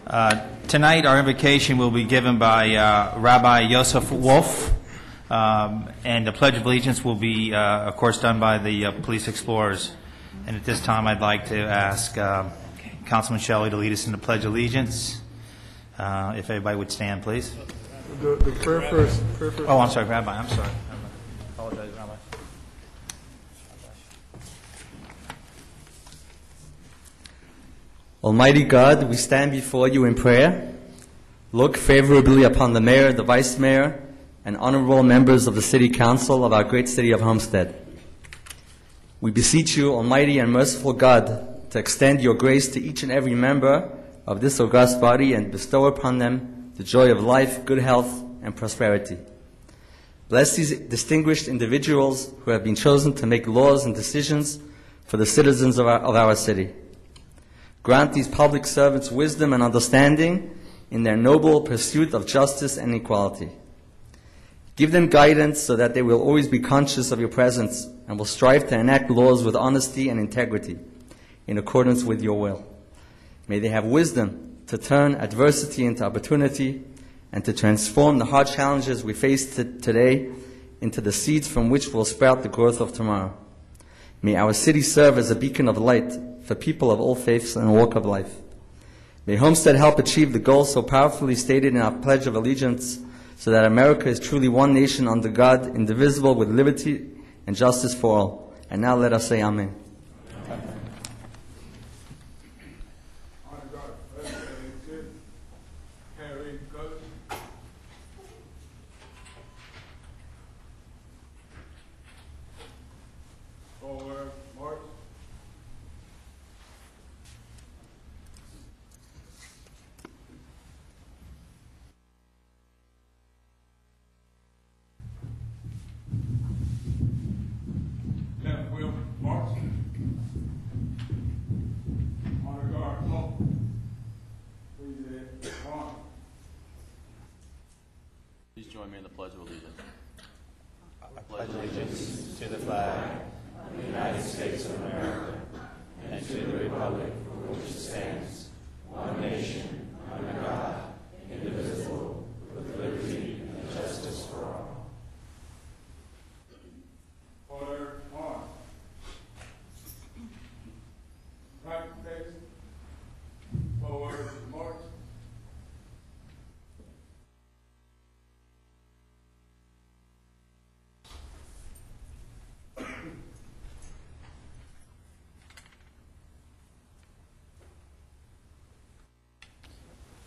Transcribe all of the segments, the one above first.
Tonight, our invocation will be given by Rabbi Yosef Wolf, and the Pledge of Allegiance will be, of course, done by the Police Explorers. And at this time, I'd like to ask Councilman Shelley to lead us in the Pledge of Allegiance. If everybody would stand, please. The prayer first. Oh, I'm sorry, Rabbi. I'm sorry. I apologize, Rabbi. Almighty God, we stand before you in prayer. Look favorably upon the mayor, the vice mayor, and honorable members of the city council of our great city of Homestead. We beseech you, Almighty and merciful God, to extend your grace to each and every member of this august body and bestow upon them the joy of life, good health, and prosperity. Bless these distinguished individuals who have been chosen to make laws and decisions for the citizens of our city. Grant these public servants wisdom and understanding in their noble pursuit of justice and equality. Give them guidance so that they will always be conscious of your presence and will strive to enact laws with honesty and integrity in accordance with your will. May they have wisdom to turn adversity into opportunity and to transform the hard challenges we face today into the seeds from which will sprout the growth of tomorrow. May our city serve as a beacon of light for people of all faiths and walk of life. May Homestead help achieve the goals so powerfully stated in our Pledge of Allegiance so that America is truly one nation under God, indivisible, with liberty and justice for all. And now let us say Amen. Please join me in the Pledge of Allegiance. I pledge allegiance to the flag of the United States of America and to the republic for which it stands, one nation, under God, indivisible, with liberty and justice for all. Order on. Right face. Forward march.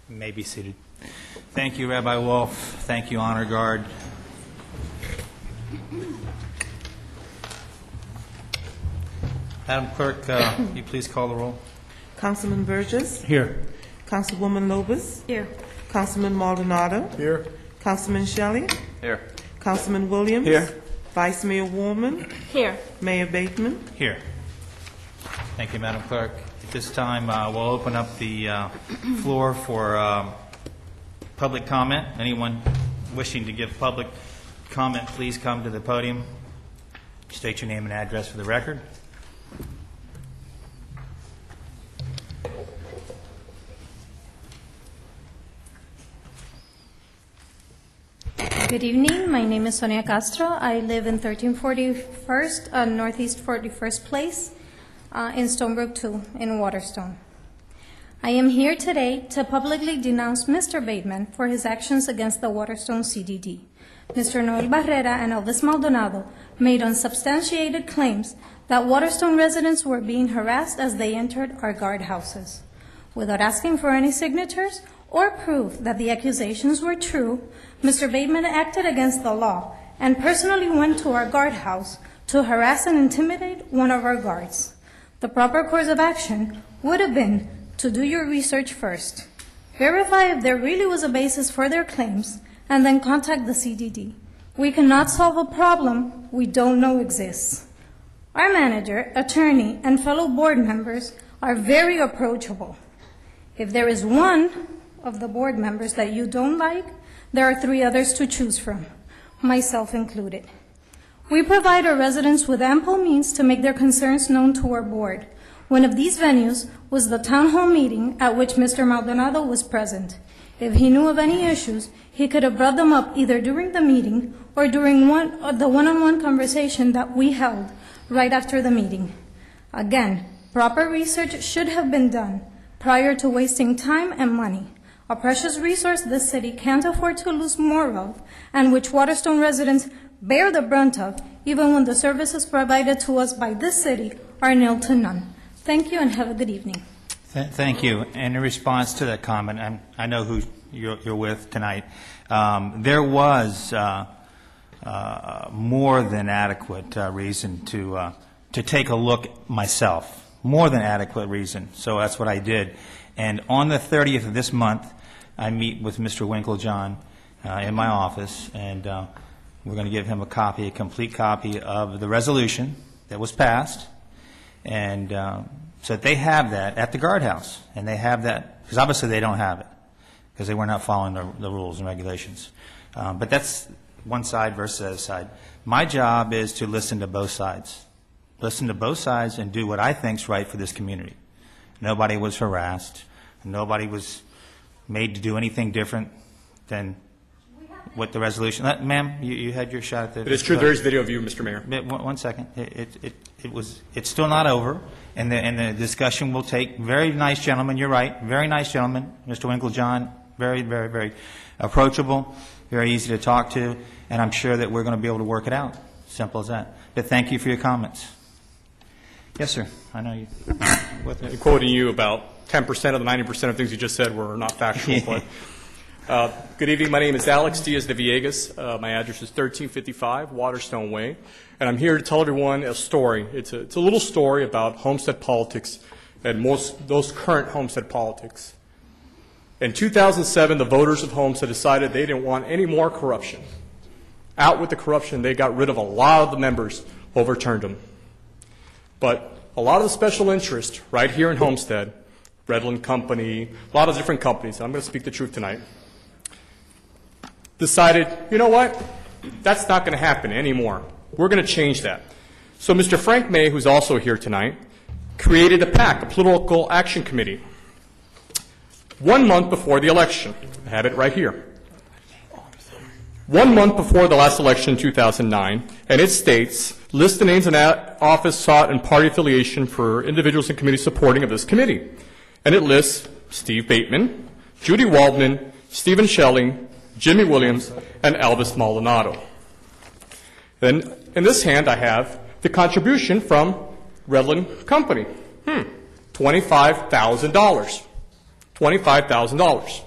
You may be seated. Thank you, Rabbi Wolf. Thank you, Honor Guard. Madam Clerk, you please call the roll. Councilman Burgess. Here. Councilwoman Lobus. Here. Councilman Maldonado. Here. Councilman Shelley. Here. Councilman Williams. Here. Vice Mayor Woolman. Here. Mayor Bateman. Here. Thank you, Madam Clerk. At this time, we'll open up the floor for public comment. Anyone wishing to give public comment, please come to the podium. State your name and address for the record. Good evening. My name is Sonia Castro. I live in 1341st, Northeast 41st Place, in Stonebrook 2, in Waterstone. I am here today to publicly denounce Mr. Bateman for his actions against the Waterstone CDD. Mr. Noel Barrera and Elvis Maldonado made unsubstantiated claims that Waterstone residents were being harassed as they entered our guardhouses. Without asking for any signatures or proof that the accusations were true, Mr. Bateman acted against the law and personally went to our guardhouse to harass and intimidate one of our guards. The proper course of action would have been to do your research first, verify if there really was a basis for their claims, and then contact the CDD. We cannot solve a problem we don't know exists. Our manager, attorney, and fellow board members are very approachable. If there is one of the board members that you don't like, there are 3 others to choose from, myself included. We provide our residents with ample means to make their concerns known to our board. One of these venues was the town hall meeting at which Mr. Maldonado was present. If he knew of any issues, he could have brought them up either during the meeting or during the one-on-one conversation that we held right after the meeting. Again, proper research should have been done prior to wasting time and money, a precious resource this city can't afford to lose more of, and which Waterstone residents bear the brunt of, even when the services provided to us by this city are nil to none. Thank you and have a good evening. Thank you. And in response to that comment, I know who you're with tonight. There was more than adequate reason to take a look myself. More than adequate reason. So that's what I did. And on the 30th of this month, I meet with Mr. Winklejohn in my office, and we're going to give him a complete copy of the resolution that was passed, and so that they have that at the guardhouse, and they have that, because obviously they don't have it, because they were not following the rules and regulations. But that's one side versus the other side. My job is to listen to both sides. Listen to both sides and do what I think is right for this community. Nobody was harassed. Nobody was made to do anything different than what the resolution. Ma'am, you had your shot at the. It is true. There is video of you, Mr. Mayor. One second. It's still not over, and the discussion will take. Very nice gentleman. You're right. Very nice gentleman, Mr. Winklejohn. Very, very, very approachable. Very easy to talk to, and I'm sure that we're going to be able to work it out. Simple as that. But thank you for your comments. Yes, sir. I know you. I'm quoting you about 10% of the 90% of things you just said were not factual. But good evening. My name is Alex Diaz de Villegas. My address is 1355 Waterstone Way, and I'm here to tell everyone a story. It's a little story about Homestead politics and those current Homestead politics. In 2007, the voters of Homestead decided they didn't want any more corruption. Out with the corruption. They got rid of a lot of the members, overturned them. But a lot of the special interest right here in Homestead, Redland Company, a lot of different companies, I'm going to speak the truth tonight, decided, you know what, that's not going to happen anymore. We're going to change that. So Mr. Frank May, who's also here tonight, created a PAC, a Political Action Committee, 1 month before the election. I have it right here. 1 month before the last election in 2009, and it states, list the names and office sought and party affiliation for individuals and committees supporting of this committee. And it lists Steve Bateman, Judy Waldman, Stephen Shelley, Jimmy Williams, and Elvis Maldonado. Then in this hand I have the contribution from Redland Company. $25,000. $25,000.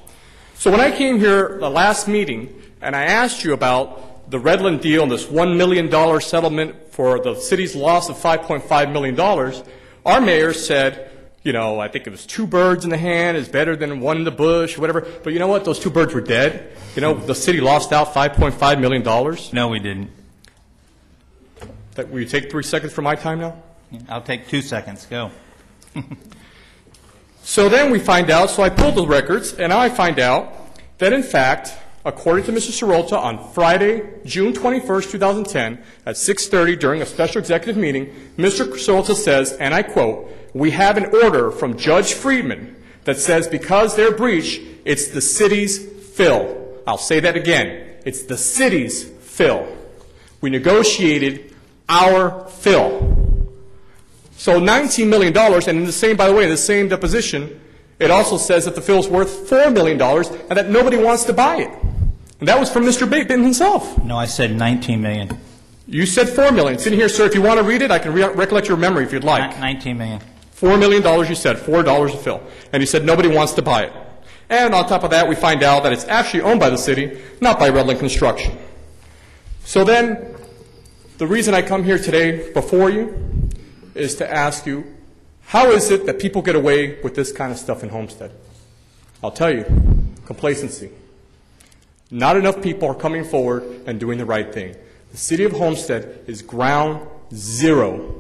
So when I came here the last meeting and I asked you about the Redland deal and this $1 million settlement for the city's loss of $5.5 million, our mayor said, you know, I think it was 2 birds in the hand is better than 1 in the bush, whatever. But you know what? Those 2 birds were dead. You know, the city lost out $5.5 million. No, we didn't. Will you take 3 seconds from my time now? I'll take 2 seconds. Go. So then we find out, so I pulled the records, and now I find out that, in fact, according to Mr. Sirota, on Friday, June 21st, 2010, at 6:30 during a special executive meeting, Mr. Sirota says, and I quote, we have an order from Judge Friedman that says because they're breached, it's the city's fill. I'll say that again. It's the city's fill. We negotiated our fill. So $19 million, and in the same, by the way, in the same deposition, it also says that the fill's worth $4 million and that nobody wants to buy it. And that was from Mr. Bateman himself. No, I said $19 million. You said $4 million. It's in here, sir. If you want to read it, I can recollect your memory if you'd like. $19 million. $4 million, you said, $4 a fill. And you said nobody wants to buy it. And on top of that, we find out that it's actually owned by the city, not by Redland Construction. So then, the reason I come here today before you is to ask you, how is it that people get away with this kind of stuff in Homestead? I'll tell you, complacency. Not enough people are coming forward and doing the right thing. The city of Homestead is ground zero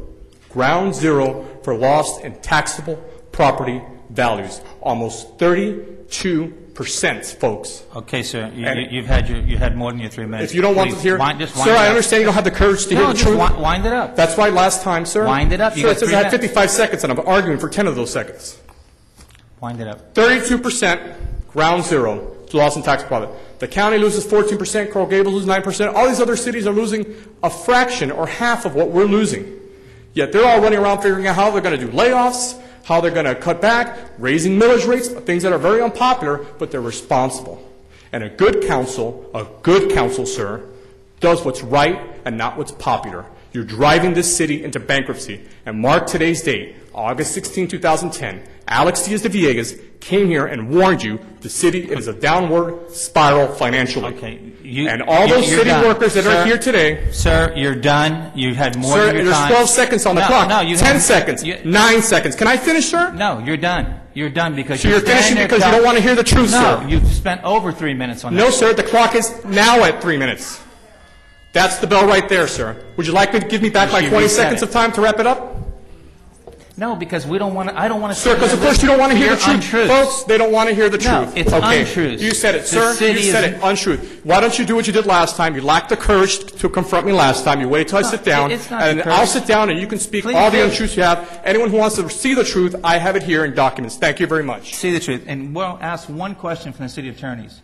for lost and taxable property values. Almost 32%, folks. Okay, sir, And- you had more than your 3 minutes. If you don't want to Please, hear, just wind sir, it I up. understand you don't have the courage to hear No, the just truth. wind it up. That's why last time, sir. Wind it up. You Sir, got it says 3 I had minutes. 55 seconds, and I'm arguing for 10 of those seconds. Wind it up. 32%, ground zero, to loss in tax profit. The county loses 14%, Coral Gables loses 9%. All these other cities are losing a fraction or half of what we're losing. Yet they're all running around figuring out how they're going to do layoffs, how they're going to cut back, raising millage rates, things that are very unpopular, but they're responsible. And a good council, sir, does what's right and not what's popular. You're driving this city into bankruptcy. And mark today's date, August 16, 2010. Alex Diaz de Villegas came here and warned you the city is a downward spiral financially. Okay. And all those you're city done. workers that Sir, are here today, Sir, you're done. You had more sir, than your there's time. 12 seconds on the No, clock. No, you 10 haven't- seconds. you- 9 seconds. Can I finish, sir? No, you're done. You're done because So you're finishing standing there because you telling- don't want to hear the truth, No, sir. you've spent over 3 minutes on that. No, sir, the clock is now at 3 minutes. That's the bell right there, sir. Would you like me to give me back my She 20 reset seconds it. of time to wrap it up? No, because we don't want to. I don't want to. Sir, because of course you don't want to hear the truth. Untruth. Folks, they don't want to hear the No, truth. it's okay. untruth. You said it, The sir. city You said is- it, untruth. Why don't you do what you did last time? You lacked the courage to confront me last time. You waited till I No, sit down, it's not and the I'll courage. sit down and you can speak Please all the do. untruths you have. Anyone who wants to see the truth, I have it here in documents. Thank you very much. See the truth. And we'll ask one question from the city attorneys.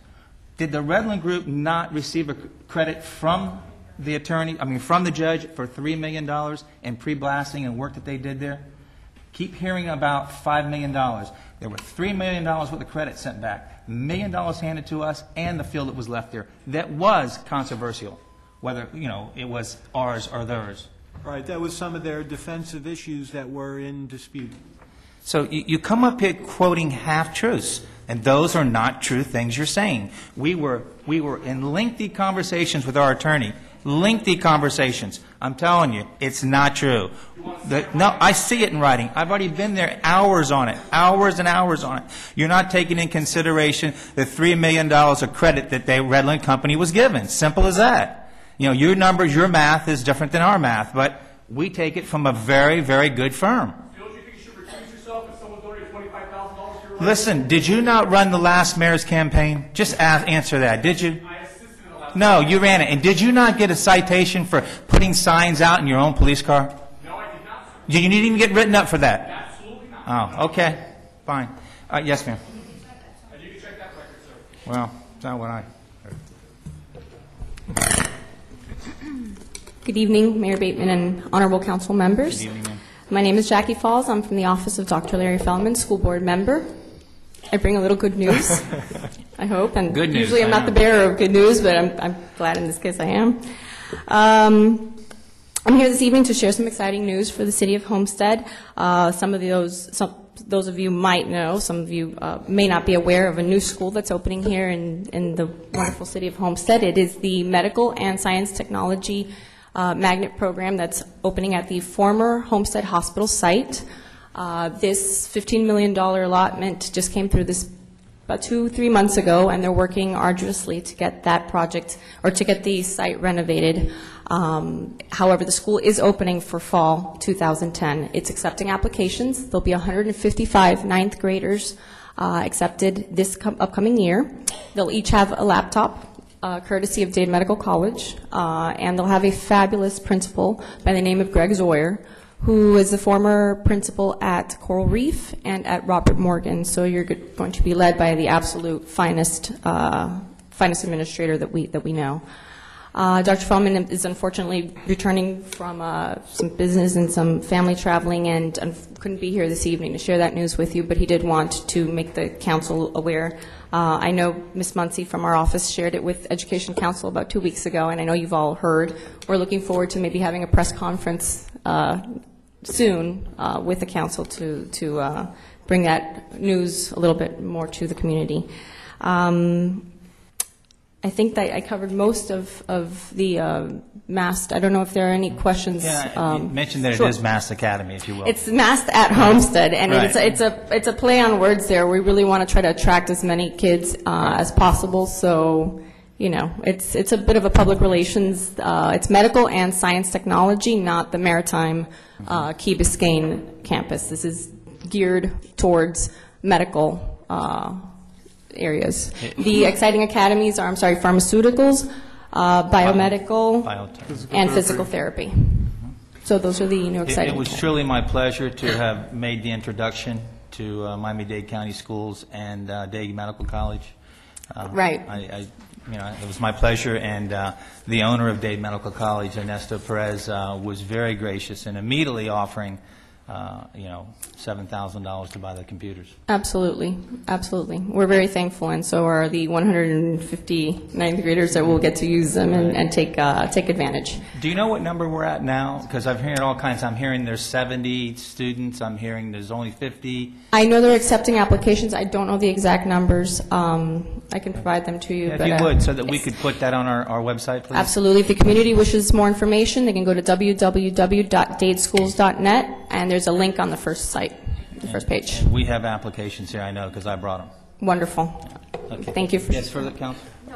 Did the Redland Group not receive a credit from the attorney, from the judge for $3 million in pre-blasting and work that they did there? Keep hearing about $5 million. There were $3 million worth of credit sent back, $1 million handed to us, and the field that was left there. That was controversial, whether, it was ours or theirs. Right, that was some of their defensive issues that were in dispute. So you come up here quoting half-truths, and those are not true things you're saying. We were in lengthy conversations with our attorney, lengthy conversations. I'm telling you, it's not true. No, I see it in writing. I've already been there hours on it, hours and hours on it. You're not taking in consideration the $3 million of credit that the Redland Company was given. Simple as that. Your numbers, your math is different than our math, but we take it from a very, very good firm. Don't you think you should recuse yourself if someone donated $25,000 to your Listen, did you not run the last mayor's campaign? Just answer that, did you? No, you ran it. And did you not get a citation for putting signs out in your own police car? No, I did not. You didn't even get written up for that? Absolutely not. Oh, okay. Fine. Yes, ma'am. And you can check that record, sir. Well, it's not what I heard. Good evening, Mayor Bateman and honorable council members. Good evening, ma'am. My name is Jackie Falls. I'm from the office of Dr. Larry Feldman, school board member. I bring a little good news, I hope. And Good news, usually I'm I not know. the bearer of good news, but I'm glad in this case I am. I'm here this evening to share some exciting news for the city of Homestead. Some of those of you might know, some of you may not be aware of a new school that's opening here in the wonderful city of Homestead. It is the Medical and Science Technology Magnet Program that's opening at the former Homestead Hospital site. This $15 million allotment just came through this about 2-3 months ago, and they're working arduously to get that project, or to get the site renovated. However, the school is opening for fall 2010. It's accepting applications. There'll be 155 ninth graders accepted this upcoming year. They'll each have a laptop, courtesy of Dade Medical College, and they'll have a fabulous principal by the name of Greg Zoyer, who is the former principal at Coral Reef and at Robert Morgan. So you're going to be led by the absolute finest administrator that we know. Dr. Feldman is unfortunately returning from some business and some family traveling, and couldn't be here this evening to share that news with you, but he did want to make the council aware. I know Ms. Muncy from our office shared it with Education Council about 2 weeks ago, and I know you've all heard. We're looking forward to maybe having a press conference soon with the council to bring that news a little bit more to the community. I think that I covered most of the masked. I don't know if there are any questions. Yeah, you mentioned that sure. it is Mass Academy, if you will. It's masked at Homestead, and Right. it's a play on words there. We really want to try to attract as many kids as possible. So, it's a bit of a public relations. It's medical and science technology, not the maritime Key Biscayne campus. This is geared towards medical areas. The exciting academies are, pharmaceuticals, biomedical, Biotech. and physical therapy. So those are the new exciting. It was truly my pleasure to have made the introduction to Miami-Dade County Schools and Dade Medical College. Right. It was my pleasure, and the owner of Dade Medical College, Ernesto Perez, was very gracious in immediately offering, $7,000 to buy the computers. Absolutely, absolutely. We're very thankful, and so are the 150 ninth graders that will get to use them and take advantage. Do you know what number we're at now? Because I'm hearing all kinds. I'm hearing there's 70 students. I'm hearing there's only 50. I know they're accepting applications. I don't know the exact numbers. I can provide them to you. Yeah, if but, you would, so that we could put that on our website, please. Absolutely. If the community wishes more information, they can go to www.dadeschools.net, and there's a link on the first site, the first page. We have applications here, I know, because I brought them. Wonderful. Okay. Thank you for... Yes, for the council. No,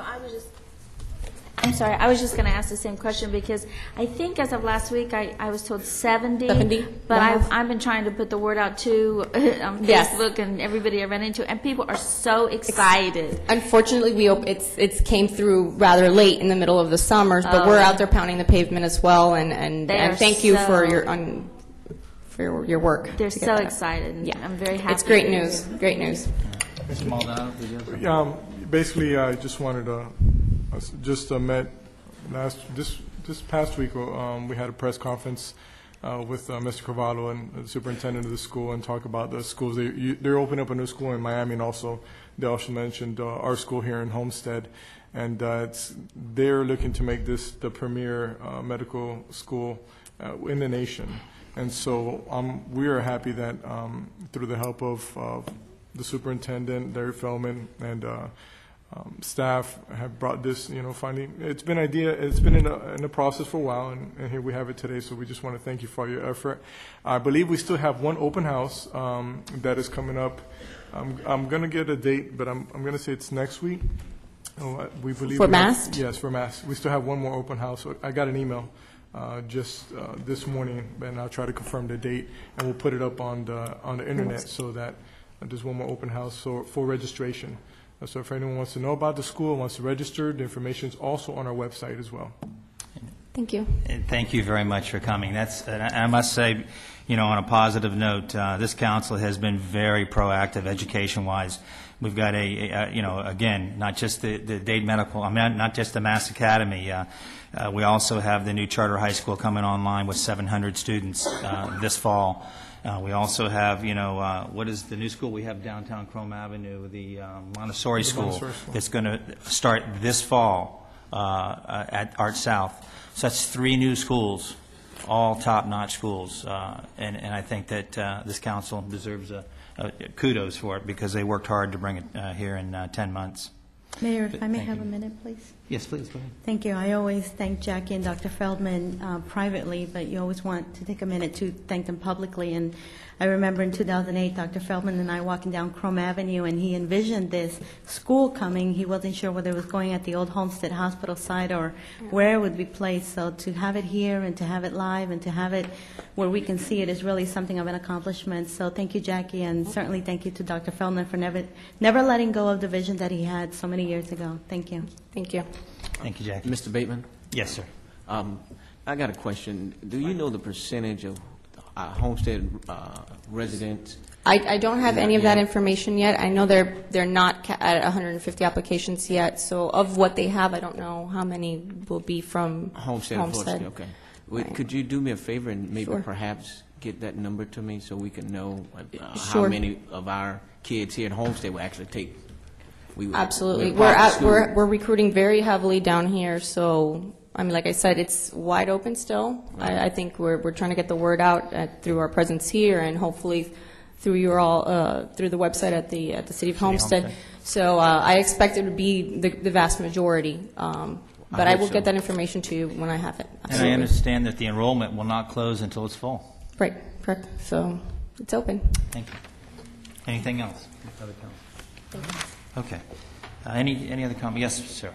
I'm sorry, I was just going to ask the same question because I think as of last week, I was told 70. 70? But Wow. I've been trying to put the word out too on Yes. Facebook and everybody I run into, and people are so excited. Unfortunately, it's came through rather late in the middle of the summers, but we're out there pounding the pavement as well, and They are thank you so- for your work. They're to get so that. excited. And Yeah. I'm very happy. It's great news. Great news. Mr. Maldonado, did you? Basically, I just wanted to, met this past week, we had a press conference with Mr. Carvalho and the superintendent of the school and talk about the schools. They're opening up a new school in Miami, and also they also mentioned our school here in Homestead. And they're looking to make this the premier medical school in the nation. And so we are happy that through the help of the superintendent, Larry Feldman, and staff have brought this, finally, it's been in a process for a while, and here we have it today, so we just want to thank you for your effort. I believe we still have one open house that is coming up. I'm going to get a date, but I'm going to say it's next week. We believe For Mast? Yes, for Mast. We still have one more open house. So I got an email just this morning, and I'll try to confirm the date, and we'll put it up on the internet so that there's one more open house for registration. So if anyone wants to know about the school, wants to register, the information is also on our website as well. Thank you. And thank you very much for coming. And I must say, on a positive note, this council has been very proactive education-wise. We've got again, not just the Dade Medical, not just the Mass Academy. We also have the new charter high school coming online with 700 students this fall. We also have, what is the new school we have downtown Chrome Avenue, the Montessori School, that's going to start this fall at Art South. So that's 3 new schools, all top-notch schools, and I think that this council deserves kudos for it because they worked hard to bring it here in 10 months. Mayor, if I may have a minute, please. Yes, please, go ahead. Thank you. I always thank Jackie and Dr. Feldman privately, but you always want to take a minute to thank them publicly. And I remember in 2008, Dr. Feldman and I walking down Chrome Avenue, and he envisioned this school coming. He wasn't sure whether it was going at the old Homestead Hospital site or where it would be placed. So to have it here and to have it live and to have it where we can see it is really something of an accomplishment. So thank you, Jackie, and certainly thank you to Dr. Feldman for never letting go of the vision that he had so many years ago. Thank you. Thank you. Thank you, Jackie. Mr. Bateman, Yes, sir. I got a question. Do you know the percentage of Homestead residents? I don't have any of that information yet. I know they're not at 150 applications yet. So of what they have, I don't know how many will be from Homestead. Okay. Right. Could you do me a favor and maybe Sure. perhaps get that number to me so we can know how Sure. many of our kids here at Homestead will actually take? Absolutely. we're part of the school. We're recruiting very heavily down here, so, like I said, it's wide open still. I think we're trying to get the word out through our presence here and hopefully through you all, through the website at the City of Homestead. So I expect it would be the vast majority, but I will get that information to you when I have it. And I understand that the enrollment will not close until it's full. Right, correct. So it's open. Thank you. Anything else? Other comments? Okay. Any other comment? Yes, sir.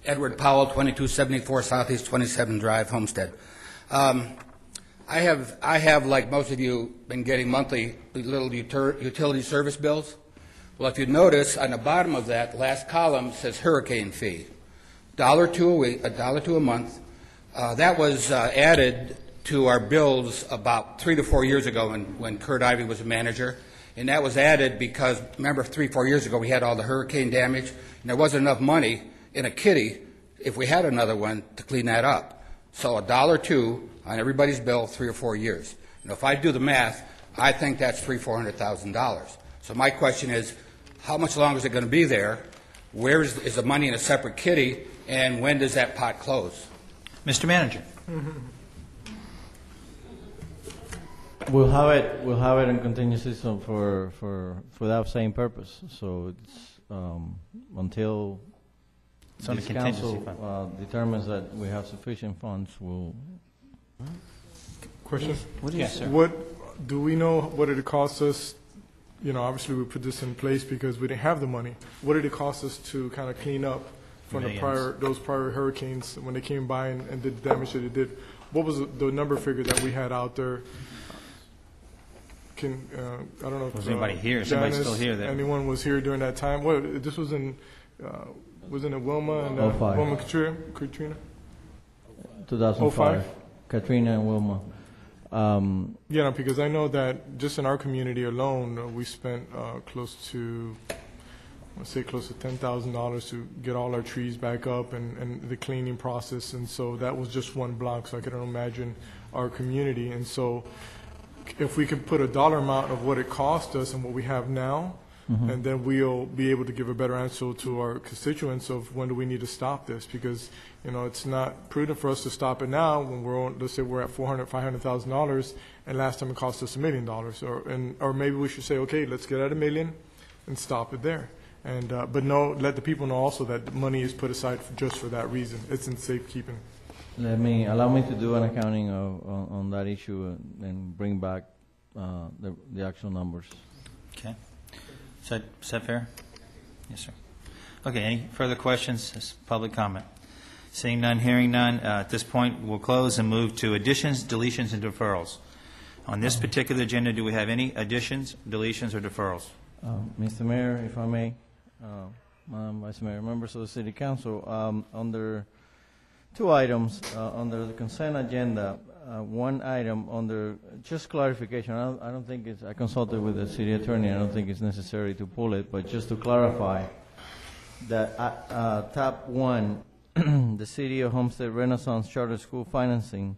Edward Powell, 2274 Southeast 27 Drive, Homestead. I I have, like most of you, been getting monthly little utility service bills. Well, if you notice, on the bottom of that last column says hurricane fee, $1.02 a month. That was added to our bills about 3 to 4 years ago when Kurt Ivey was a manager. And that was added because, remember, 3 or 4 years ago we had all the hurricane damage, and there wasn't enough money in a kitty, if we had another one, to clean that up. So $1.02 on everybody's bill, 3 or 4 years. And if I do the math, I think that's $300,000-$400,000. So my question is, how much longer is it going to be there? Where is the money in a separate kitty, and when does that pot close? Mr. Manager. We'll have it in contingency for that same purpose. So it's until It's on a this contingency council fund. determines that we have sufficient funds, we'll. Question? Yes, sir. What, do we know what did it cost us? You know, obviously we put this in place because we didn't have the money. What did it cost us to kind of clean up from those prior hurricanes when they came by and did the damage that it did? What was the number figure that we had out there? I don't know if Was anybody here? Is anybody Janice, still here then? anyone was here during that time? What, this was in Wilma and 05. Wilma Katrina? 2005. 05? Katrina and Wilma. Yeah, because I know that just in our community alone, we spent close to $10,000 to get all our trees back up and the cleaning process, and so that was just one block, so I can imagine our community. And so if we could put a dollar amount of what it cost us and what we have now, and then we'll be able to give a better answer to our constituents of when do we need to stop this, because it's not prudent for us to stop it now when we're on, let's say we're at $500,000, and last time it cost us $1 million, or maybe we should say, okay, let's get at $1 million and stop it there. And but let the people know also that money is put aside just for that reason. It's in safekeeping. Allow me to do an accounting on that issue and bring back the actual numbers. Okay. Is that fair? Yes, sir. Okay, any further questions? This is public comment. Seeing none, hearing none, at this point, we'll close and move to additions, deletions, and deferrals. On this particular agenda, do we have any additions, deletions, or deferrals? Mr. Mayor, if I may, Madam Vice Mayor, members of the City Council, under two items under the consent agenda, one item under just clarification. I don't think it's, I consulted with the city attorney. I don't think it's necessary to pull it, but just to clarify that tab 1, the City of Homestead Renaissance Charter School financing,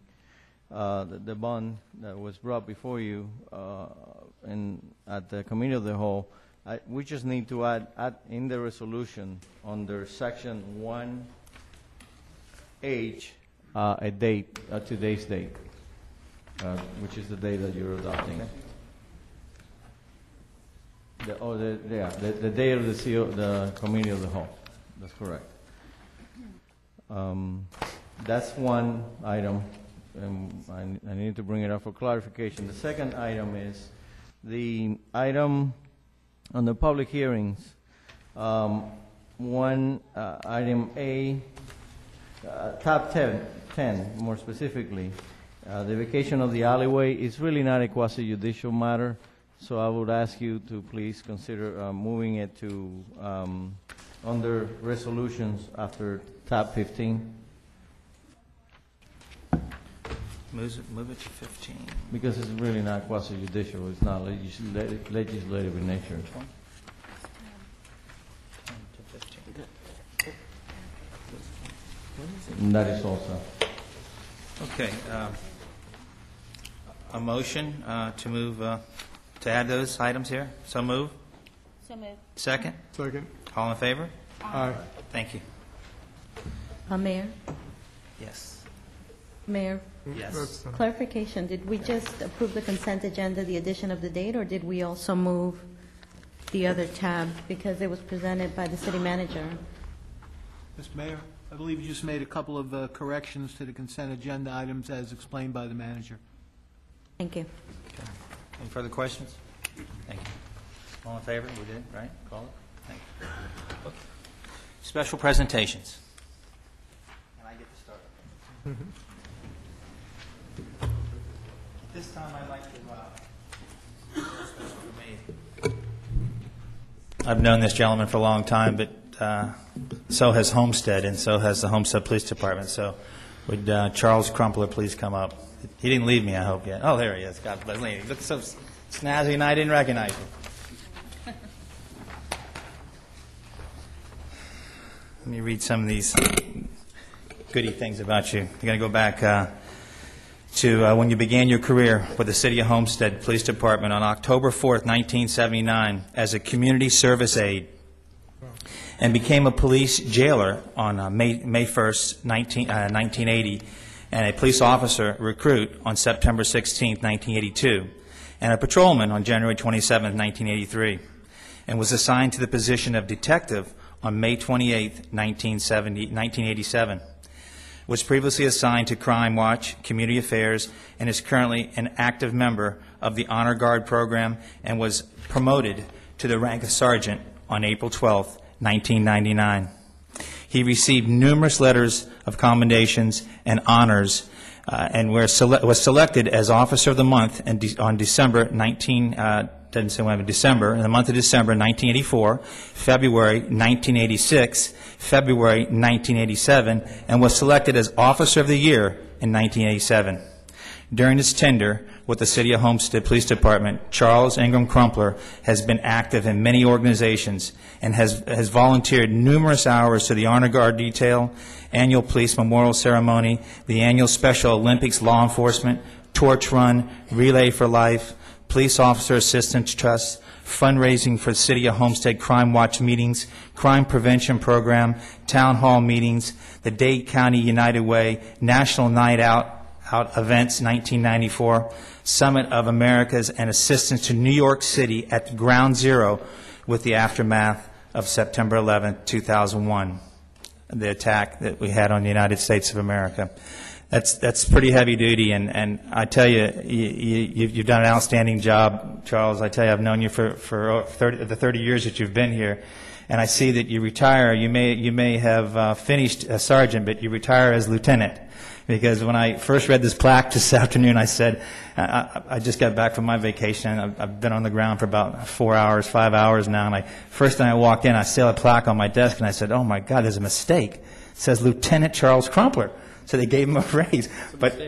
the bond that was brought before you at the Committee of the Whole, we just need to add in the resolution under section 1H a date, today's date, which is the day that you're adopting. The day of the Committee of the Whole. That's correct. That's one item, and I need to bring it up for clarification. The second item is the item on the public hearings. Item A, tab 10, more specifically, the vacation of the alleyway is really not a quasi-judicial matter, so I would ask you to please consider moving it to under resolutions after tab 15. Move it to 15. Because it's really not quasi-judicial, it's not legislative in nature. Which one? 10 to 15. And that is also. Okay. A motion to move, to add those items here? So move? So moved. Second? Second. All in favor? Aye. Thank you. Mayor? Yes. Mayor? Yes. Clarification, did we just approve the consent agenda, the addition of the date, or did we also move the other tab because it was presented by the city manager? Mr. Mayor, I believe you just made a couple of corrections to the consent agenda items as explained by the manager. Thank you. Okay. Any further questions? Thank you. All in favor? We did, right? Call it? Thank you. Okay. Special presentations. Can I get to start? This time I'd like to, I've known this gentleman for a long time, but so has Homestead, and so has the Homestead Police Department. So would Charles Crumpler please come up? He didn't leave me, I hope, yet. Oh, there he is. God bless him. He looks so snazzy, and I didn't recognize him. Let me read some of these goody things about you. You're going to go back to when you began your career with the City of Homestead Police Department on October 4th, 1979, as a community service aide, and became a police jailer on May 1st, 1980, and a police officer recruit on September 16th, 1982, and a patrolman on January 27th, 1983, and was assigned to the position of detective on May 28th, 1987. Was previously assigned to Crime Watch, Community Affairs, and is currently an active member of the Honor Guard program, and was promoted to the rank of sergeant on April 12, 1999. He received numerous letters of commendations and honors, and was selected as Officer of the Month on December 19. December, in the month of December 1984, February 1986, February 1987, and was selected as Officer of the Year in 1987. During his tenure with the City of Homestead Police Department, Charles Ingram Crumpler has been active in many organizations and has volunteered numerous hours to the Honor Guard Detail, annual Police Memorial Ceremony, the annual Special Olympics Law Enforcement, Torch Run, Relay for Life, Police Officer Assistance Trust, fundraising for City of Homestead Crime Watch meetings, Crime Prevention Program, Town Hall meetings, the Dade County United Way, National Night Out events 1994, Summit of Americas, and assistance to New York City at Ground Zero with the aftermath of September 11, 2001, the attack that we had on the United States of America. That's pretty heavy duty, and I tell you, you've done an outstanding job, Charles. I tell you, I've known you for the 30 years that you've been here, and I see that you retire. You may have finished as sergeant, but you retire as lieutenant. Because when I first read this plaque this afternoon, I said, I just got back from my vacation. I've been on the ground for about 4 hours, 5 hours now, and first time I walked in, I saw a plaque on my desk, and I said, oh my God, there's a mistake. It says Lieutenant Charles Crumpler. So they gave him a raise. But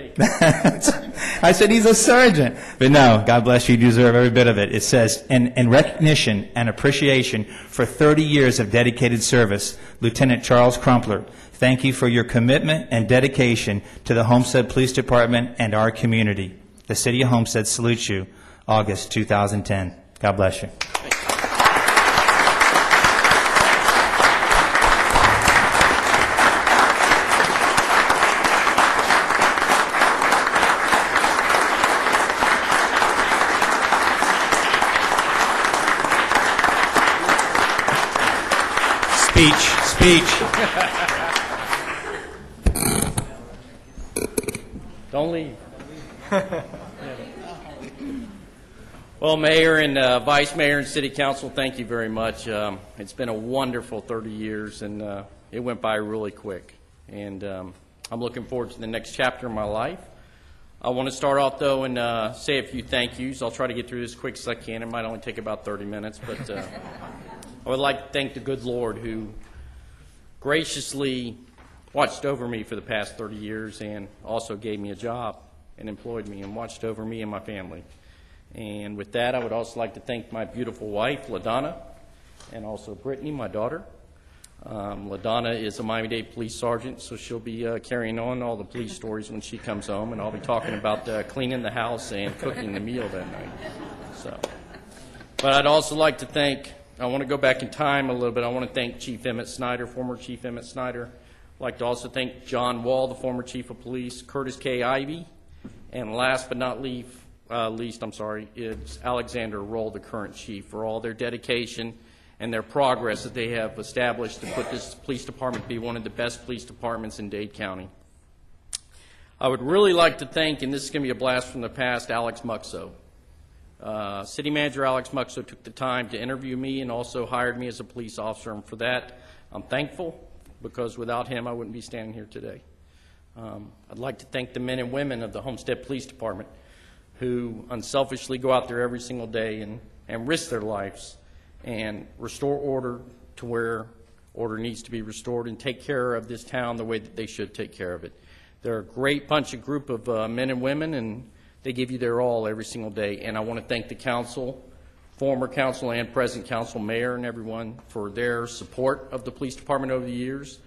I said, he's a sergeant. But no, God bless you, you deserve every bit of it. It says, in recognition and appreciation for 30 years of dedicated service, Lieutenant Charles Crumpler, thank you for your commitment and dedication to the Homestead Police Department and our community. The City of Homestead salutes you, August 2010. God bless you. Speech. Don't leave. Well, Mayor and Vice Mayor and City Council, thank you very much. It's been a wonderful 30 years, and it went by really quick. And I'm looking forward to the next chapter of my life. I want to start off, though, and say a few thank yous. I'll try to get through this as quick as I can. It might only take about 30 minutes, but I would like to thank the good Lord who graciously watched over me for the past 30 years and also gave me a job and employed me and watched over me and my family. And with that, I would also like to thank my beautiful wife, LaDonna, and also Brittany, my daughter. LaDonna is a Miami-Dade police sergeant, so she'll be carrying on all the police stories when she comes home, and I'll be talking about cleaning the house and cooking the meal that night. But I'd also like to thank, I want to go back in time a little bit. I want to thank Chief Emmett Snyder, former Chief Emmett Snyder. I'd like to also thank John Wall, the former Chief of Police, Curtis K. Ivey, and last but not least, is Alexander Roll, the current Chief, for all their dedication and their progress that they have established to put this police department to be one of the best police departments in Dade County. I would really like to thank, and this is going to be a blast from the past, Alex Muxo. City Manager Alex Muxo took the time to interview me and also hired me as a police officer, and for that I'm thankful, because without him I wouldn't be standing here today. I'd like to thank the men and women of the Homestead Police Department who unselfishly go out there every single day and risk their lives and restore order to where order needs to be restored and take care of this town the way that they should take care of it. They're a great group of men and women, and they give you their all every single day. And I want to thank the council, former council and present council, mayor, and everyone for their support of the police department over the years.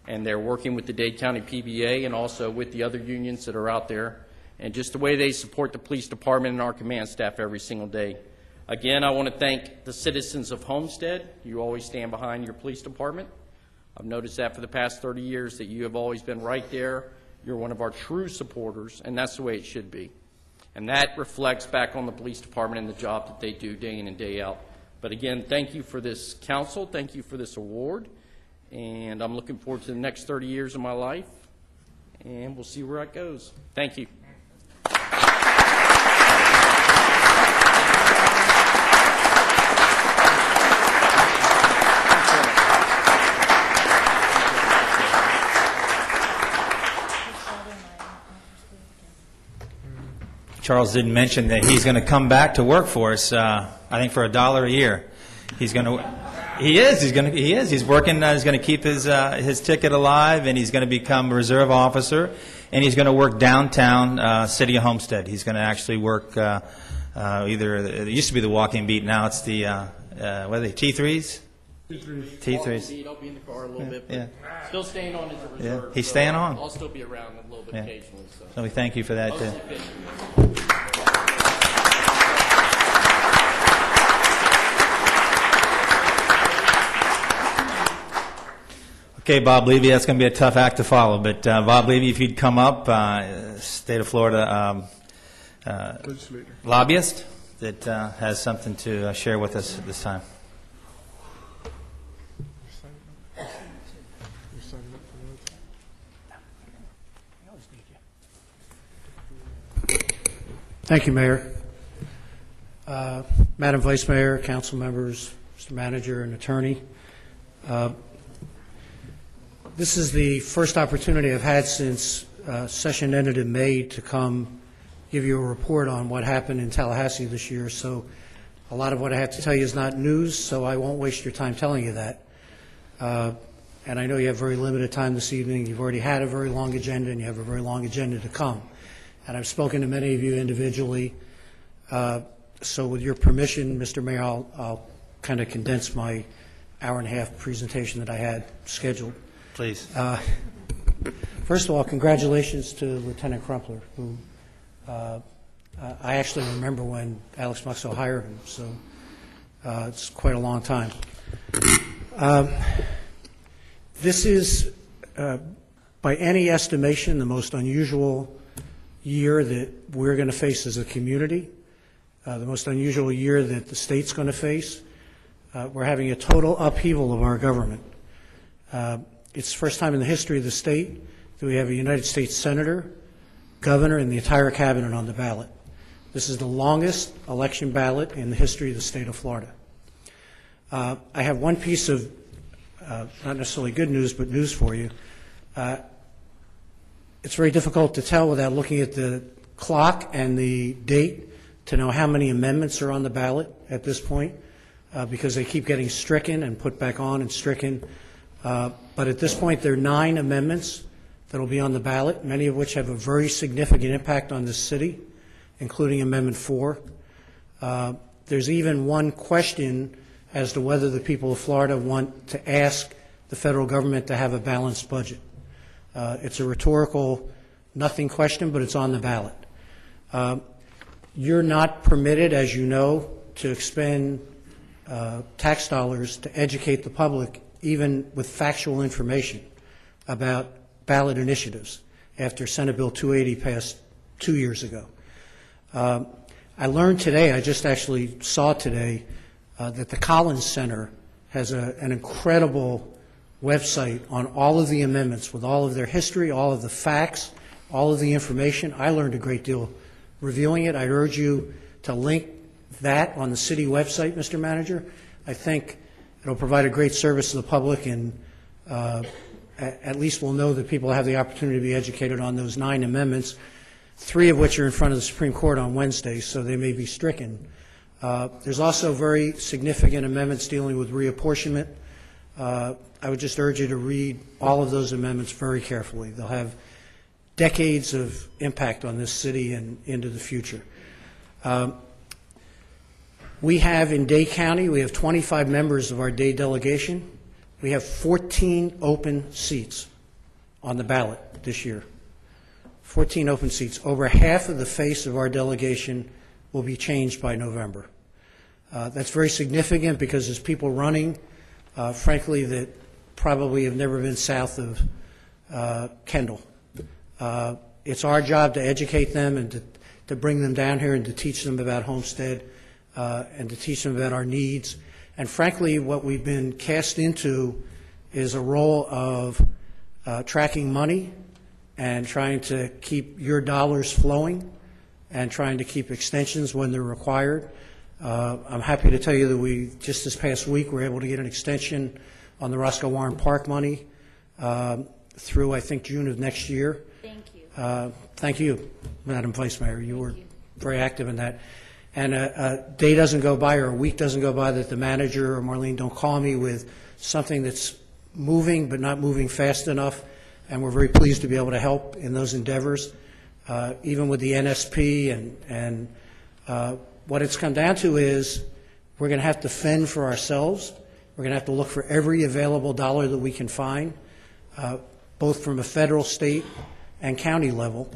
And they're working with the Dade County PBA and also with the other unions that are out there, and just the way they support the police department and our command staff every single day. Again, I want to thank the citizens of Homestead. You always stand behind your police department. I've noticed that for the past 30 years that you have always been right there. You're one of our true supporters, and that's the way it should be. And that reflects back on the police department and the job that they do day in and day out. But again, thank you for this council. Thank you for this award. And I'm looking forward to the next 30 years of my life, and we'll see where it goes. Thank you. Charles didn't mention that he's going to come back to work for us, I think, for $1 a year. He's going to... He is. He's working. He's going to keep his ticket alive, and he's going to become a reserve officer, and he's going to work downtown City of Homestead. He's going to actually work either. It used to be the walking beat. Now it's the what are they? T3s. T3s. I'll be in the car a little bit, but still staying on as a reserve. Yeah, he's staying on. I'll still be around a little bit occasionally. So we thank you for that. Okay, Bob Levy, that's going to be a tough act to follow. But Bob Levy, if you'd come up, state of Florida lobbyist that has something to share with us at this time. Thank you, Mayor. Madam Vice Mayor, council members, Mr. Manager, and Attorney. This is the first opportunity I've had since session ended in May to come give you a report on what happened in Tallahassee this year. So a lot of what I have to tell you is not news, so I won't waste your time telling you that. And I know you have very limited time this evening. You've already had a very long agenda, and you have a very long agenda to come. And I've spoken to many of you individually. So with your permission, Mr. Mayor, I'll kind of condense my hour-and-a-half presentation that I had scheduled. Please. First of all, congratulations to Lieutenant Crumpler, who I actually remember when Alex Muxo hired him, so it's quite a long time. This is, by any estimation, the most unusual year that we're going to face as a community, the most unusual year that the state's going to face. We're having a total upheaval of our government. It's the first time in the history of the state that we have a United States Senator, Governor, and the entire Cabinet on the ballot. This is the longest election ballot in the history of the state of Florida. I have one piece of, not necessarily good news, but news for you. It's very difficult to tell without looking at the clock and the date to know how many amendments are on the ballot at this point, because they keep getting stricken and put back on and stricken. But at this point, there are 9 amendments that will be on the ballot, many of which have a very significant impact on this city, including Amendment 4. There's even one question as to whether the people of Florida want to ask the federal government to have a balanced budget. It's a rhetorical nothing question, but it's on the ballot. You're not permitted, as you know, to expend tax dollars to educate the public, even with factual information about ballot initiatives after Senate Bill 280 passed 2 years ago. I learned today, I just actually saw today, that the Collins Center has an incredible website on all of the amendments with all of their history, all of the facts, all of the information. I learned a great deal reviewing it. I urge you to link that on the city website, Mr. Manager. I think it'll provide a great service to the public, and at least we'll know that people have the opportunity to be educated on those 9 amendments. 3 of which are in front of the Supreme Court on Wednesday, so they may be stricken. There's also very significant amendments dealing with reapportionment. I would just urge you to read all of those amendments very carefully. They'll have decades of impact on this city and into the future. We have in Dade County, we have 25 members of our Dade delegation. We have 14 open seats on the ballot this year. 14 open seats. Over half of the face of our delegation will be changed by November. That's very significant because there's people running, frankly, that probably have never been south of Kendall. It's our job to educate them and to bring them down here and to teach them about Homestead and to teach them about our needs. And frankly, what we've been cast into is a role of tracking money and trying to keep your dollars flowing and trying to keep extensions when they're required. I'm happy to tell you that we, just this past week, were able to get an extension on the Roscoe Warren Park money through, I think, June of next year. Thank you. Thank you, Madam Vice Mayor. You were very active in that. And a day doesn't go by or a week doesn't go by that the manager or Marlene don't call me with something that's moving but not moving fast enough. And we're very pleased to be able to help in those endeavors, even with the NSP. And what it's come down to is we're going to have to fend for ourselves. We're going to have to look for every available dollar that we can find, both from a federal, state, and county level.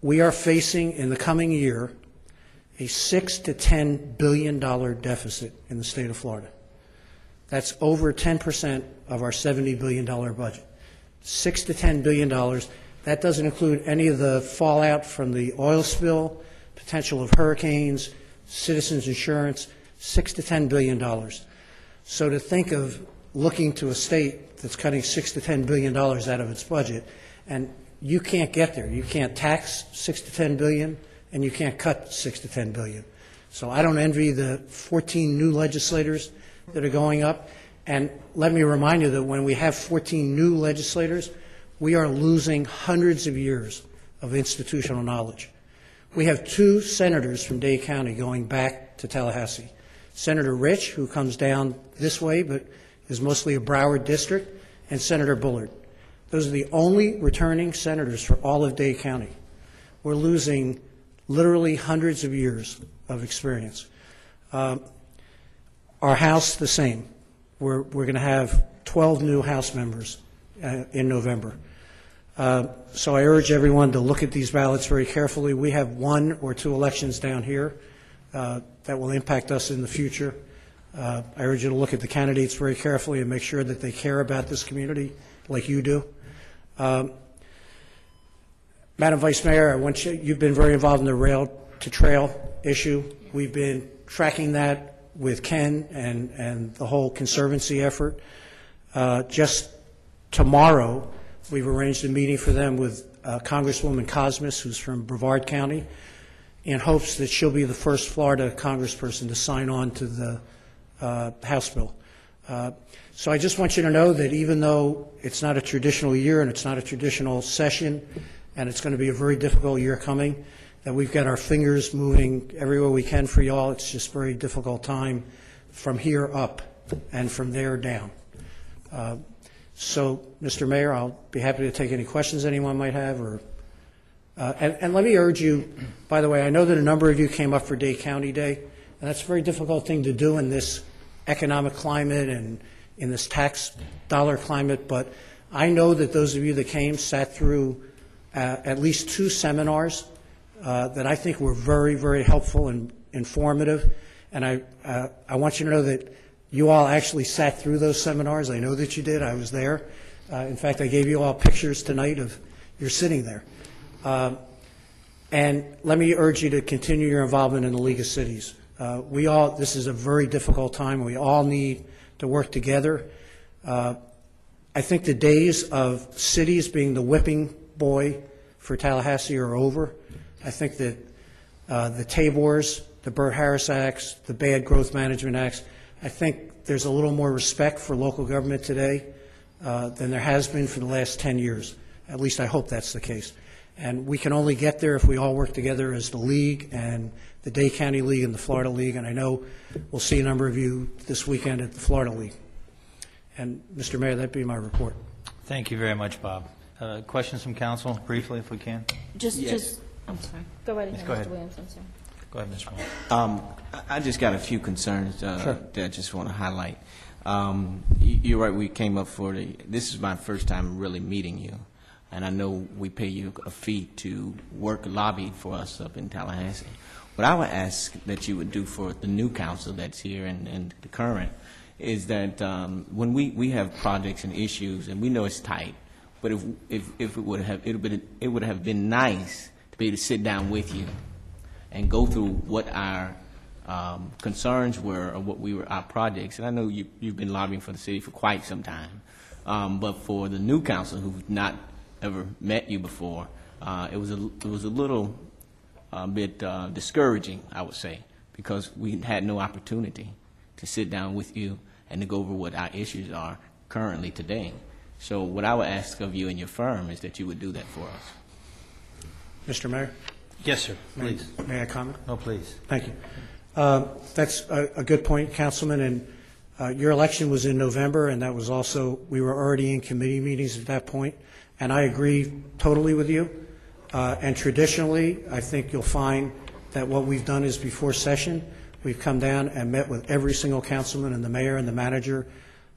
We are facing, in the coming year, a $6 to $10 billion deficit in the state of Florida. That's over 10% of our $70 billion budget. $6 to $10 billion. That doesn't include any of the fallout from the oil spill, potential of hurricanes, citizens insurance, $6 to $10 billion. So to think of looking to a state that's cutting $6 to $10 billion out of its budget, and you can't get there. You can't tax $6 to $10 billion, and you can't cut $6 to $10 billion. So I don't envy the 14 new legislators that are going up. And let me remind you that when we have 14 new legislators, we are losing hundreds of years of institutional knowledge. We have 2 senators from Dade County going back to Tallahassee. Senator Rich, who comes down this way but is mostly a Broward district, and Senator Bullard. Those are the only returning senators for all of Dade County. We're losing literally hundreds of years of experience. Our House, the same. We're going to have 12 new House members in November. So I urge everyone to look at these ballots very carefully. We have 1 or 2 elections down here that will impact us in the future. I urge you to look at the candidates very carefully and make sure that they care about this community like you do. Madam Vice Mayor, I want you've been very involved in the rail-to-trail issue. We've been tracking that with Ken and the whole Conservancy effort. Just tomorrow, we've arranged a meeting for them with Congresswoman Cosmas, who's from Brevard County, in hopes that she'll be the first Florida congressperson to sign on to the House bill. So I just want you to know that even though it's not a traditional year and it's not a traditional session, and it's going to be a very difficult year coming, that we've got our fingers moving everywhere we can for y'all. It's just a very difficult time from here up and from there down. So, Mr. Mayor, I'll be happy to take any questions anyone might have. And let me urge you, by the way, I know that a number of you came up for Dade County Day, and that's a very difficult thing to do in this economic climate and in this tax dollar climate, but I know that those of you that came sat through at least 2 seminars that I think were very, very helpful and informative, and I want you to know that you all actually sat through those seminars. I know that you did. I was there. In fact, I gave you all pictures tonight of you're sitting there. And let me urge you to continue your involvement in the League of Cities. This is a very difficult time. We all need to work together. I think the days of cities being the whipping boy for Tallahassee are over. I think that the TABORs, the Burt Harris Acts, the Bad Growth Management Acts, I think there's a little more respect for local government today than there has been for the last 10 years. At least I hope that's the case. And we can only get there if we all work together as the league and the Dade County League and the Florida League. And I know we'll see a number of you this weekend at the Florida League. And, Mr. Mayor, that'd be my report. Thank you very much, Bob. Questions from council, briefly, if we can? I'm sorry. Go right ahead, Yes, go ahead. Mr. Williams, I'm sorry. Go ahead, Mr. Williams. I just got a few concerns that I just want to highlight. You're right, we came up for this is my first time really meeting you, and I know we pay you a fee to lobby for us up in Tallahassee. What I would ask that you would do for the new council that's here and the current is that when we have projects and issues, and we know it's tight, but if it would have been nice to be able to sit down with you and go through what our concerns were or what our projects. And I know you've been lobbying for the city for quite some time, but for the new council who've not ever met you before, it was a little bit discouraging, I would say, because we had no opportunity to sit down with you and to go over what our issues are currently today. So what I would ask of you and your firm is that you would do that for us. Mr. Mayor? Yes, sir. Please. May I comment? No, please. Thank you. That's a good point, Councilman, and your election was in November, and that was also, we were already in committee meetings at that point, and I agree totally with you. And traditionally, I think you'll find that what we've done is before session, we've come down and met with every single councilman and the mayor and the manager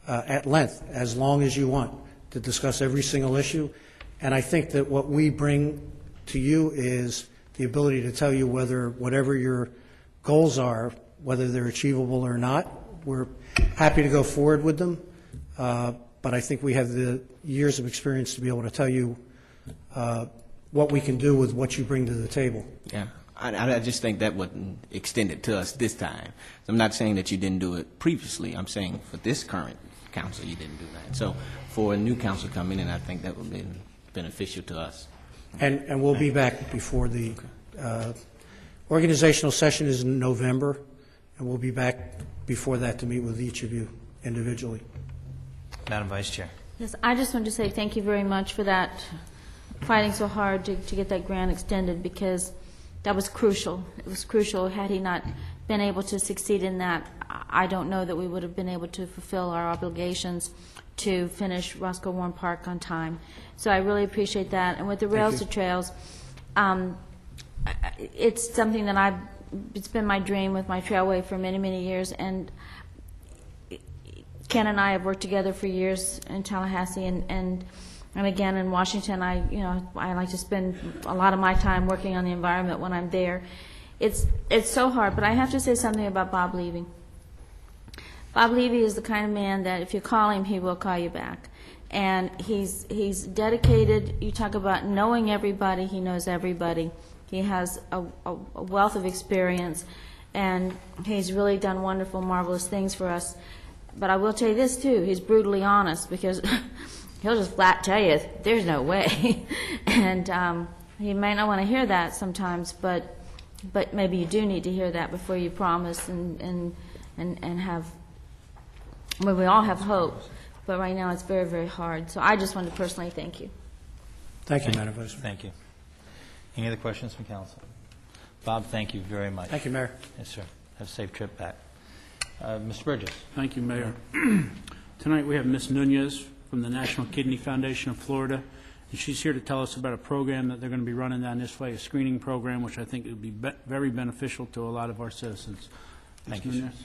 at length, as long as you want, to discuss every single issue. And I think that what we bring to you is the ability to tell you whether whatever your goals are, whether they're achievable or not. We're happy to go forward with them, but I think we have the years of experience to be able to tell you what we can do with what you bring to the table. Yeah, I just think that wasn't extended to us this time. I'm not saying that you didn't do it previously. I'm saying for this current council, you didn't do that. So for a new council coming in, I think that would be beneficial to us. And we'll be back before the organizational session is in November, and we'll be back before that to meet with each of you individually. Madam Vice Chair. Yes, I just wanted to say thank you very much for that, fighting so hard to get that grant extended, because that was crucial. It was crucial. Had he not been able to succeed in that, I don't know that we would have been able to fulfill our obligations to finish Roscoe Warren Park on time. So I really appreciate that. And with the Rails to Trails, it's something that it's been my dream with my Trailway for many, many years. And Ken and I have worked together for years in Tallahassee and again in Washington. I like to spend a lot of my time working on the environment when I'm there. It's so hard, but I have to say something about Bob Levy. Bob Levy is the kind of man that if you call him, he will call you back. And he's dedicated. You talk about knowing everybody. He knows everybody. He has a wealth of experience, and he's really done wonderful, marvelous things for us. But I will tell you this, too. He's brutally honest, because he'll just flat tell you, there's no way. And he may not want to hear that sometimes, but maybe you do need to hear that before you promise and have, well, we all have hope, but right now it's very, very hard. So I just wanted to personally thank you. Thank you, Madam Vice Mayor. Thank you. Any other questions from council? Bob, thank you very much. Thank you, Mayor. Yes, sir. Have a safe trip back. Mr. Bridges. Thank you, Mayor. Tonight we have Ms. Nunez from the National Kidney Foundation of Florida, and she's here to tell us about a program that they're going to be running down this way, a screening program, which I think would be very beneficial to a lot of our citizens. Thank Ms. you, Nunez.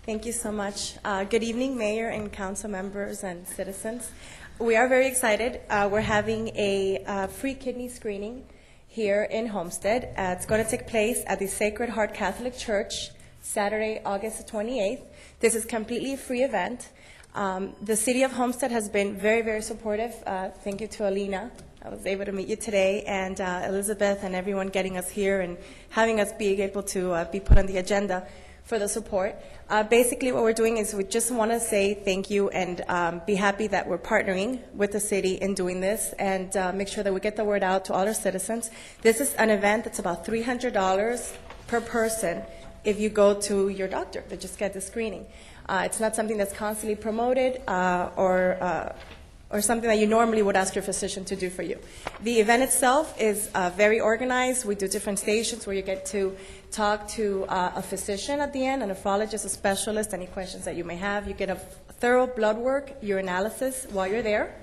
Thank you so much. Good evening, Mayor and council members and citizens. We are very excited. We're having a free kidney screening here in Homestead. It's going to take place at the Sacred Heart Catholic Church, Saturday, August 28th. This is completely a free event. The city of Homestead has been very, very supportive. Thank you to Alina. I was able to meet you today, and Elizabeth and everyone getting us here and having us being able to be put on the agenda for the support. Basically what we're doing is we just want to say thank you and be happy that we're partnering with the city in doing this and make sure that we get the word out to all our citizens. This is an event that's about $300 per person if you go to your doctor to just get the screening. It's not something that's constantly promoted or or something that you normally would ask your physician to do for you. The event itself is very organized. We do different stations where you get to talk to a physician at the end, a nephrologist, a specialist, any questions that you may have. You get a thorough blood work, urinalysis while you're there.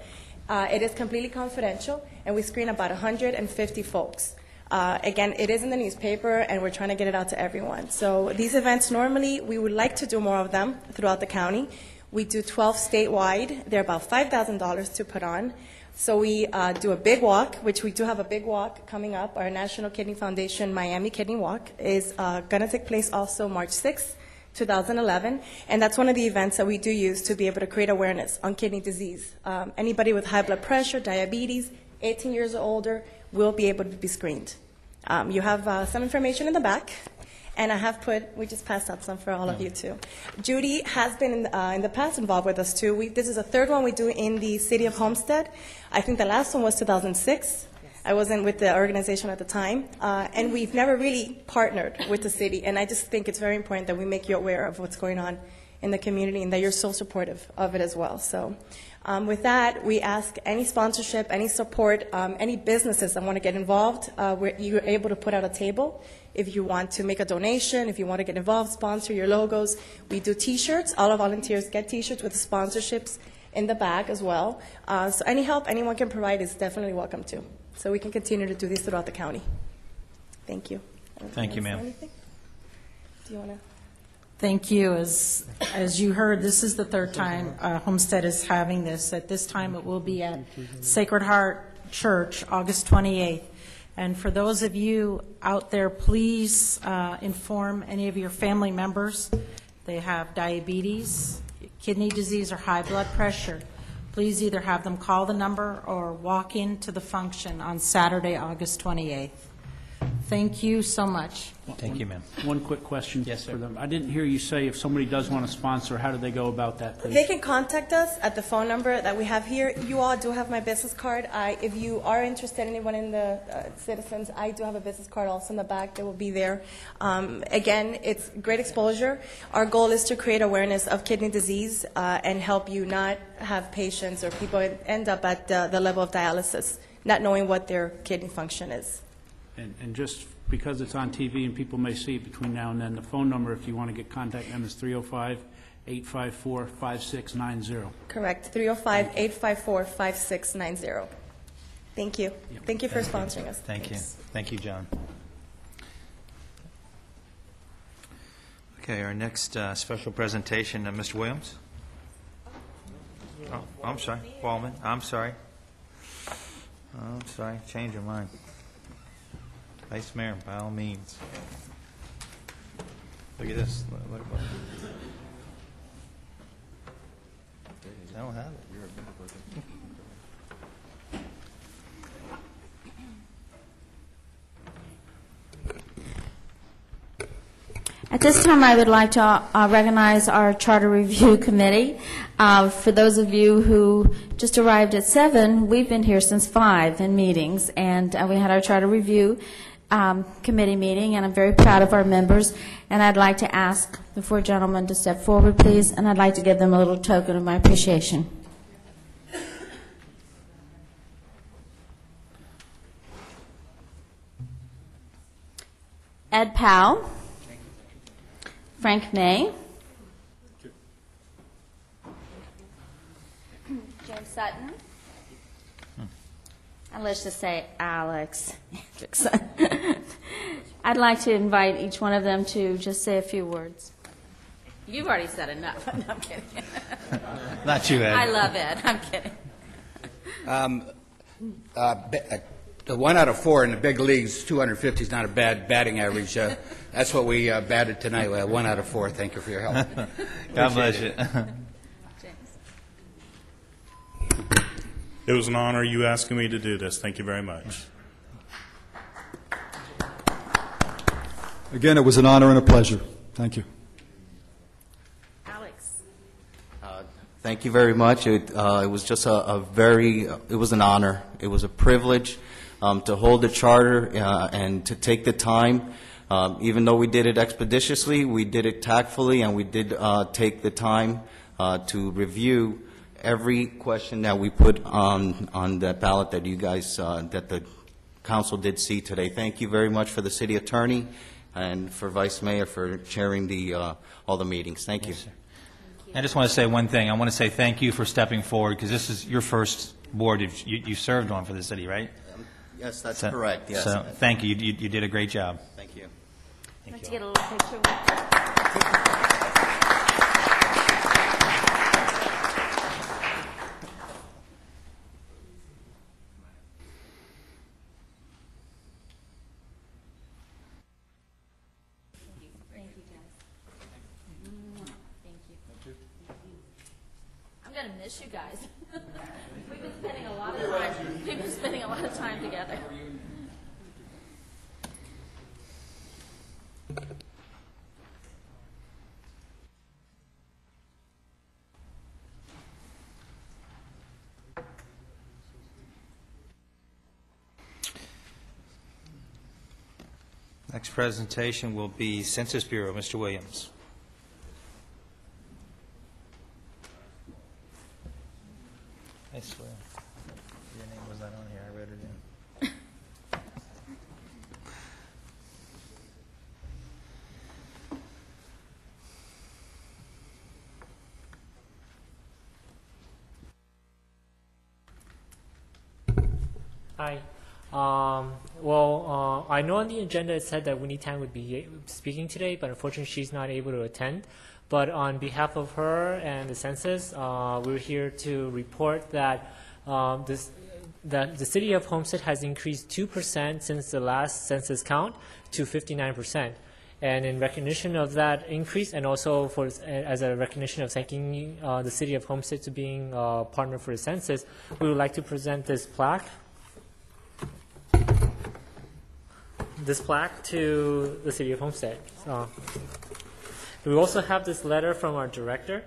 It is completely confidential, and we screen about 150 folks. Again, it is in the newspaper, and we're trying to get it out to everyone. So these events, normally, we would like to do more of them throughout the county. We do 12 statewide. They're about $5,000 to put on. So we do a big walk, which we do have a big walk coming up. Our National Kidney Foundation Miami Kidney Walk is going to take place also March 6th, 2011. And that's one of the events that we do use to be able to create awareness on kidney disease. Anybody with high blood pressure, diabetes, 18 years or older will be able to be screened. You have some information in the back. And I have we just passed out some for all of you too. Judy has been in the past involved with us too. This is the third one we do in the city of Homestead. I think the last one was 2006. I wasn't with the organization at the time. And we've never really partnered with the city. And I just think it's very important that we make you aware of what's going on in the community and that you're so supportive of it as well. So with that, we ask any sponsorship, any support, any businesses that want to get involved, you're able to put out a table. If you want to make a donation, if you want to get involved, sponsor your logos. We do T-shirts. All our volunteers get T-shirts with the sponsorships in the back as well. So any help anyone can provide is definitely welcome to. So we can continue to do this throughout the county. Thank you. Thank you, ma'am. Do you want to? Thank you. As you heard, this is the third time Homestead is having this. At this time, it will be at Sacred Heart Church, August 28th. And for those of you out there, please inform any of your family members. They have diabetes, kidney disease, or high blood pressure. Please either have them call the number or walk into the function on Saturday, August 28th. Thank you so much. Thank you, ma'am. One quick question for them. I didn't hear you say if somebody does want to sponsor, how do they go about that, please? They can contact us at the phone number that we have here. You all do have my business card. If you are interested, anyone in the citizens, I do have a business card also in the back that will be there. Again, it's great exposure. Our goal is to create awareness of kidney disease and help you not have patients or people end up at the level of dialysis, not knowing what their kidney function is. And just because it's on TV and people may see it between now and then, the phone number, if you want to get contact them, is 305-854-5690. Correct, 305-854-5690. Thank you. Thank you for sponsoring us. Thank you. Thank you, John. Okay, our next special presentation, Mr. Williams. Oh, I'm sorry, Wallman. I'm sorry. Change your mind. Vice Mayor, by all means. Look at this. Look. I don't have it. At this time, I would like to recognize our Charter Review Committee. For those of you who just arrived at 7, we've been here since 5 in meetings, and we had our Charter Review Committee meeting, and I'm very proud of our members. And I'd like to ask the 4 gentlemen to step forward, please, and I'd like to give them a little token of my appreciation. Ed Powell. Frank May. James Sutton. And let's just say Alex Hendrickson. I'd like to invite each one of them to just say a few words. You've already said enough. No, I'm kidding. Not you, Ed. I love Ed. I'm kidding. The 1 out of 4 in the big leagues, 250 is not a bad batting average. That's what we batted tonight. 1 out of 4. Thank you for your help. God bless you. It was an honor you asking me to do this. Thank you very much. Again, it was an honor and a pleasure. Thank you. Alex. Thank you very much. It was just it was an honor. It was a privilege to hold the charter and to take the time. Even though we did it expeditiously, we did it tactfully, and we did take the time to review every question that we put on the ballot that you guys, that the council did see today. Thank you very much for the city attorney and for Vice Mayor for chairing all the meetings. Thank you. Yes, sir. I just want to say one thing. I want to say thank you for stepping forward, because this is your first board you served on for the city, right? Yes, that's correct. Yes. So thank you. You did a great job. Thank you. Let's get a little picture. I'm going to miss you guys. We've been spending a lot of time. We've been spending a lot of time together. Next presentation will be Census Bureau. Mr. Williams. I swear, your name was not on here. I wrote it in. Hi. I know on the agenda it said that Winnie Tan would be speaking today, but unfortunately she's not able to attend. But on behalf of her and the census, we're here to report that that the city of Homestead has increased 2% since the last census count to 59%. And in recognition of that increase, and also as a recognition of thanking the city of Homestead to being a partner for the census, we would like to present this plaque. To the city of Homestead. We also have this letter from our director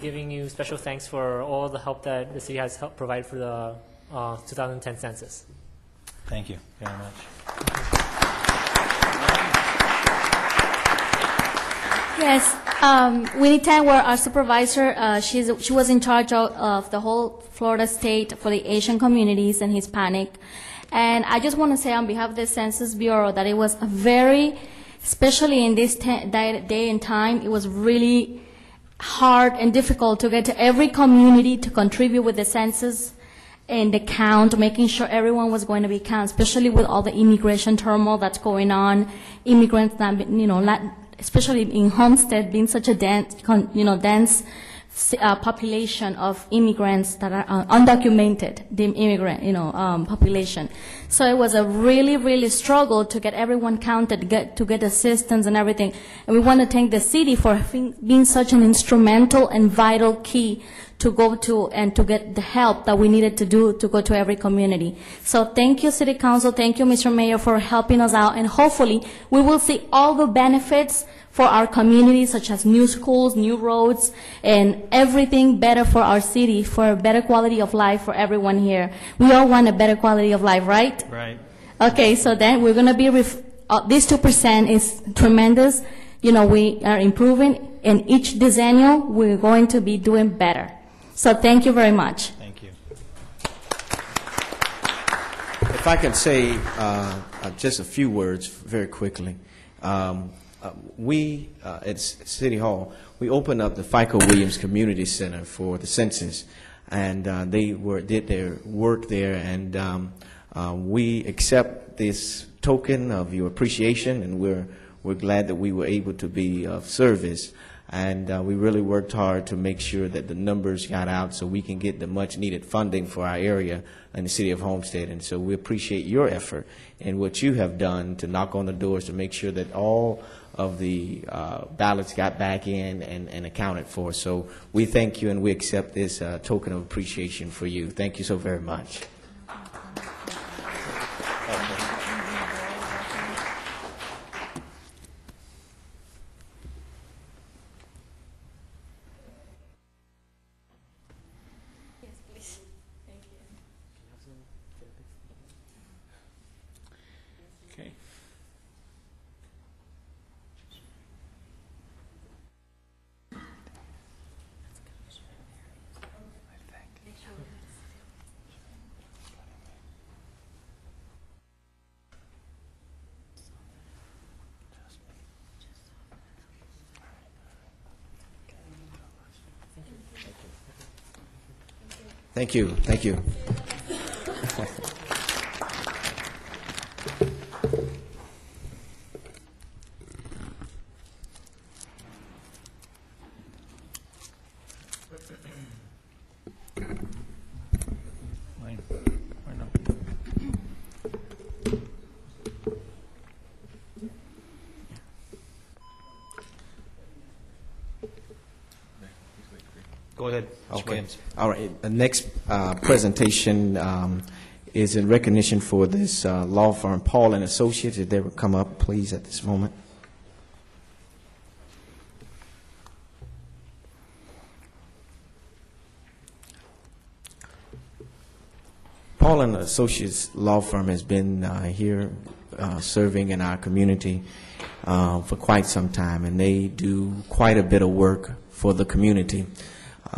giving you special thanks for all the help that the city has helped provide for the 2010 census. Thank you very much. Yes, Winnie Tan, our supervisor, she was in charge of the whole Florida state for the Asian communities and Hispanic. And I just want to say on behalf of the Census Bureau that it was a very, especially in this day and time, it was really hard and difficult to get to every community to contribute with the census and the count, making sure everyone was going to be counted, especially with all the immigration turmoil that's going on, immigrants, especially in Homestead being such a dense population of immigrants that are undocumented, the immigrant, population. So it was a really, really struggle to get everyone counted, to get assistance and everything. And we want to thank the city for being such an instrumental and vital key to go to and to get the help that we needed to do to go to every community. So thank you, City Council. Thank you, Mr. Mayor, for helping us out. And hopefully we will see all the benefits for our community, such as new schools, new roads, and everything better for our city, for a better quality of life for everyone here. We all want a better quality of life, right? Right. Okay, so then we're going to be, this 2% is tremendous. We are improving, and each decennial we're going to be doing better. So thank you very much. Thank you. If I can say just a few words very quickly. We at City Hall, we opened up the FICO Williams Community Center for the census, and they did their work there, and we accept this token of your appreciation, and we're glad that we were able to be of service. And we really worked hard to make sure that the numbers got out so we can get the much needed funding for our area in the city of Homestead. And so we appreciate your effort and what you have done to knock on the doors to make sure that all of the ballots got back in and accounted for. So we thank you, and we accept this token of appreciation for you. Thank you so very much. Thank you. Thank you. Go ahead, Mr. Okay. Williams. All right. The next presentation is in recognition for this law firm, Paul and Associates. If they would come up, please, at this moment. Paul and Associates law firm has been here serving in our community for quite some time, and they do quite a bit of work for the community.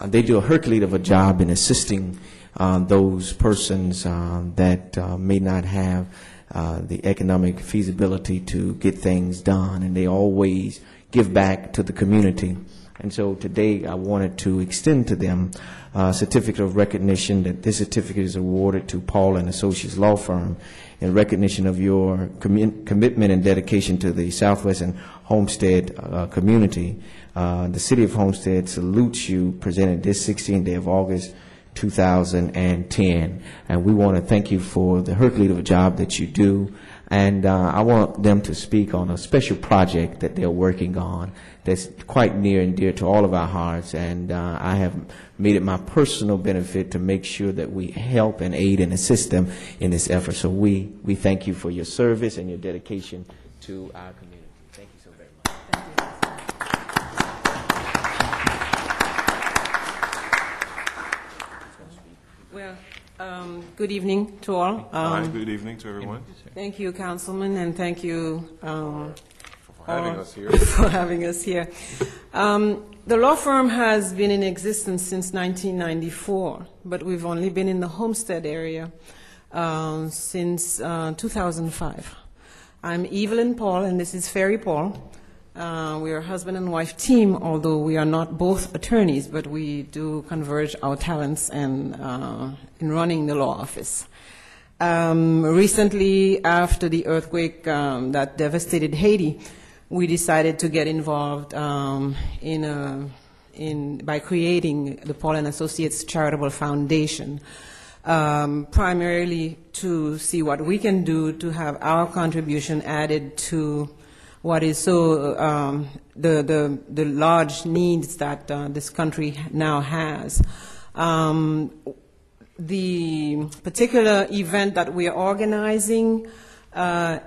They do a Hercules of a job in assisting those persons that may not have the economic feasibility to get things done, and they always give back to the community. And so today I wanted to extend to them a certificate of recognition. That this certificate is awarded to Paul and Associates Law Firm in recognition of your commitment and dedication to the Southwestern Homestead community. The City of Homestead salutes you, presented this 16th day of August 2010. And we want to thank you for the Hercules of a job that you do. And I want them to speak on a special project that they're working on that's quite near and dear to all of our hearts. And I have made it my personal benefit to make sure that we help and aid and assist them in this effort. So we thank you for your service and your dedication to our community. Thank you so very much. Well, good evening to all. Hi, good evening to everyone. Thank you, Councilman, and thank you for having us here. for having us here. The law firm has been in existence since 1994, but we've only been in the Homestead area since 2005. I'm Evelyn Paul, and this is Ferry Paul. We are a husband and wife team, although we are not both attorneys, but we do converge our talents and in running the law office. Recently, after the earthquake that devastated Haiti, we decided to get involved by creating the Paul and Associates Charitable Foundation, primarily to see what we can do to have our contribution added to what is so the large needs that this country now has. The particular event that we are organizing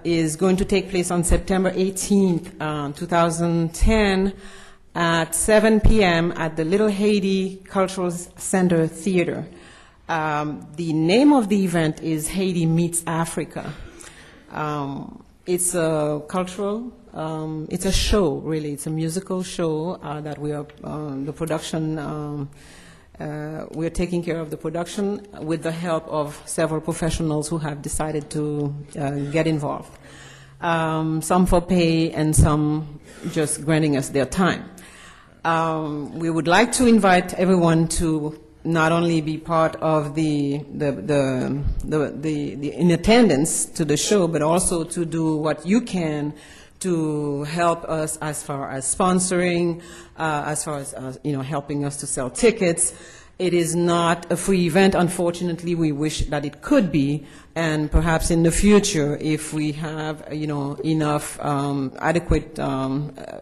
is going to take place on September 18th, 2010 at 7 p.m. at the Little Haiti Cultural Center Theater. The name of the event is Haiti Meets Africa. It's a cultural, it's a show, really. It's a musical show that we are, the production, we're taking care of the production with the help of several professionals who have decided to get involved. Some for pay and some just granting us their time. We would like to invite everyone to not only be part of the in attendance to the show, but also to do what you can to help us as far as sponsoring, as far as helping us to sell tickets. It is not a free event, unfortunately. We wish that it could be, and perhaps in the future, if we have enough adequate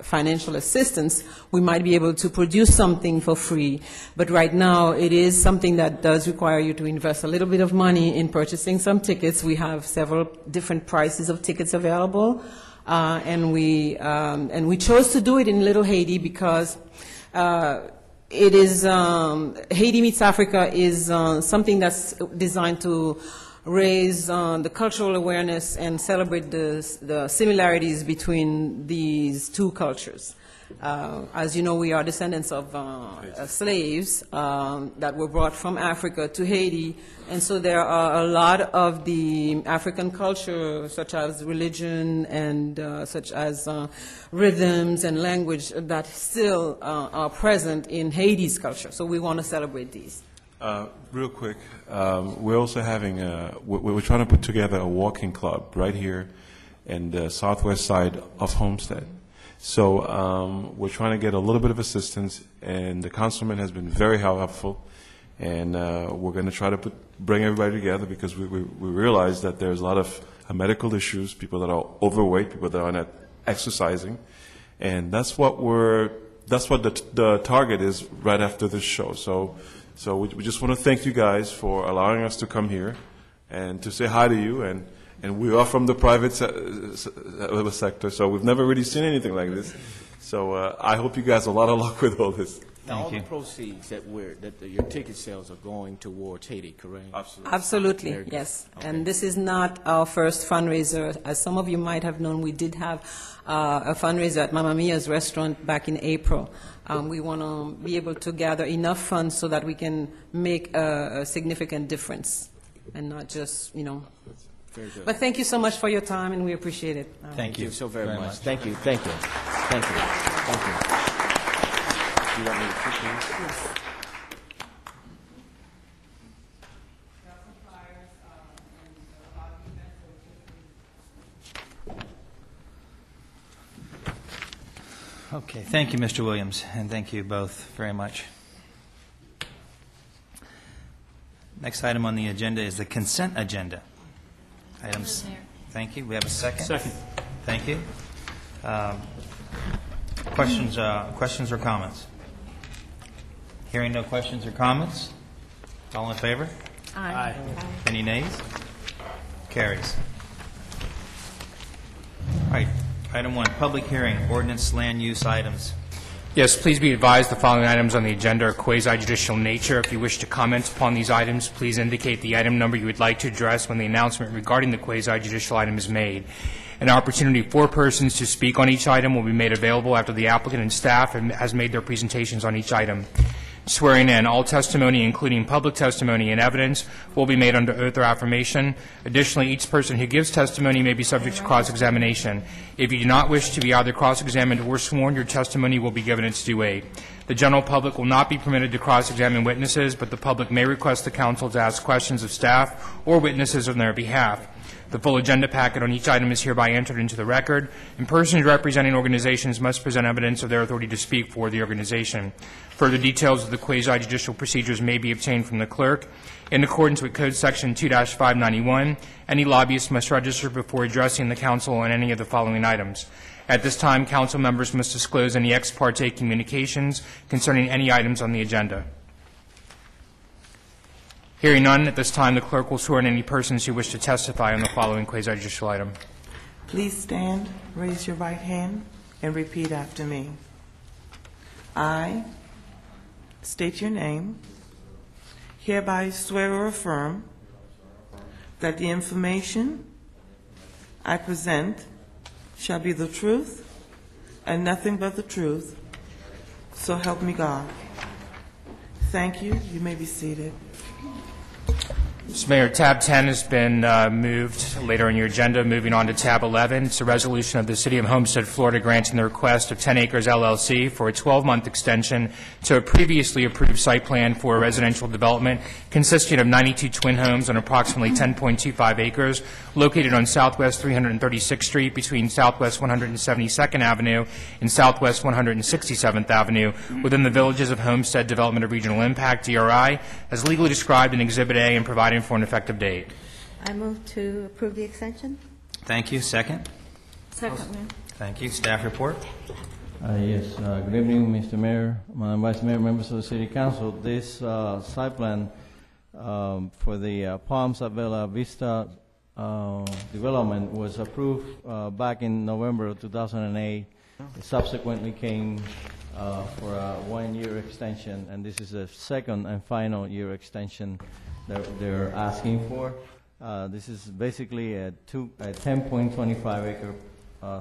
financial assistance, we might be able to produce something for free. But right now, it is something that does require you to invest a little bit of money in purchasing some tickets. We have several different prices of tickets available. And we chose to do it in Little Haiti because it is Haiti Meets Africa is something that's designed to raise the cultural awareness and celebrate the similarities between these two cultures. As you know, we are descendants of slaves that were brought from Africa to Haiti, and so there are a lot of the African culture, such as religion and such as rhythms and language, that still are present in Haiti's culture. So we want to celebrate these. Real quick, we're also having we're trying to put together a walking club right here in the southwest side of Homestead. So we're trying to get a little bit of assistance, and the councilman has been very helpful, and we're going to try to bring everybody together because we realize that there's a lot of medical issues, people that are overweight, people that are not exercising, and that's what the target is right after this show. So we just want to thank you guys for allowing us to come here and to say hi to you. And we are from the private sector, so we've never really seen anything like this. So I hope you guys have a lot of luck with all this. Now, all the proceeds that your ticket sales are going towards Haiti, correct? Absolutely. Absolutely, yes. Okay. And this is not our first fundraiser. As some of you might have known, we did have a fundraiser at Mamma Mia's restaurant back in April. We want to be able to gather enough funds so that we can make a significant difference and not just, Very good. But thank you so much for your time, and we appreciate it. Thank you so very much. Thank you. Thank you. Thank you. Thank you. Do you want me to keep these? Yes. Okay, thank you, Mr. Williams, and thank you both very much. Next item on the agenda is the consent agenda. Items. Thank you. We have a second. Second. Thank you. Questions or comments? Hearing no questions or comments, all in favor? Aye. Any nays? Carries. All right. Item 1, public hearing, ordinance land use items. Yes, please be advised the following items on the agenda are quasi-judicial nature. If you wish to comment upon these items, please indicate the item number you would like to address when the announcement regarding the quasi-judicial item is made. An opportunity for persons to speak on each item will be made available after the applicant and staff has made their presentations on each item. Swearing in, all testimony, including public testimony and evidence, will be made under oath or affirmation. Additionally, each person who gives testimony may be subject to cross-examination. If you do not wish to be either cross-examined or sworn, your testimony will be given its due weight. The general public will not be permitted to cross-examine witnesses, but the public may request the council to ask questions of staff or witnesses on their behalf. The full agenda packet on each item is hereby entered into the record, and persons representing organizations must present evidence of their authority to speak for the organization. Further details of the quasi-judicial procedures may be obtained from the clerk. In accordance with Code Section 2-591, any lobbyist must register before addressing the council on any of the following items. At this time, council members must disclose any ex parte communications concerning any items on the agenda. Hearing none, at this time, the clerk will swear in any persons who wish to testify on the following quasi-judicial item. Please stand, raise your right hand, and repeat after me. I state your name, hereby swear or affirm that the information I present shall be the truth and nothing but the truth, so help me God. Thank you. You may be seated. Mr. Mayor, tab 10 has been moved later on your agenda. Moving on to tab 11, it's a resolution of the City of Homestead, Florida, granting the request of 10 Acres LLC for a 12-month extension to a previously approved site plan for a residential development consisting of 92 twin homes on approximately 10.25 acres located on Southwest 336th Street between Southwest 172nd Avenue and Southwest 167th Avenue within the villages of Homestead Development of Regional Impact, DRI, as legally described in Exhibit A and providing for an effective date. I move to approve the extension. Thank you. Second? Second, Mayor. Thank you. Staff report? Yes, good evening, Mr. Mayor, Madam Vice Mayor, members of the City Council. This site plan for the Palms at Bella Vista development was approved back in November of 2008. It subsequently came for a one-year extension, and this is a second and final year extension that they're asking for. This is basically a 10.25 acre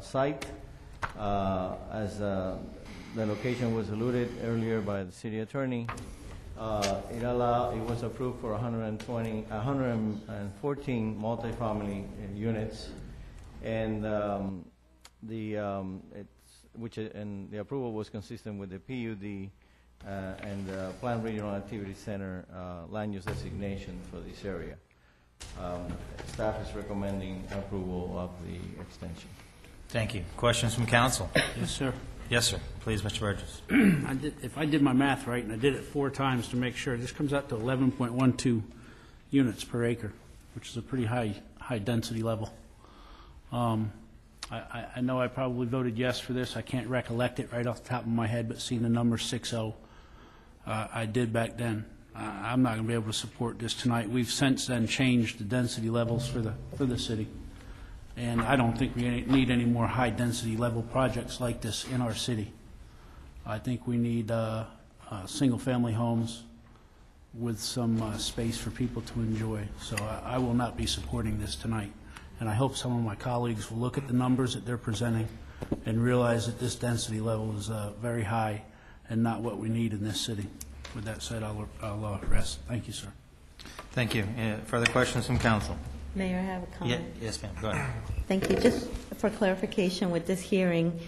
site. As the location was alluded earlier by the city attorney, it was approved for 114 multifamily units, and the approval was consistent with the PUD and Planned Regional Activity Center land use designation for this area. Staff is recommending approval of the extension. Thank you. Questions from council? Yes, sir. Yes, sir. Please, Mr. Burgess. If I did my math right, and I did it 4 times to make sure, this comes out to 11.12 units per acre, which is a pretty high density level. I know I probably voted yes for this. I can't recollect it right off the top of my head, but seeing the number 6-0, I did back then. I'm not going to be able to support this tonight. We've since then changed the density levels for the city, and I don't think we need any more high density level projects like this in our city. I think we need single family homes with some space for people to enjoy. So I will not be supporting this tonight. And I hope some of my colleagues will look at the numbers that they're presenting and realize that this density level is very high and not what we need in this city. With that said, I'll rest. Thank you, sir. Thank you. Further questions from council? Mayor, I have a comment. Yes, ma'am. Go ahead. Thank you. Just for clarification with this hearing,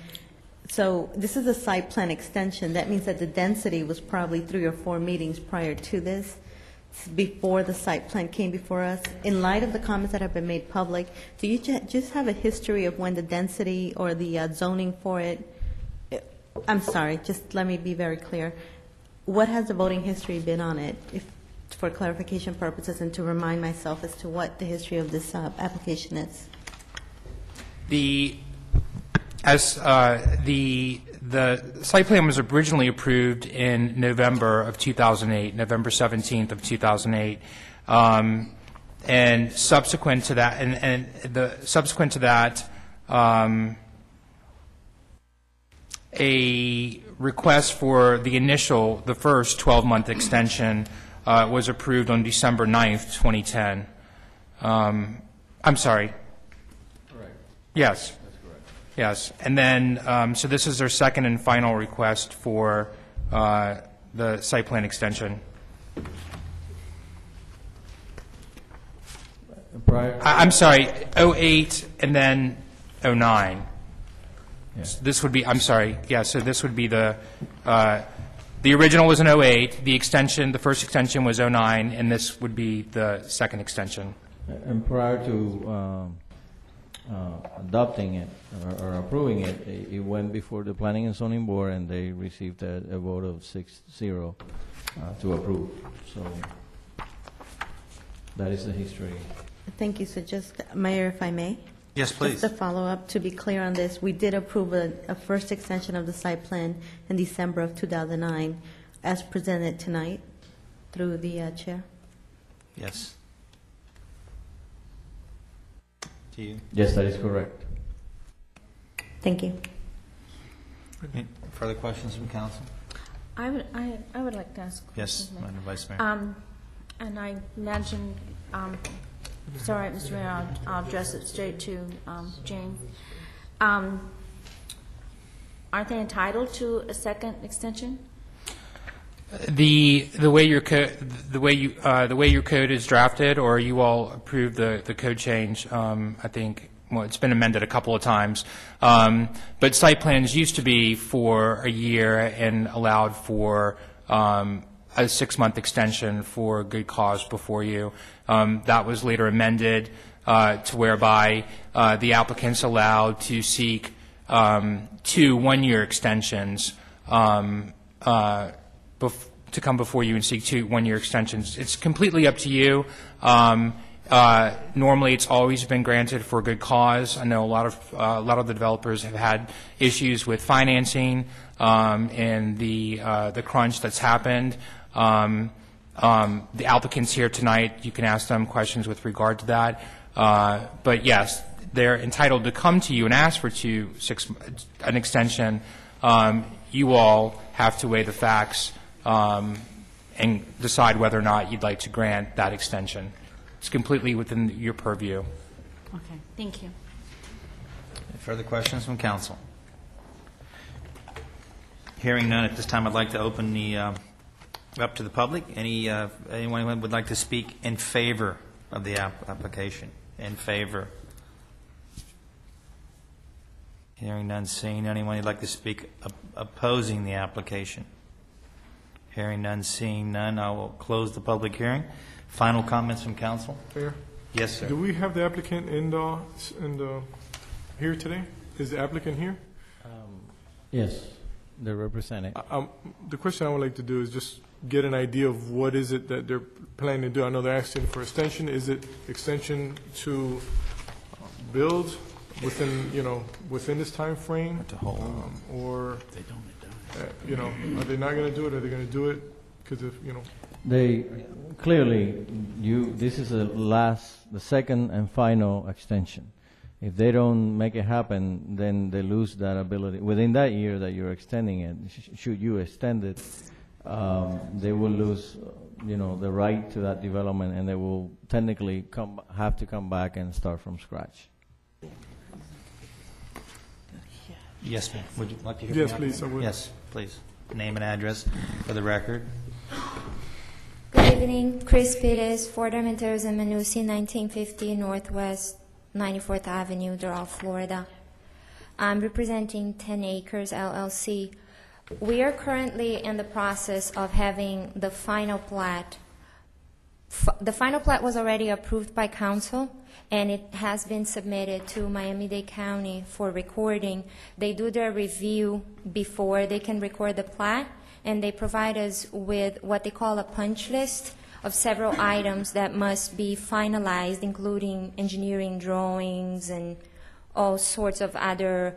so this is a site plan extension. That means that the density was probably 3 or 4 meetings prior to this, before the site plan came before us. In light of the comments that have been made public, do you just have a history of when the density or the zoning for it, I'm sorry, just let me be very clear. What has the voting history been on it, for clarification purposes, and to remind myself as to what the history of this application is? The site plan was originally approved in November of 2008, November 17th of 2008, and subsequent to that, a request for the first 12-month extension was approved on December 9th, 2010. I'm sorry. Correct. Yes. That's correct. Yes. And then, so this is their second and final request for the site plan extension. I'm sorry, 08 and then 09. Yeah. So this would be, I'm sorry, yeah, so this would be the original was in 08, the first extension was 09, and this would be the second extension. And prior to adopting it or approving it, it went before the Planning and Zoning Board, and they received a vote of 6-0 to approve. So that is the history. Thank you. So just, Mayor, if I may? Yes, please. Just to follow up, to be clear on this, we did approve a first extension of the site plan in December of 2009, as presented tonight through the chair. Yes. To you. Yes, that is correct. Thank you. Any further questions from council? I would like to ask. Yes, Madam Vice Mayor. And I imagine, it's all right, Mr. Mayor, I'll address it straight to Jane. Aren't they entitled to a second extension? The way your code is drafted, or you all approved the code change, I think. Well, it's been amended a couple of times, but site plans used to be for a year and allowed for a 6-month extension for a good cause before you. That was later amended to whereby the applicants allowed to seek 2 1-year extensions to come before you and seek 2 1-year extensions. It's completely up to you. Normally, it's always been granted for a good cause. I know a lot of the developers have had issues with financing and the crunch that's happened. The applicants here tonight, you can ask them questions with regard to that. But yes, they're entitled to come to you and ask for an extension. You all have to weigh the facts and decide whether or not you'd like to grant that extension. It's completely within your purview. Okay, thank you. Any further questions from council? Hearing none, at this time I'd like to open the up to the public. Anyone who would like to speak in favor of the application? In favor? Hearing none, seeing anyone who'd like to speak opposing the application? Hearing none, seeing none, I will close the public hearing. Final comments from council? Mayor? Yes, sir. Do we have the applicant in the here today? Is the applicant here? Yes, they're represented. The question I would like to do is just get an idea of what is it that they're planning to do. I know they're asking for extension. Is it extension to build within, within this time frame? Or, are they not going to do it? Are they going to do it? Because if, They, clearly, this is the second and final extension. If they don't make it happen, then they lose that ability. Within that year that you're extending it, should you extend it, they will lose, the right to that development, and they will technically have to come back and start from scratch. Yes, ma'am. Would you like to hear Yes, from the please, I would. Yes, please. Name and address for the record. Good evening, Chris Perez, Fort Armenteros and Manusi, 1950 Northwest 94th Avenue, Doral, Florida. I'm representing 10 Acres LLC. We are currently in the process of having the final plat. The final plat was already approved by council, and it has been submitted to Miami-Dade County for recording. They do their review before they can record the plat, and they provide us with what they call a punch list of several items that must be finalized, including engineering drawings and all sorts of other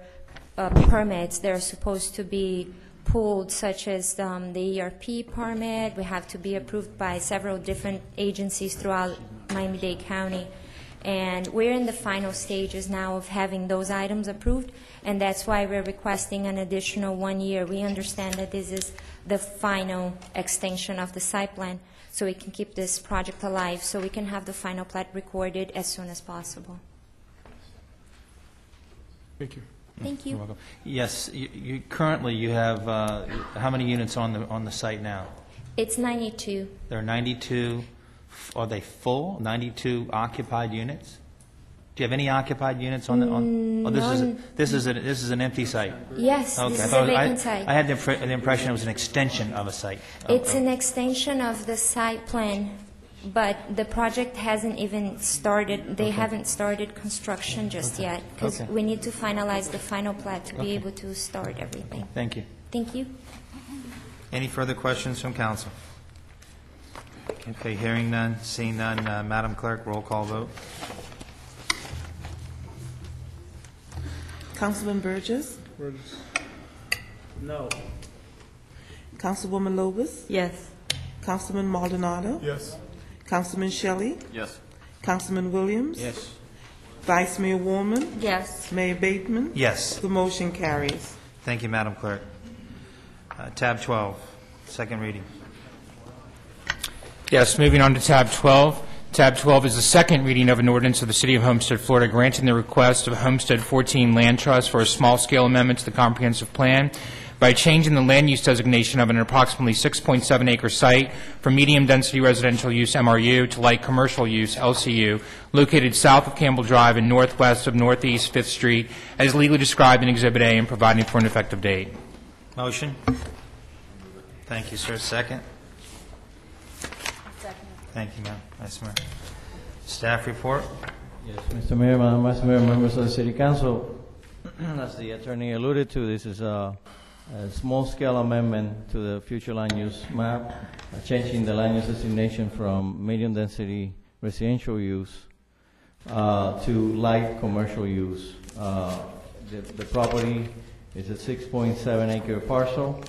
permits that are supposed to be pulled, such as the ERP permit. We have to be approved by several different agencies throughout Miami-Dade County. And we're in the final stages now of having those items approved, and that's why we're requesting an additional 1 year. We understand that this is the final extension of the site plan, so we can keep this project alive, so we can have the final plat recorded as soon as possible. Thank you. Thank you. You're welcome. Yes, currently you have, how many units on the site now? It's 92. There are 92, are they full, 92 occupied units? Do you have any occupied units on the, this is an empty site? Yes, Okay. this is a vacant site. I had the impression it was an extension of a site. It's an extension of the site plan, but the project hasn't even started. They haven't started construction just yet, because we need to finalize the final plat to be able to start everything. Thank you. Thank you. Any further questions from council? Okay, hearing none, seeing none, Madam Clerk, roll call vote. Councilman Burgess? No. Councilwoman Lobus? Yes. Councilman Maldonado? Yes. Councilman Shelley? Yes. Councilman Williams? Yes. Vice Mayor Woolman? Yes. Mayor Bateman? Yes. The motion carries. Thank you, Madam Clerk. Tab 12, second reading. Yes, moving on to tab 12. Tab 12 is the second reading of an ordinance of the City of Homestead, Florida, granting the request of Homestead 14 Land Trust for a small-scale amendment to the comprehensive plan by changing the land use designation of an approximately 6.7-acre site from medium-density residential use MRU to light commercial use LCU, located south of Campbell Drive and northwest of Northeast 5th Street, as legally described in Exhibit A, and providing for an effective date. Motion? Thank you, sir. Second? Thank you, ma'am. Vice Mayor. Staff report? Yes, Mr. Mayor, Madam Vice Mayor, members of the City Council, as the attorney alluded to, this is a small-scale amendment to the future land use map, changing the land use designation from medium-density residential use to light commercial use. The property is a 6.7-acre parcel,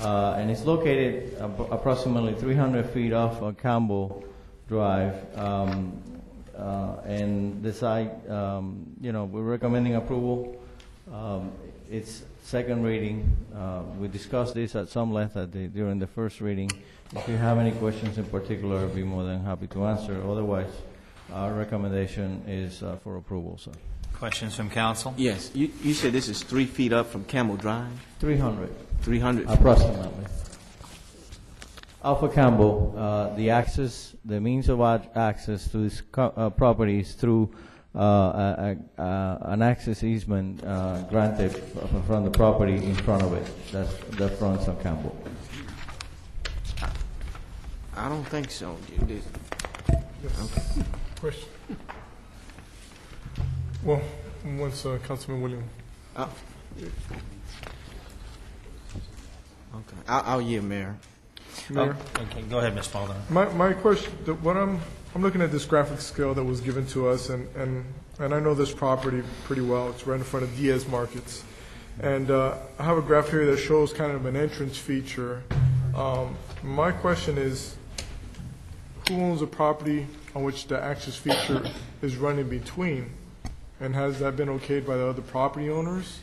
and it's located approximately 300 feet off of Campbell Drive. And the site, we're recommending approval. It's second reading. We discussed this at some length during the first reading. If you have any questions in particular, I'd be more than happy to answer. Otherwise, our recommendation is for approval, sir. Questions from council? Yes. You said this is 3 feet up from Campbell Drive? 300. 300? Approximately. Alpha Campbell, the means of access to this property is through an access easement granted from the property in front of it. That fronts on Campbell. I don't think so. Yes. Question? Well, once Councilman Williams. Okay, I'll yield, Mayor. Mayor? Okay, go ahead, Ms. Baldwin. My question, what I'm looking at this graphic scale that was given to us, and I know this property pretty well. It's right in front of Diaz Markets. And I have a graph here that shows kind of an entrance feature. My question is, who owns the property on which the access feature is running between? And has that been okayed by the other property owners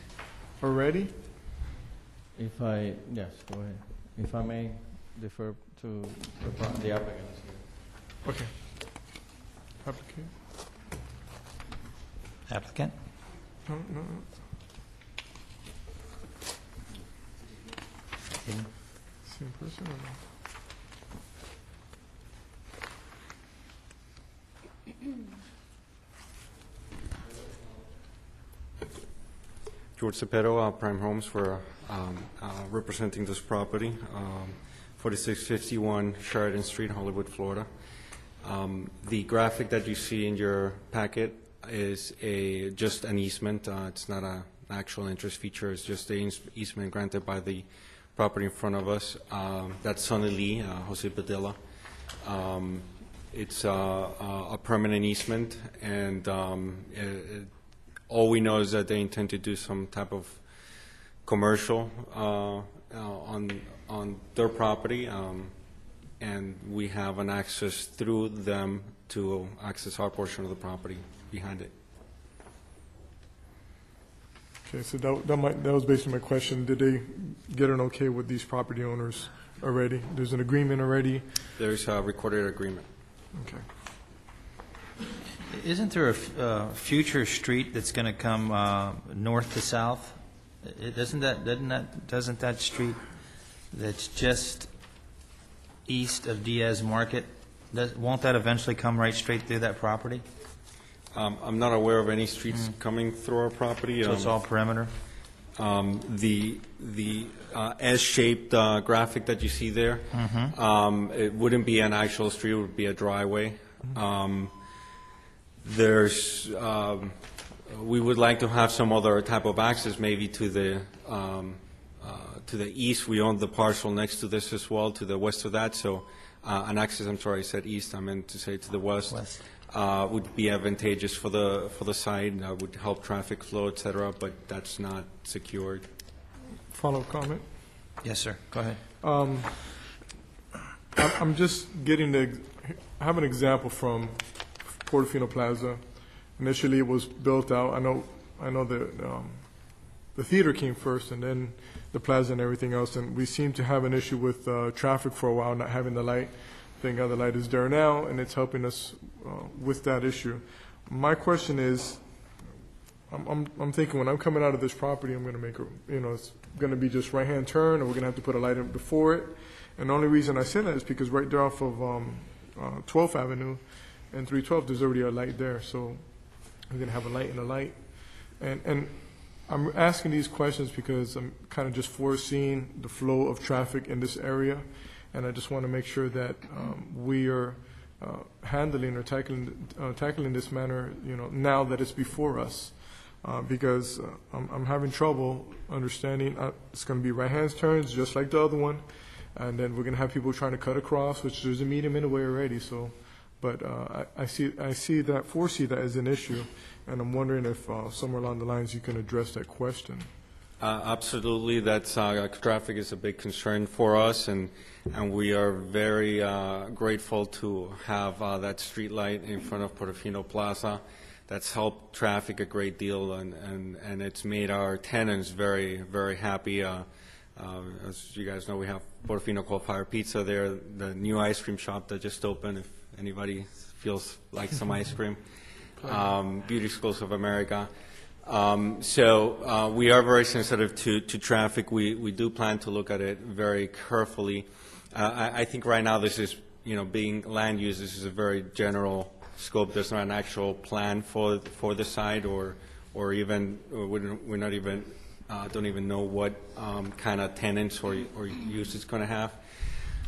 already? Yes, go ahead. If I may defer to the applicant. Okay. Applicant? Applicant? No. Same person or no? George Cepero, Prime Homes, for representing this property, 4651 Sheridan Street, Hollywood, Florida. The graphic that you see in your packet is just an easement. It's not an actual interest feature. It's just the easement granted by the property in front of us. That's Sonny Lee, Jose Padilla. It's a permanent easement, and all we know is that they intend to do some type of commercial on their property, and we have an access through them to access our portion of the property behind it. Okay, so that was basically my question. Did they get an okay with these property owners already? There's an agreement already? There's a recorded agreement. Okay. Isn't there a future street that's going to come north to south? Doesn't that street that's just east of Diaz Market, won't that eventually come right straight through that property? I'm not aware of any streets coming through our property. So it's all perimeter? The S-shaped graphic that you see there, it wouldn't be an actual street, it would be a driveway. We would like to have some other type of access, maybe to the east. We own the parcel next to this as well, to the west of that. So an access, I'm sorry, I said east, I meant to say to the west. Would be advantageous for the site, would help traffic flow, et cetera, but that's not secured. Follow-up comment? Yes, sir. Go ahead. I'm just I have an example from Portofino Plaza. Initially, it was built out. I know the theater came first, and then the plaza and everything else. And we seem to have an issue with traffic for a while, not having the light. Thank God the light is there now, and it's helping us with that issue. My question is, I'm thinking when I'm coming out of this property, I'm going to make it's going to be just right-hand turn, and we're going to have to put a light in before it. And the only reason I say that is because right there off of 12th Avenue and 312, there's already a light there. So we're going to have a light and a light. And I'm asking these questions because I'm kind of just foreseeing the flow of traffic in this area. And I just want to make sure that we are handling or tackling this manner, now that it's before us. Because I'm having trouble understanding it's going to be right-hand turns just like the other one. And then we're going to have people trying to cut across, which there's a medium in the way already. So, but I foresee that as an issue, and I'm wondering if somewhere along the lines you can address that question. Absolutely, traffic is a big concern for us, and we are very grateful to have that street light in front of Portofino Plaza. That's helped traffic a great deal, and it's made our tenants very, very happy. As you guys know, we have Portofino Coal Fire Pizza there, the new ice cream shop that just opened, if anybody feels like some ice cream. Beauty Schools of America. So we are very sensitive to traffic. We do plan to look at it very carefully. I think right now this is, being land use, this is a very general scope. There's not an actual plan for the site, or even we're not even don't even know what kind of tenants or use it's going to have.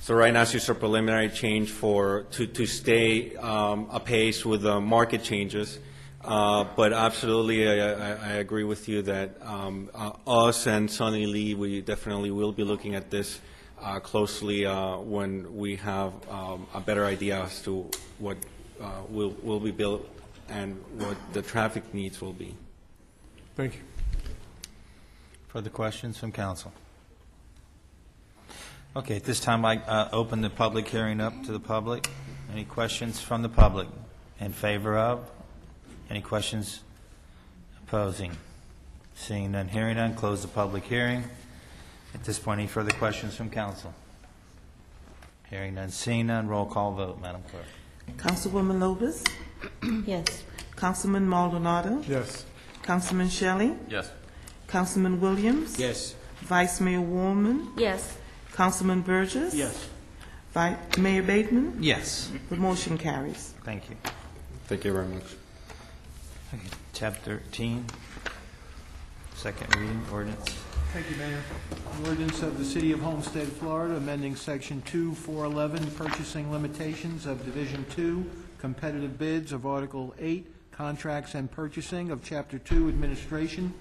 So right now, it's just a preliminary change to stay apace with the market changes. But absolutely, I agree with you that us and Sonny Lee, we definitely will be looking at this closely when we have a better idea as to what will be built and what the traffic needs will be. Thank you. Further questions from council? Okay, at this time, I open the public hearing up to the public. Any questions from the public in favor of? Any questions opposing? Seeing none, hearing none, close the public hearing. At this point, any further questions from council? Hearing none, seeing none, roll call vote, Madam Clerk. Councilwoman Lopez? Yes. Councilman Maldonado? Yes. Councilman Shelley? Yes. Councilman Williams? Yes. Vice Mayor Warman? Yes. Councilman Burgess? Yes. Mayor Bateman? Yes. The motion carries. Thank you. Thank you very much. Okay, tab 13, second reading, ordinance. Thank you, Mayor. An ordinance of the City of Homestead, Florida, amending Section 2411, purchasing limitations of Division 2, competitive bids of Article 8, contracts and purchasing of Chapter 2, administration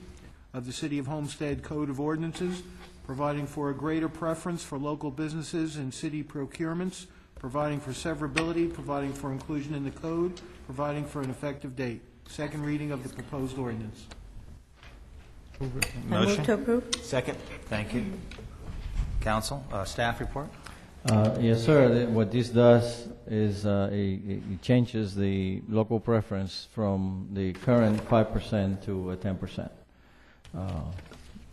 of the City of Homestead Code of Ordinances, providing for a greater preference for local businesses in city procurements, providing for severability, providing for inclusion in the code, providing for an effective date. Second reading of the proposed ordinance. Motion? I move to approve. Second. Thank you. Council, staff report? Yes, sir. What this does is it changes the local preference from the current 5% to 10%.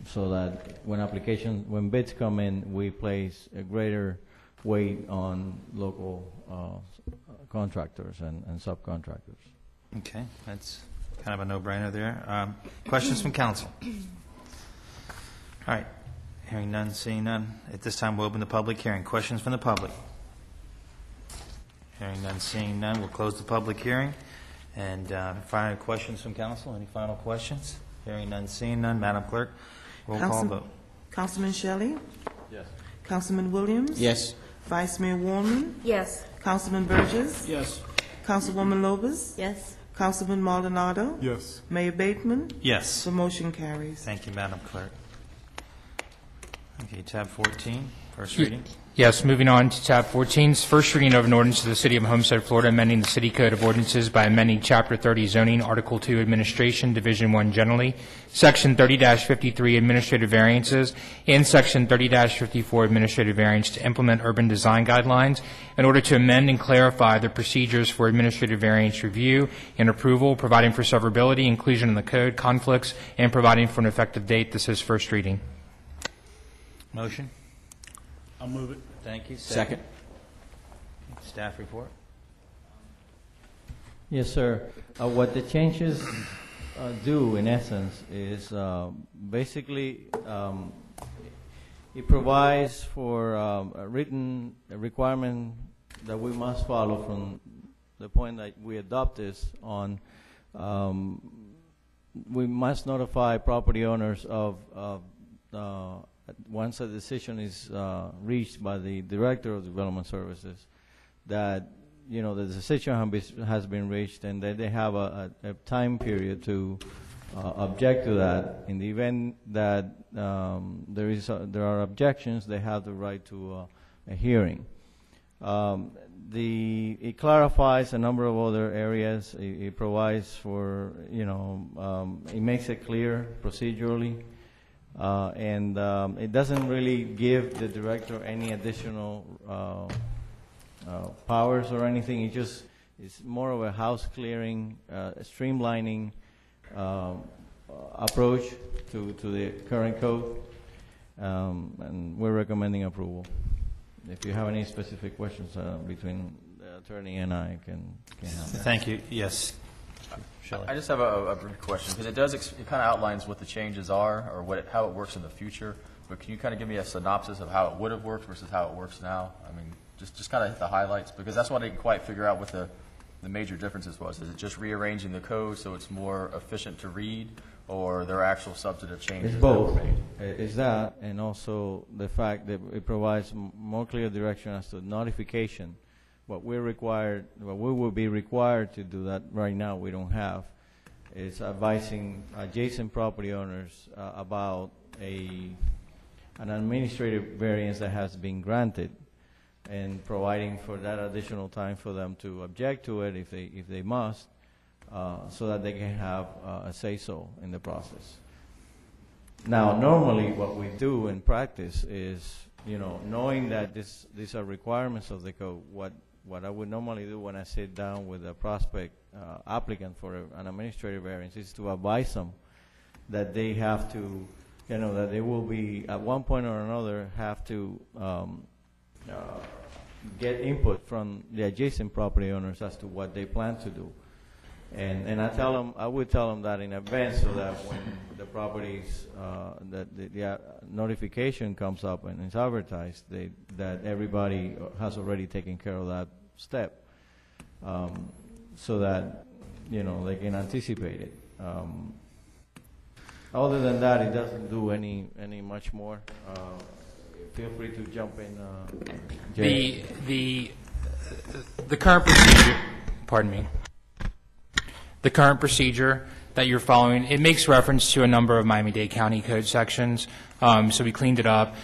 So that when bids come in, we place a greater weight on local contractors and subcontractors. Okay, that's kind of a no-brainer there. Questions from council? All right, hearing none, seeing none. At this time, we'll open the public hearing. Questions from the public? Hearing none, seeing none, we'll close the public hearing. And final questions from council? Any final questions? Hearing none, seeing none. Madam Clerk, roll call vote. Councilman Shelley? Yes. Councilman Williams? Yes. Vice Mayor Warman? Yes. Councilman Burgess? Yes. Councilwoman Lopez? Yes. Councilman Maldonado? Yes. Mayor Bateman? Yes. The motion carries. Thank you, Madam Clerk. Okay, tab 14, first reading. Yes, moving on to tab 14, first reading of an ordinance of the City of Homestead, Florida, amending the City Code of Ordinances by amending Chapter 30 Zoning, Article 2 Administration, Division 1 Generally, Section 30-53 Administrative Variances, and Section 30-54 Administrative Variance to implement urban design guidelines in order to amend and clarify the procedures for administrative variance review and approval, providing for severability, inclusion in the code, conflicts, and providing for an effective date. This is first reading. Motion? I'll move it. Thank you. Second. Staff report? Yes, sir. What the changes do, in essence, is basically it provides for a written requirement that we must follow from the point that we adopt this on. We must notify property owners of once a decision is reached by the Director of Development Services, that the decision has been reached, and that they have a time period to object to that. In the event that there are objections, they have the right to a hearing. It clarifies a number of other areas. It provides for it makes it clear procedurally. And it doesn't really give the director any additional powers or anything. It's more of a house clearing, streamlining approach to the current code, and we're recommending approval. If you have any specific questions between the attorney and I can help. Thank you. Yes. Shelley. I just have a brief question, because it kind of outlines what the changes are, or how it works in the future. But can you kind of give me a synopsis of how it would have worked versus how it works now? I mean, just kind of hit the highlights, because that's what I didn't quite figure out with the the major differences was. Is it just rearranging the code so it's more efficient to read, or there are actual substantive changes It's that were both. made? It's that, and also the fact that it provides more clear direction as to notification. What we will be required to do that right now, we don't have, is advising adjacent property owners about an administrative variance that has been granted, and providing for that additional time for them to object to it if they must, so that they can have a say-so in the process. Now, normally what we do in practice is, knowing that these are requirements of the code, what I would normally do when I sit down with a prospect applicant for an administrative variance is to advise them that they have to, that they will be, at one point or another, have to get input from the adjacent property owners as to what they plan to do. And I would tell them that in advance, so that when the properties, that the notification comes up and it's advertised, that everybody has already taken care of that step, so that, they can anticipate it. Other than that, it doesn't do any much more. Feel free to jump in, Jay. The current procedure, pardon me, the current procedure that you're following, it makes reference to a number of Miami-Dade County Code sections, so we cleaned it up.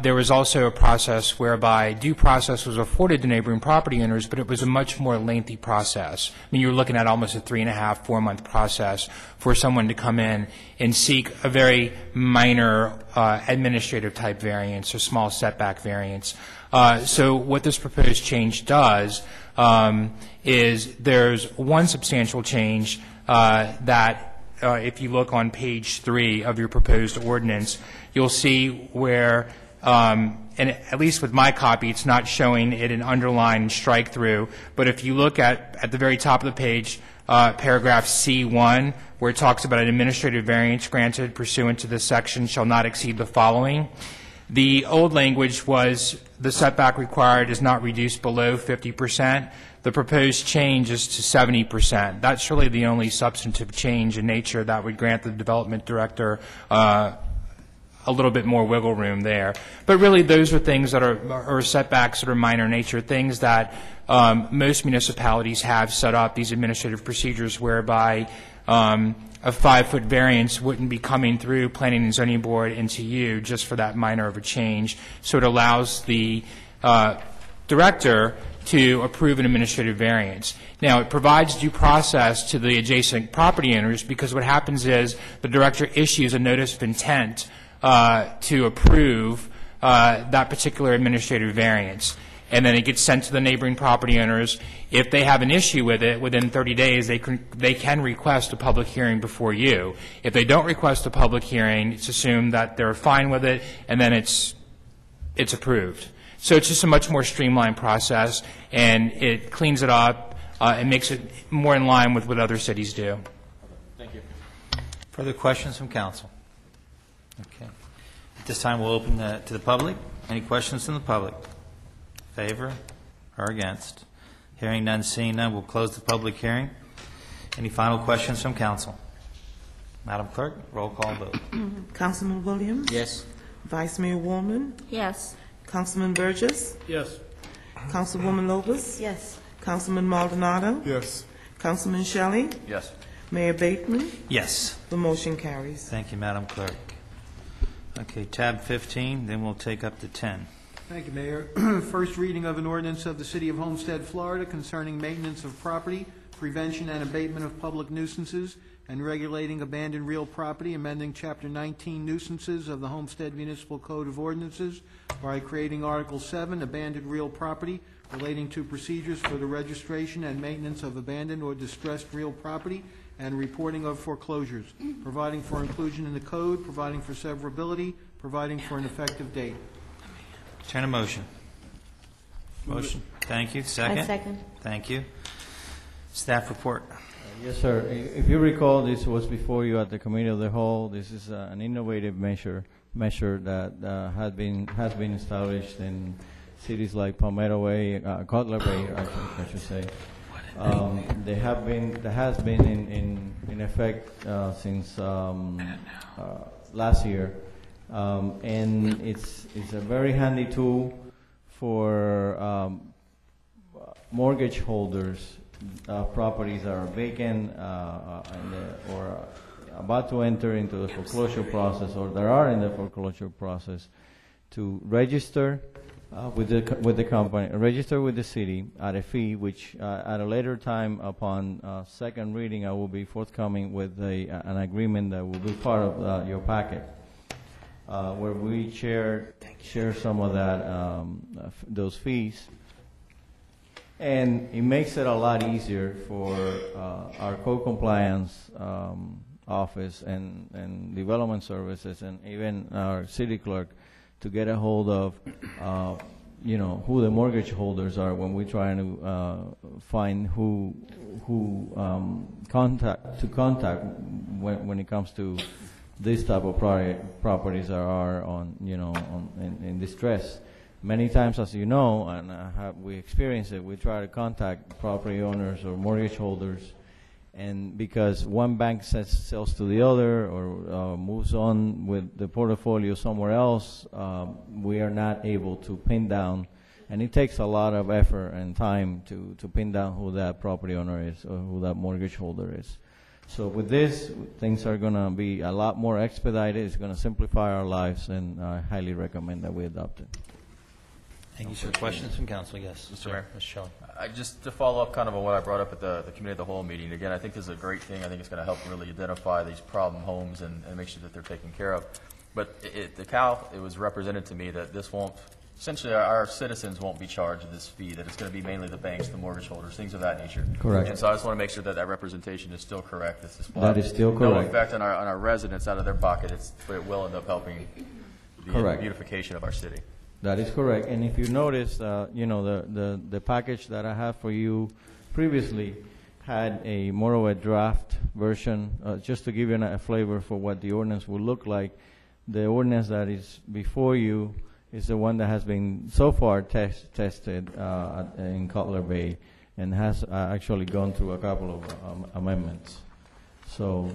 There was also a process whereby due process was afforded to neighboring property owners, but it was a much more lengthy process. I mean, you were looking at almost a 3.5, 4-month process for someone to come in and seek a very minor administrative type variance or small setback variance. So what this proposed change does is there's one substantial change that if you look on page 3 of your proposed ordinance, you'll see where, and at least with my copy, it's not showing it in underline and strike through, but if you look at the very top of the page, paragraph C1, where it talks about an administrative variance granted pursuant to this section shall not exceed the following. The old language was the setback required is not reduced below 50%. The proposed change is to 70%. That's really the only substantive change in nature that would grant the development director a little bit more wiggle room there. But really those are things that are setbacks that are minor in nature, things that most municipalities have set up, these administrative procedures whereby a 5-foot variance wouldn't be coming through Planning and Zoning Board into you just for that minor of a change. So it allows the director to approve an administrative variance. Now, it provides due process to the adjacent property owners, because what happens is the director issues a notice of intent to approve that particular administrative variance. And then it gets sent to the neighboring property owners. If they have an issue with it, within 30 days, they can request a public hearing before you. If they don't request a public hearing, it's assumed that they're fine with it, and then it's approved. So it's just a much more streamlined process, and it cleans it up and makes it more in line with what other cities do. Thank you. Further questions from council? Okay. At this time, we'll open to the public. Any questions from the public? Favor or against? Hearing none, seeing none, we'll close the public hearing. Any final questions from council? Madam Clerk, roll call vote. Councilman Williams? Yes. Vice Mayor Woolman? Yes. Councilman Burgess? Yes. Councilwoman Lopez? Yes. Councilman Maldonado? Yes. Councilman Shelley? Yes. Mayor Bateman? Yes. The motion carries. Thank you, Madam Clerk. Okay, tab 15, then we'll take up to 10. Thank you, Mayor. First reading of an ordinance of the City of Homestead, Florida concerning maintenance of property, prevention and abatement of public nuisances, and regulating abandoned real property, amending Chapter 19 nuisances of the Homestead Municipal Code of Ordinances by creating Article 7, abandoned real property, relating to procedures for the registration and maintenance of abandoned or distressed real property, and reporting of foreclosures, providing for inclusion in the code, providing for severability, providing for an effective date. Turn a motion. Motion. Thank you. Second? I second. Thank you. Staff report. Yes, sir. If you recall, this was before you at the Committee of the Whole. This is an innovative measure that has been established in cities like Palmetto Bay, Cutler Bay, I should say. They have been, that has been in effect since last year, and it's a very handy tool for mortgage holders, properties that are vacant or about to enter into the foreclosure process, or that are in the foreclosure process, to register with the company, register with the city at a fee, which at a later time, upon second reading, I will be forthcoming with an agreement that will be part of your packet, where we share some of that those fees. And it makes it a lot easier for our co-compliance office and development services, and even our city clerk, to get a hold of, who the mortgage holders are when we're trying to find who contact when it comes to this type of properties that are in distress. Many times, as you know, and we experience it, we try to contact property owners or mortgage holders, and because one bank sells to the other or moves on with the portfolio somewhere else, we are not able to pin down, and it takes a lot of effort and time to pin down who that property owner is or who that mortgage holder is. So with this, things are going to be a lot more expedited. It's going to simplify our lives, and I highly recommend that we adopt it. Thank you, sir. Questions from council? Yes, Mr. Mayor. Mr. Shelley. Just to follow up kind of on what I brought up at the committee of the whole meeting, again, I think this is a great thing. I think it's going to help really identify these problem homes and make sure that they're taken care of. But it was represented to me that this won't, essentially our citizens won't be charged this fee, that it's going to be mainly the banks, the mortgage holders, things of that nature. Correct. And so I just want to make sure that representation is still correct. That is still no correct. effect on our residents out of their pocket, but it will end up helping the Correct. beautification of our city. That is correct. And if you notice, the package that I have for you previously had a more of a draft version, just to give you a flavor for what the ordinance will look like. The ordinance that is before you is the one that has been so far tested in Cutler Bay, and has actually gone through a couple of amendments. So,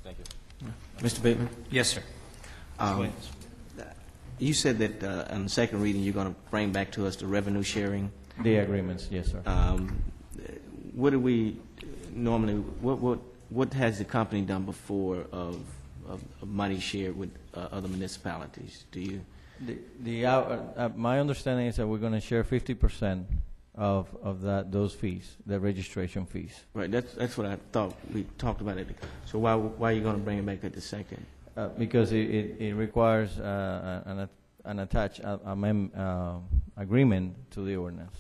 thank you. Mr. Bateman? Yes, sir. You said that on the second reading, you're going to bring back to us the revenue sharing. The agreements, yes, sir. What do we normally, what has the company done before of money shared with other municipalities? Do you? My understanding is that we're going to share 50% of those fees, the registration fees. Right, that's what I thought. We talked about it. So why are you going to bring it back at the second? Because it requires an attached agreement to the ordinance,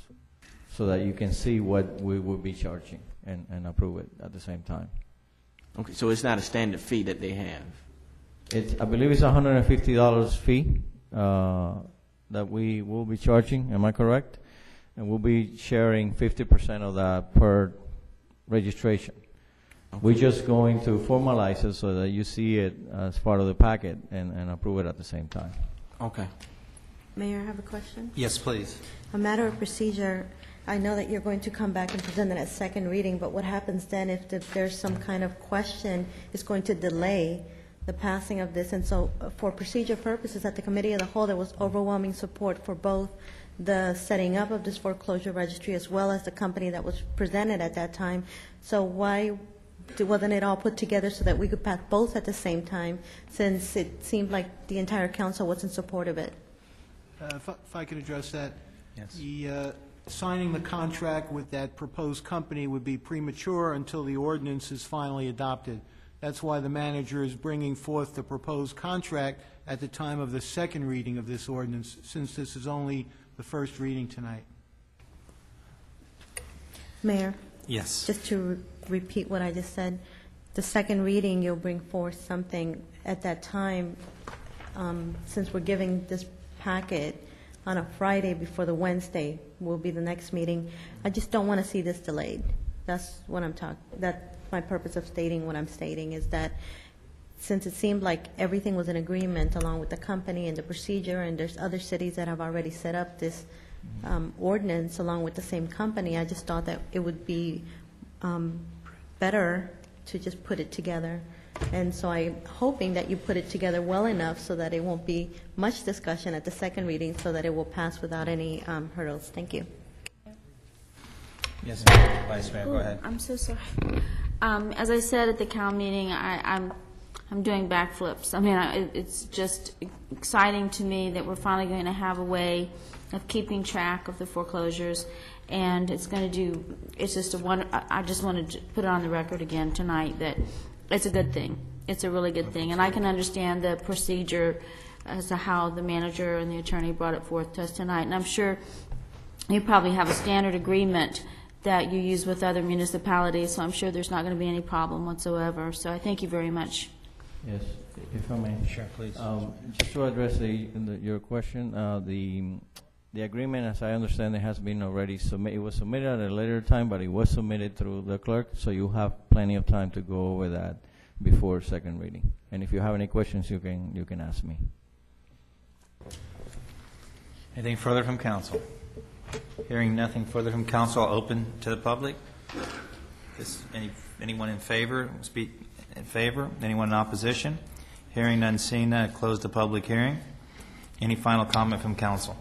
so that you can see what we will be charging and approve it at the same time. Okay, so it's not a standard fee that they have? I believe it's $150 fee that we will be charging. Am I correct? And we'll be sharing 50% of that per registration. We're just going to formalize it so that you see it as part of the packet and approve it at the same time. Okay. Mayor, I have a question. Yes, please. A matter of procedure, I know that you're going to come back and present it at second reading, but what happens then if there's some kind of question is going to delay the passing of this? And so for procedure purposes, at the committee of the whole, there was overwhelming support for both the setting up of this foreclosure registry as well as the company that was presented at that time. So why wasn't it all put together so that we could pass both at the same time, since it seemed like the entire council was in support of it? If I could address that. Yes. The signing the contract with that proposed company would be premature until the ordinance is finally adopted. That's why the manager is bringing forth the proposed contract at the time of the second reading of this ordinance, since this is only the first reading tonight. Mayor? Yes. Just to repeat what I just said, the second reading, you'll bring forth something at that time, since we're giving this packet on a Friday before the Wednesday will be the next meeting. I just don't want to see this delayed. That's what I'm talking, that's my purpose of stating what I'm stating, is that since it seemed like everything was in agreement along with the company and the procedure, and there's other cities that have already set up this ordinance along with the same company. I just thought that it would be better to just put it together. And so I'm hoping that you put it together well enough so that it won't be much discussion at the second reading, so that it will pass without any hurdles. Thank you. Yes, ma'am. Vice Mayor, go ahead. I'm so sorry. As I said at the Cal meeting, I'm doing backflips. I mean, it's just exciting to me that we're finally going to have a way of keeping track of the foreclosures, and it's going to do. It's just I just wanted to put it on the record again tonight that it's a good thing. It's a really good thing, and I can understand the procedure as to how the manager and the attorney brought it forth to us tonight. And I'm sure you probably have a standard agreement that you use with other municipalities, so I'm sure there's not going to be any problem whatsoever. So I thank you very much. Yes, if I may. Sure, please. Just to address your question, the agreement, as I understand it, has been already submitted. It was submitted at a later time, but it was submitted through the clerk, so you have plenty of time to go over that before second reading. And if you have any questions, you can ask me. Anything further from council? Hearing nothing further from council, I'll open to the public. Anyone in favor? Speak in favor. Anyone in opposition? Hearing none, seeing none, close the public hearing. Any final comment from council?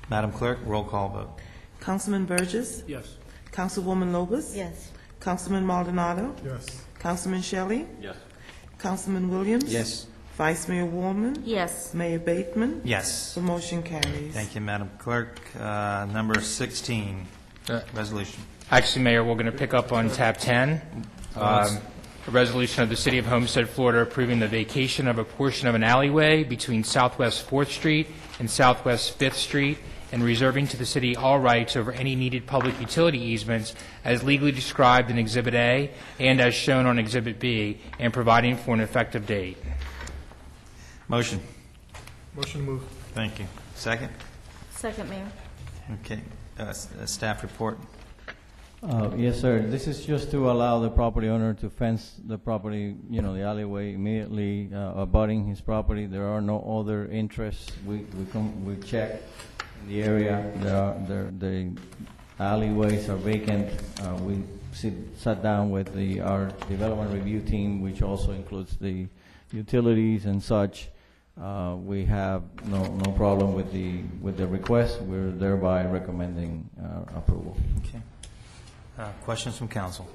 Madam Clerk, roll call vote. Councilman Burgess? Yes. Councilwoman Lobos? Yes. Councilman Maldonado? Yes. Councilman Shelley? Yes. Councilman Williams? Yes. Vice Mayor Warman? Yes. Mayor Bateman? Yes. The motion carries. Thank you, Madam Clerk. Number 16, resolution. Actually, Mayor, we're going to pick up on tab 10. A resolution of the City of Homestead, Florida, approving the vacation of a portion of an alleyway between Southwest 4th Street and Southwest 5th Street, and reserving to the city all rights over any needed public utility easements as legally described in Exhibit A and as shown on Exhibit B, and providing for an effective date. Motion. Motion to move. Thank you. Second? Second, Mayor. Okay. Staff report. Yes, sir. This is just to allow the property owner to fence the property, the alleyway immediately abutting his property. There are no other interests. We check the area. The alleyways are vacant. We sat down with our development review team, which also includes the utilities and such. We have no problem with the request. We're thereby recommending approval. Okay. Questions from council?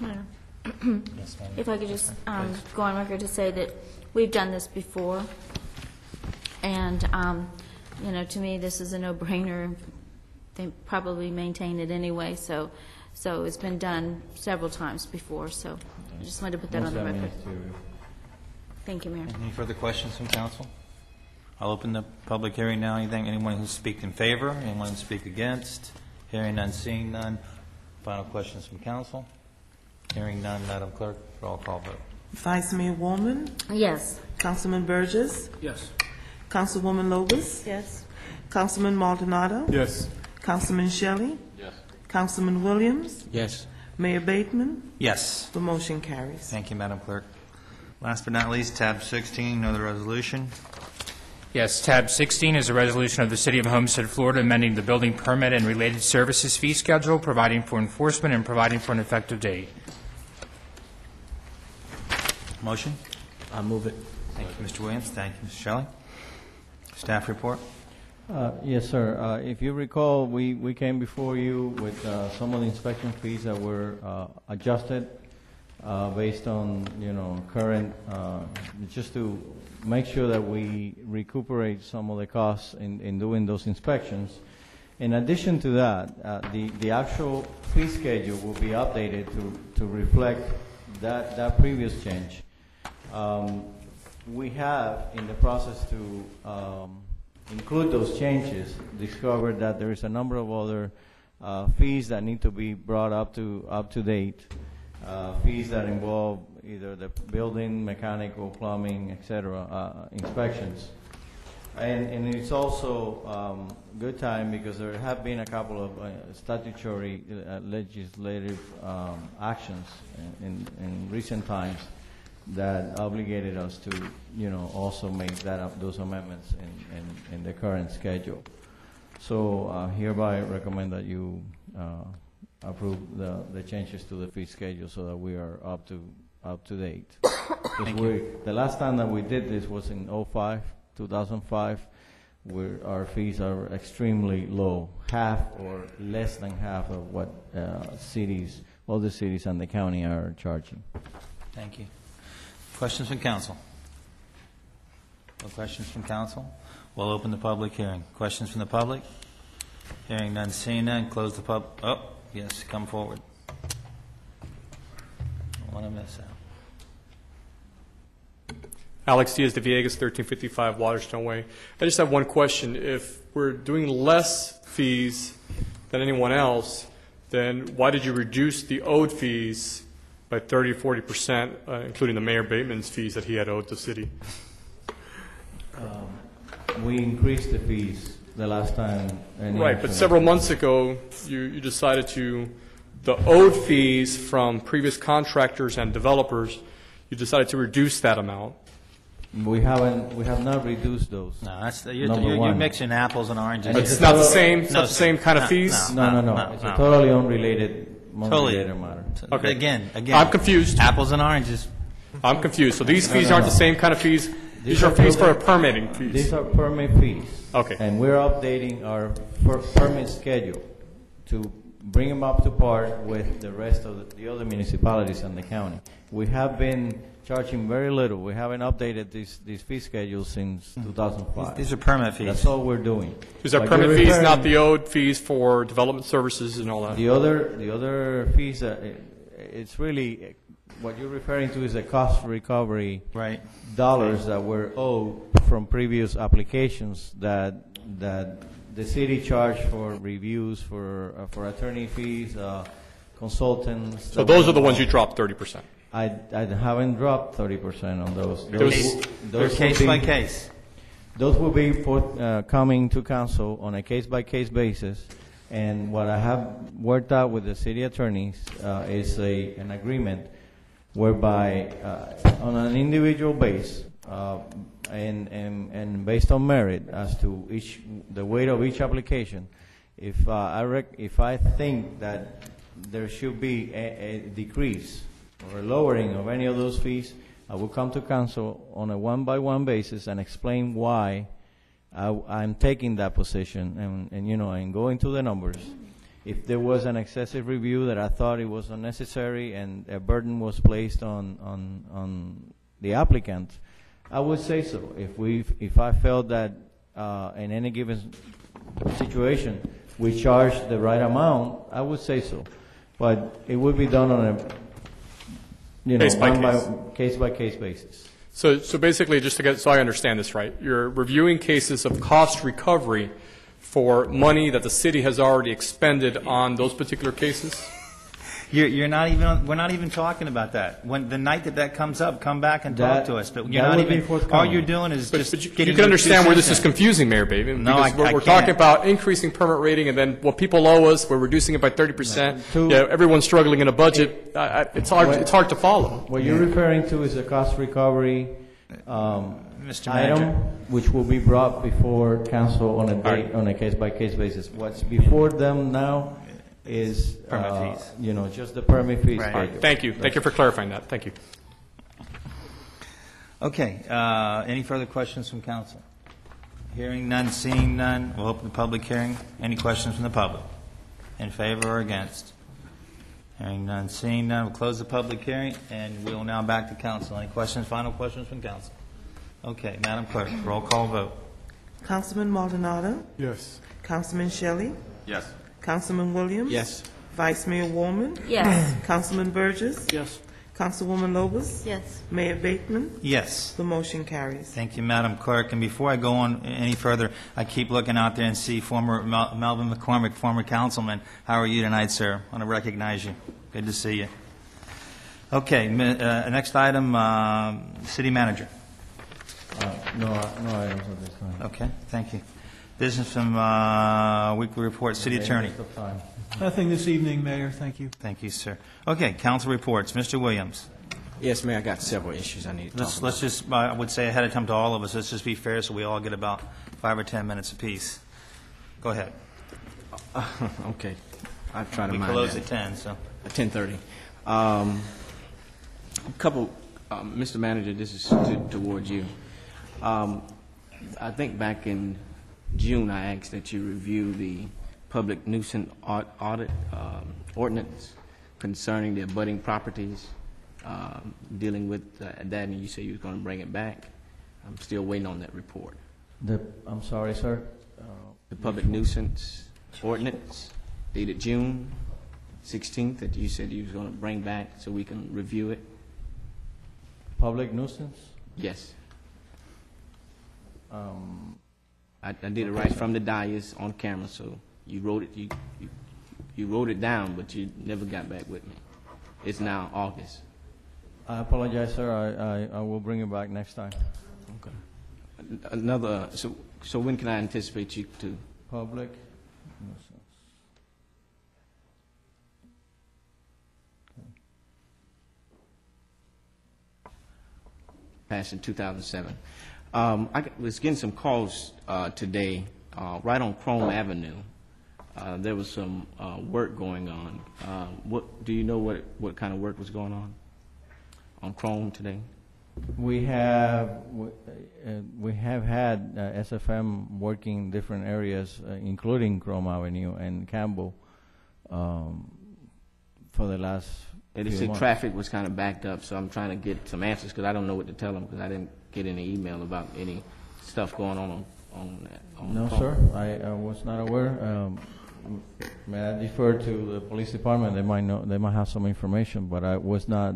Mayor. Yes, ma'am. If I could just go on record to say that we've done this before, and to me this is a no-brainer. They probably maintain it anyway, so it's been done several times before. So I just wanted to put that on the record. Thank you, Mayor. Any further questions from council? I'll open the public hearing now. Anyone who speak in favor? Anyone who speak against? Hearing none, seeing none. Final questions from council? Hearing none, Madam Clerk, roll call vote. Vice Mayor Warman? Yes. Councilman Burgess? Yes. Councilwoman Lobos? Yes. Councilman Maldonado? Yes. Councilman Shelley? Yes. Councilman Williams? Yes. Mayor Bateman? Yes. The motion carries. Thank you, Madam Clerk. Last but not least, tab 16, another resolution. Yes, tab 16 is a resolution of the City of Homestead, Florida, amending the building permit and related services fee schedule, providing for enforcement and providing for an effective date. Motion? I move it. Thank you, Mr. Williams. Thank you, Mr. Shelley. Staff report? Yes, sir. If you recall, we came before you with some of the inspection fees that were adjusted based on, current, just to make sure that we recuperate some of the costs in doing those inspections. In addition to that, the actual fee schedule will be updated to reflect that previous change. We have, in the process to include those changes, discovered that there is a number of other fees that need to be brought up to date. Fees that involve either the building, mechanical, plumbing, etc., inspections. And it's also good time because there have been a couple of statutory legislative actions in recent times that obligated us to, also make those amendments in the current schedule. So hereby recommend that you approve the changes to the fee schedule so that we are up to date. The last time that we did this was in 2005, where our fees are extremely low, half or less than half of what all the cities and the county are charging. Thank you. Questions from council? No questions from council? We'll open the public hearing. Questions from the public? Hearing none, seeing none, close the pub. Oh, yes, come forward. Don't want to miss out. Alex Diaz de Villegas, 1355 Waterstone Way. I just have one question. If we're doing less fees than anyone else, then why did you reduce the owed fees by 30 or 40%, including the Mayor Bateman's fees that he had owed the city? We increased the fees the last time. Right, but several months ago, you decided the owed fees from previous contractors and developers, you decided to reduce that amount. We have not reduced those. No, you're mixing apples and oranges. It's not the same. It's not the same kind of fees. No. It's a totally unrelated matter. Okay. Again, I'm confused. Apples and oranges. I'm confused. So these fees aren't the same kind of fees. These are fees for permitting fees. These are permit fees. Okay. And we're updating our permit schedule to bring them up to par with the rest of the other municipalities and the county. We have been charging very little. We haven't updated these fee schedules since 2005. These are permit fees. That's all we're doing. These are permit fees, not the owed fees for development services and all that. The other fees, it's really what you're referring to is the cost recovery dollars that were owed from previous applications that the city charged for reviews, for attorney fees, consultants. So those are the ones you dropped 30%. I haven't dropped 30% on those. They're case by case. Those will be coming to council on a case-by-case basis. And what I have worked out with the city attorneys is an agreement whereby on an individual base and based on merit as to the weight of each application, if I think that there should be a decrease or a lowering of any of those fees, I will come to council on a one-by-one basis and explain why I'm taking that position and go into the numbers. If there was an excessive review that I thought it was unnecessary and a burden was placed on the applicant, I would say so. If I felt that in any given situation we charged the right amount, I would say so. But it would be done on a case-by-case basis. So basically, so I understand this right, you're reviewing cases of cost recovery for money that the city has already expended on those particular cases? We're not even talking about that. When the night that comes up, come back and talk to us. But you're not even. All you're doing is just getting. You can understand where this is confusing, Mayor Bateman. No, we're talking about increasing permit rating, and then what people owe us, we're reducing it by 30%. Everyone's struggling in a budget. It's hard to follow. What you're referring to is a cost recovery item, which will be brought before council on a case-by-case basis. What's before them now is permit fees. Just the permit fees. Right. Thank you. Thank you for clarifying that. Thank you. Okay. Any further questions from council? Hearing none, seeing none, we'll open the public hearing. Any questions from the public? In favor or against? Hearing none, seeing none, we'll close the public hearing, and we will now back to council. Any questions, final questions from council? Okay. Madam Clerk, roll call vote. Councilman Maldonado? Yes. Councilman Shelley? Yes. Councilman Williams? Yes. Vice Mayor Warman? Yes. Councilman Burgess? Yes. Councilwoman Lobos? Yes. Mayor Bateman? Yes. The motion carries. Thank you, Madam Clerk. And before I go on any further, I keep looking out there and see former Melvin McCormick, former councilman. How are you tonight, sir? I want to recognize you. Good to see you. Okay, next item, city manager. No items at this time. Okay, thank you. Business from weekly report, city attorney. Nothing this evening, Mayor. Thank you. Thank you, sir. Okay, council reports. Mr. Williams. Yes, Mayor, I got several issues I need to talk about. Let's just, I would say ahead of time to all of us, let's just be fair so we all get about 5 or 10 minutes apiece. Go ahead. Okay. I'll try to We mind close that. at 10, so. At 10:30. A couple, Mr. Manager, this is towards you. I think back in June, I asked that you review the public nuisance audit ordinance concerning the abutting properties, dealing with that, and you say you were going to bring it back. I'm still waiting on that report. I'm sorry, sir. The public nuisance ordinance dated June 16th that you said you was going to bring back so we can review it. Public nuisance? Yes. I did it right from the dais on camera, so you wrote it. You wrote it down, but you never got back with me. It's now August. I apologize, sir. I will bring it back next time. Okay. Another. So when can I anticipate you to? Public nuisance. Passed in 2007. I was getting some calls today, right on Chrome Avenue. There was some work going on. What do you know? What kind of work was going on Chrome today? We have had SFM working different areas, including Chrome Avenue and Campbell, for the last. They few said months. traffic was kind of backed up, so I'm trying to get some answers because I don't know what to tell them because I didn't get any email about any stuff going on No, Chrome. sir. I was not aware. May I defer to the police department? They might know. They might have some information, but I was not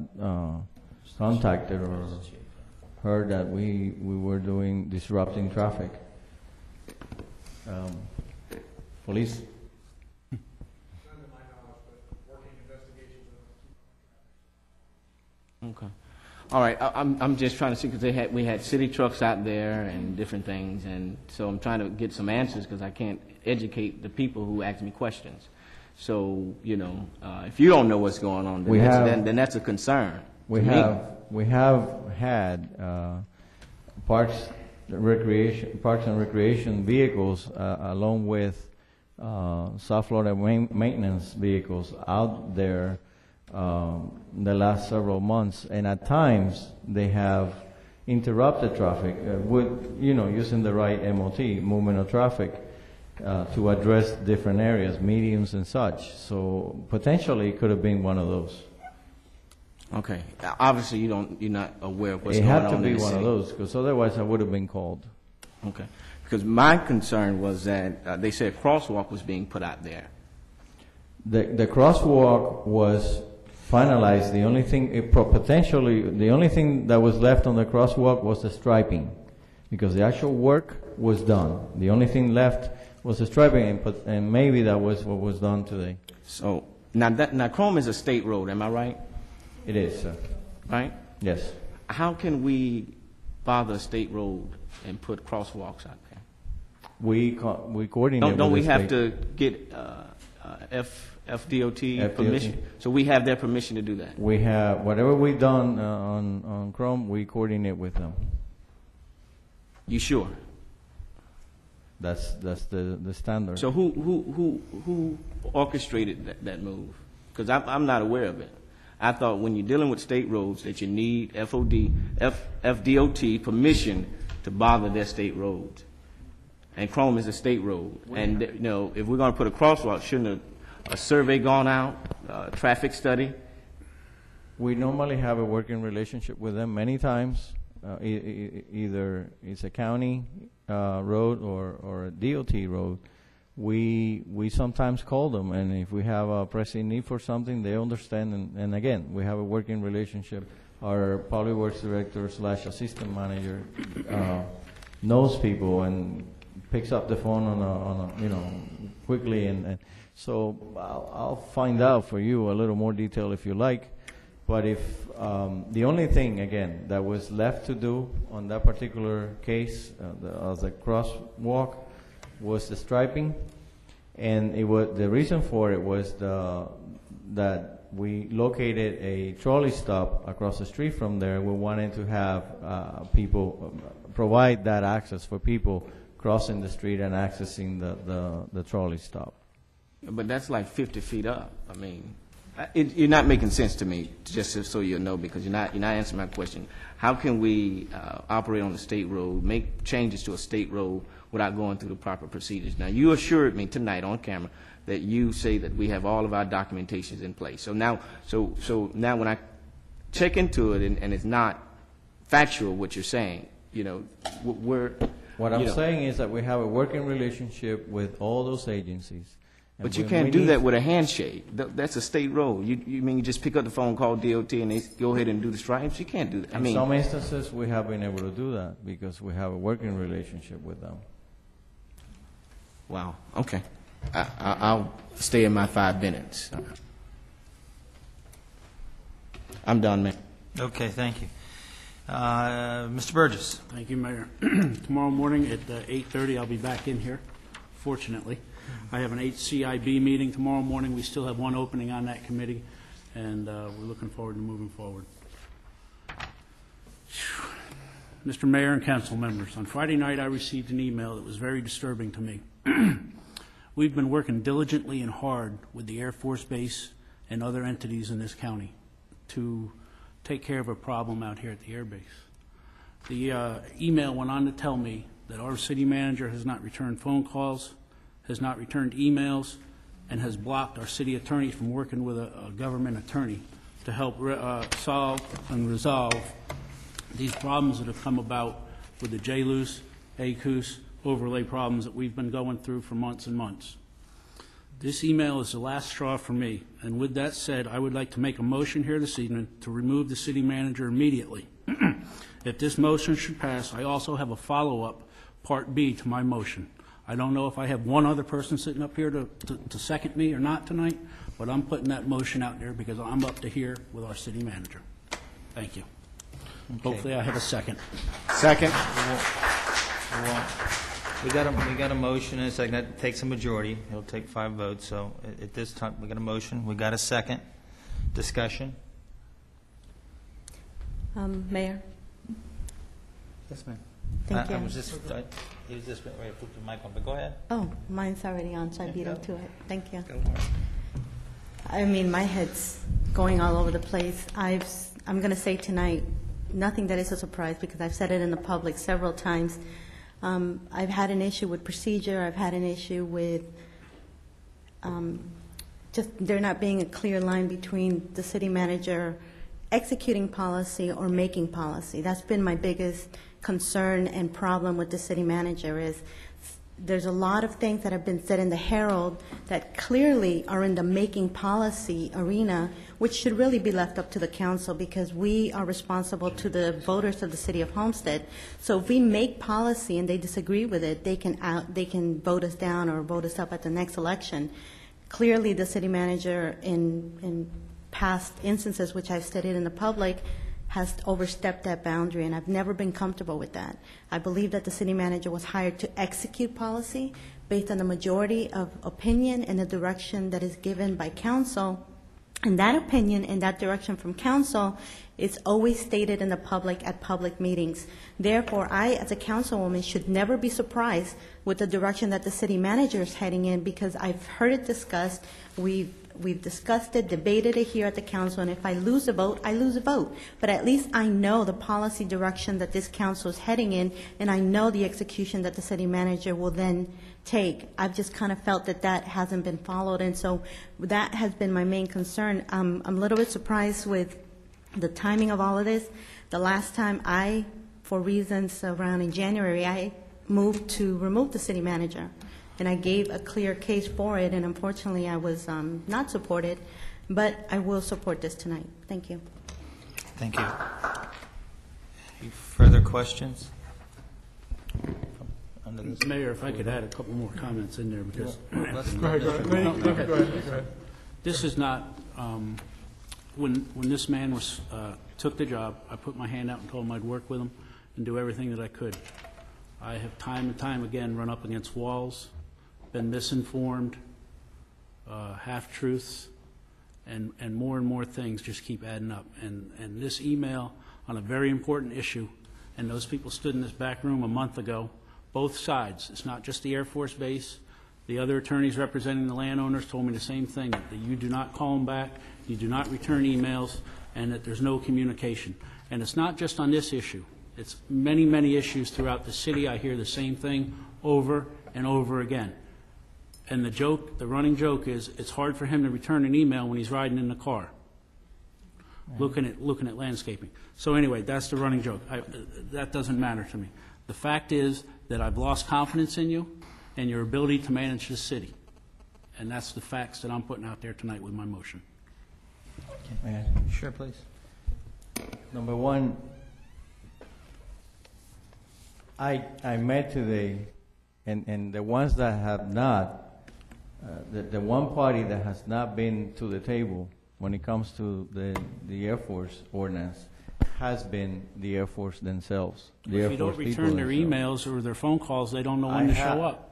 contacted or heard that we were disrupting traffic. Police. Okay. All right. I'm just trying to see because we had city trucks out there and different things, and so I'm trying to get some answers because I can't educate the people who ask me questions. So if you don't know what's going on, then that's a concern. We have had parks and recreation vehicles along with South Florida maintenance vehicles out there the last several months, and at times they have interrupted traffic with using the right MOT, movement of traffic, to address different areas, mediums and such. So potentially it could have been one of those. Okay. Obviously, you're not aware of what's going on. It had to in be the one city. of those, because otherwise I would have been called. Okay. Because my concern was that they said crosswalk was being put out there. The crosswalk was finalized. The only thing, the only thing that was left on the crosswalk was the striping, because the actual work was done. The only thing left was the striping, and maybe that was what was done today. So now Chrome is a state road. Am I right? It is, sir. Right? Yes. How can we bother a state road and put crosswalks out there? We coordinate. Don't we with the have state. to get FDOT permission? So we have their permission to do that? We have, whatever we've done on Chrome, we coordinate with them. You sure? That's the standard. So who orchestrated that move? Because I'm not aware of it. I thought when you're dealing with state roads that you need FDOT permission to bother their state roads. And Chrome is a state road. And if we're going to put a crosswalk, shouldn't a survey gone out, a traffic study? We normally have a working relationship with them many times. Either it's a county road or a DOT road. We sometimes call them, and if we have a pressing need for something, they understand. And again, we have a working relationship. Our public works director / assistant manager knows people and picks up the phone on a quickly, and so I'll find out for you a little more detail if you like. But if the only thing again that was left to do on that particular case, the crosswalk, was the striping, And the reason for it was that we located a trolley stop across the street from there. We wanted to have people provide that access for people crossing the street and accessing the trolley stop. But that's like 50 feet up. I mean, you're not making sense to me, just so you know, because you're not answering my question. How can we operate on a state road, make changes to a state road without going through the proper procedures? Now, you assured me tonight on camera that you say that we have all of our documentations in place. So now when I check into it and it's not factual what you're saying, you know, What I'm saying is that we have a working relationship with all those agencies. But you can't do that with a handshake. That's a state road. You mean you just pick up the phone, call DOT, and they go ahead and do the stripes? You can't do that. In some instances, we have been able to do that because we have a working relationship with them. Wow. Okay. I'll stay in my 5 minutes. I'm done, man. Okay, thank you. Mr. Burgess. Thank you, Mayor. Tomorrow morning at 8:30, I'll be back in here, fortunately. I have an HCIB meeting tomorrow morning. We still have one opening on that committee, and we're looking forward to moving forward. Mr. Mayor and council members, on Friday night I received an email that was very disturbing to me. We've been working diligently and hard with the Air Force Base and other entities in this county to take care of a problem out here at the Air Base. The email went on to tell me that our city manager has not returned phone calls, has not returned emails, and has blocked our city attorney from working with a government attorney to help solve and resolve these problems that have come about with the JLUS, ACUS overlay problems that we've been going through for months and months. This email is the last straw for me, and with that said, I would like to make a motion here this evening to remove the city manager immediately. If this motion should pass, I also have a follow-up, Part B, to my motion. I don't know if I have one other person sitting up here to second me or not tonight, but I'm putting that motion out there because I'm up to here with our city manager. Thank you. Okay. Hopefully I have a second. Second. We got a motion and a second. That takes a majority. It'll take 5 votes. So at this time, we got a motion. We got a second. Discussion. Mayor. Yes, ma'am. Thank you. He was just ready to put the mic on, but go ahead. Oh, mine's already on, so I beat him to it. Thank you. I mean, my head's going all over the place. I'm going to say tonight, nothing that is a surprise because I've said it in the public several times. I've had an issue with procedure. I've had an issue with just there not being a clear line between the city manager executing policy or making policy. That's been my biggest concern and problem with the city manager is there's a lot of things that have been said in the Herald that clearly are in the making policy arena, which should really be left up to the council because we are responsible to the voters of the city of Homestead. So if we make policy and they disagree with it, they can vote us down or vote us up at the next election. Clearly, the city manager in past instances, which I've stated in the public, has overstepped that boundary, and I've never been comfortable with that. I believe that the city manager was hired to execute policy based on the majority of opinion and the direction that is given by council. And that opinion and that direction from council is always stated in the public at public meetings. Therefore, I, as a councilwoman, should never be surprised with the direction that the city manager is heading in because I've heard it discussed. We've discussed it, debated it here at the council, and if I lose a vote, I lose a vote. But at least I know the policy direction that this council is heading in, and I know the execution that the city manager will then take. I've just kind of felt that that hasn't been followed, and so that has been my main concern. I'm a little bit surprised with the timing of all of this. The last time for reasons around in January, I moved to remove the city manager. And I gave a clear case for it, and unfortunately I was not supported, but I will support this tonight. Thank you. Thank you. Any further questions? Mayor, if I could add a couple more comments in there because... Go ahead. This is not... when this man took the job, I put my hand out and told him I'd work with him and do everything that I could. I have time and time again run up against walls, been misinformed, half-truths, and more things just keep adding up. And this email on a very important issue, and those people stood in this back room a month ago, both sides. It's not just the Air Force Base. The other attorneys representing the landowners told me the same thing, that you do not call them back, you do not return emails, and that there's no communication. And it's not just on this issue. It's many, many issues throughout the city. I hear the same thing over and over again. And the running joke is, it's hard for him to return an email when he's riding in the car, looking at landscaping. So anyway, that's the running joke. That doesn't matter to me. The fact is that I've lost confidence in you and your ability to manage the city. And that's the facts that I'm putting out there tonight with my motion. May I? Sure, please. Number one, I met today, and the ones that have not, the one party that has not been to the table when it comes to the Air Force ordinance has been the Air Force themselves. If you don't return their emails or their phone calls, they don't know when to show up.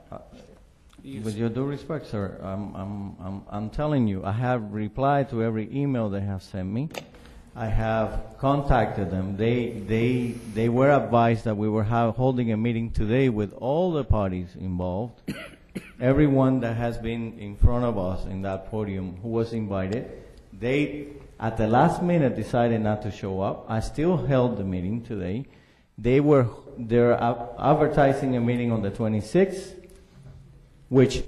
With your due respect, sir, I'm telling you, I have replied to every email they have sent me. I have contacted them. They were advised that we were holding a meeting today with all the parties involved. Everyone that has been in front of us in that podium who was invited, they at the last minute decided not to show up. I still held the meeting today. They're advertising a meeting on the 26th, which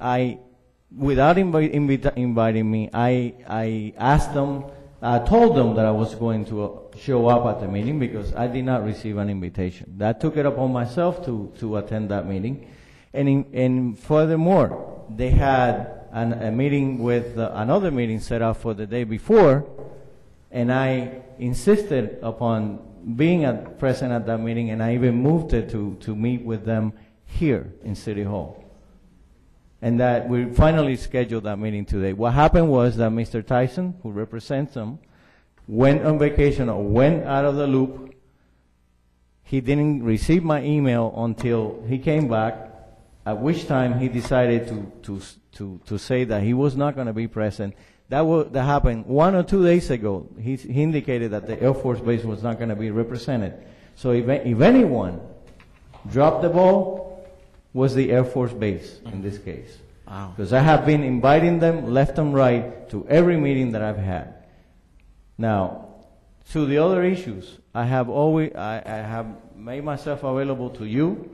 without inviting me, I asked them. I told them that I was going to show up at the meeting because I did not receive an invitation. That took it upon myself to attend that meeting. And furthermore, they had a meeting with another meeting set up for the day before, and I insisted upon being present at that meeting, and I even moved it to meet with them here in City Hall. And that we finally scheduled that meeting today. What happened was that Mr. Tyson, who represents them, went on vacation or went out of the loop. He didn't receive my email until he came back, at which time he decided to say that he was not going to be present. That happened 1 or 2 days ago. He indicated that the Air Force Base was not going to be represented. So if anyone dropped the ball, was the Air Force Base in this case. Wow. Because I have been inviting them left and right to every meeting that I've had. Now, to the other issues, I have made myself available to you,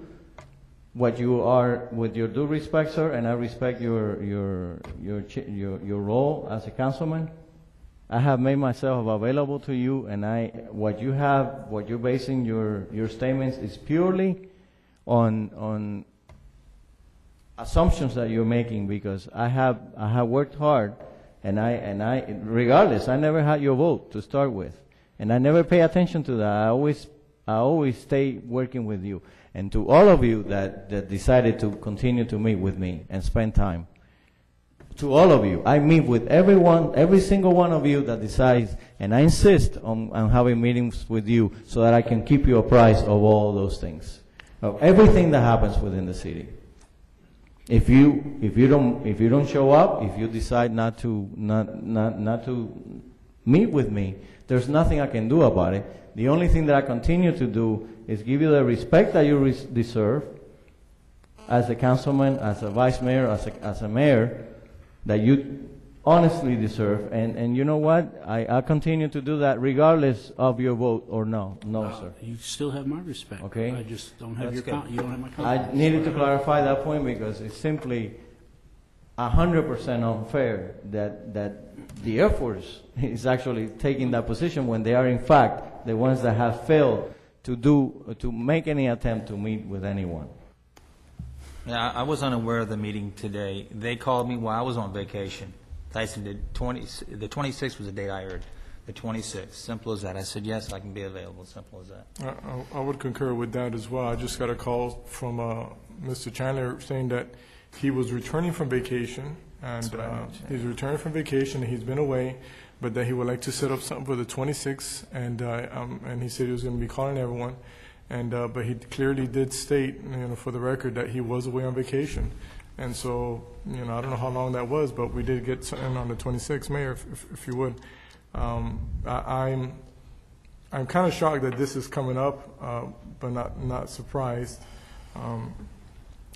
what you are, with your due respect, sir, and I respect your role as a councilman. I have made myself available to you, and what you're basing your statements is purely on assumptions that you're making, because I have worked hard, and I regardless, I never had your vote to start with, and I never pay attention to that. I always stay working with you, and to all of you that decided to continue to meet with me and spend time. To all of you, I meet with everyone, every single one of you that decides, and I insist on having meetings with you so that I can keep you apprised of all those things, of everything that happens within the city. If you don't show up, if you decide not to meet with me, there's nothing I can do about it. The only thing that I continue to do is give you the respect that you deserve as a councilman, as a vice mayor, as a mayor, that you honestly deserve. And you know what? I'll continue to do that regardless of your vote or no. No, sir. You still have my respect. Okay. I just don't have you don't have my I confidence. needed to clarify that point because it's simply 100% unfair that the Air Force is actually taking that position when they are in fact the ones that have failed to make any attempt to meet with anyone. Yeah, I was unaware of the meeting today. They called me while I was on vacation. Tyson did the 26th was the date I heard. The 26th, simple as that. I said, yes, I can be available, simple as that. I would concur with that as well. I just got a call from Mr. Chandler saying that he was returning from vacation, and he's returning from vacation, and he's been away, but that he would like to set up something for the 26th, and he said he was going to be calling everyone, and but he clearly did state, for the record, that he was away on vacation. And so, you know, I don't know how long that was, but we did get something on the 26th, Mayor, if you would. I'm kind of shocked that this is coming up, but not surprised.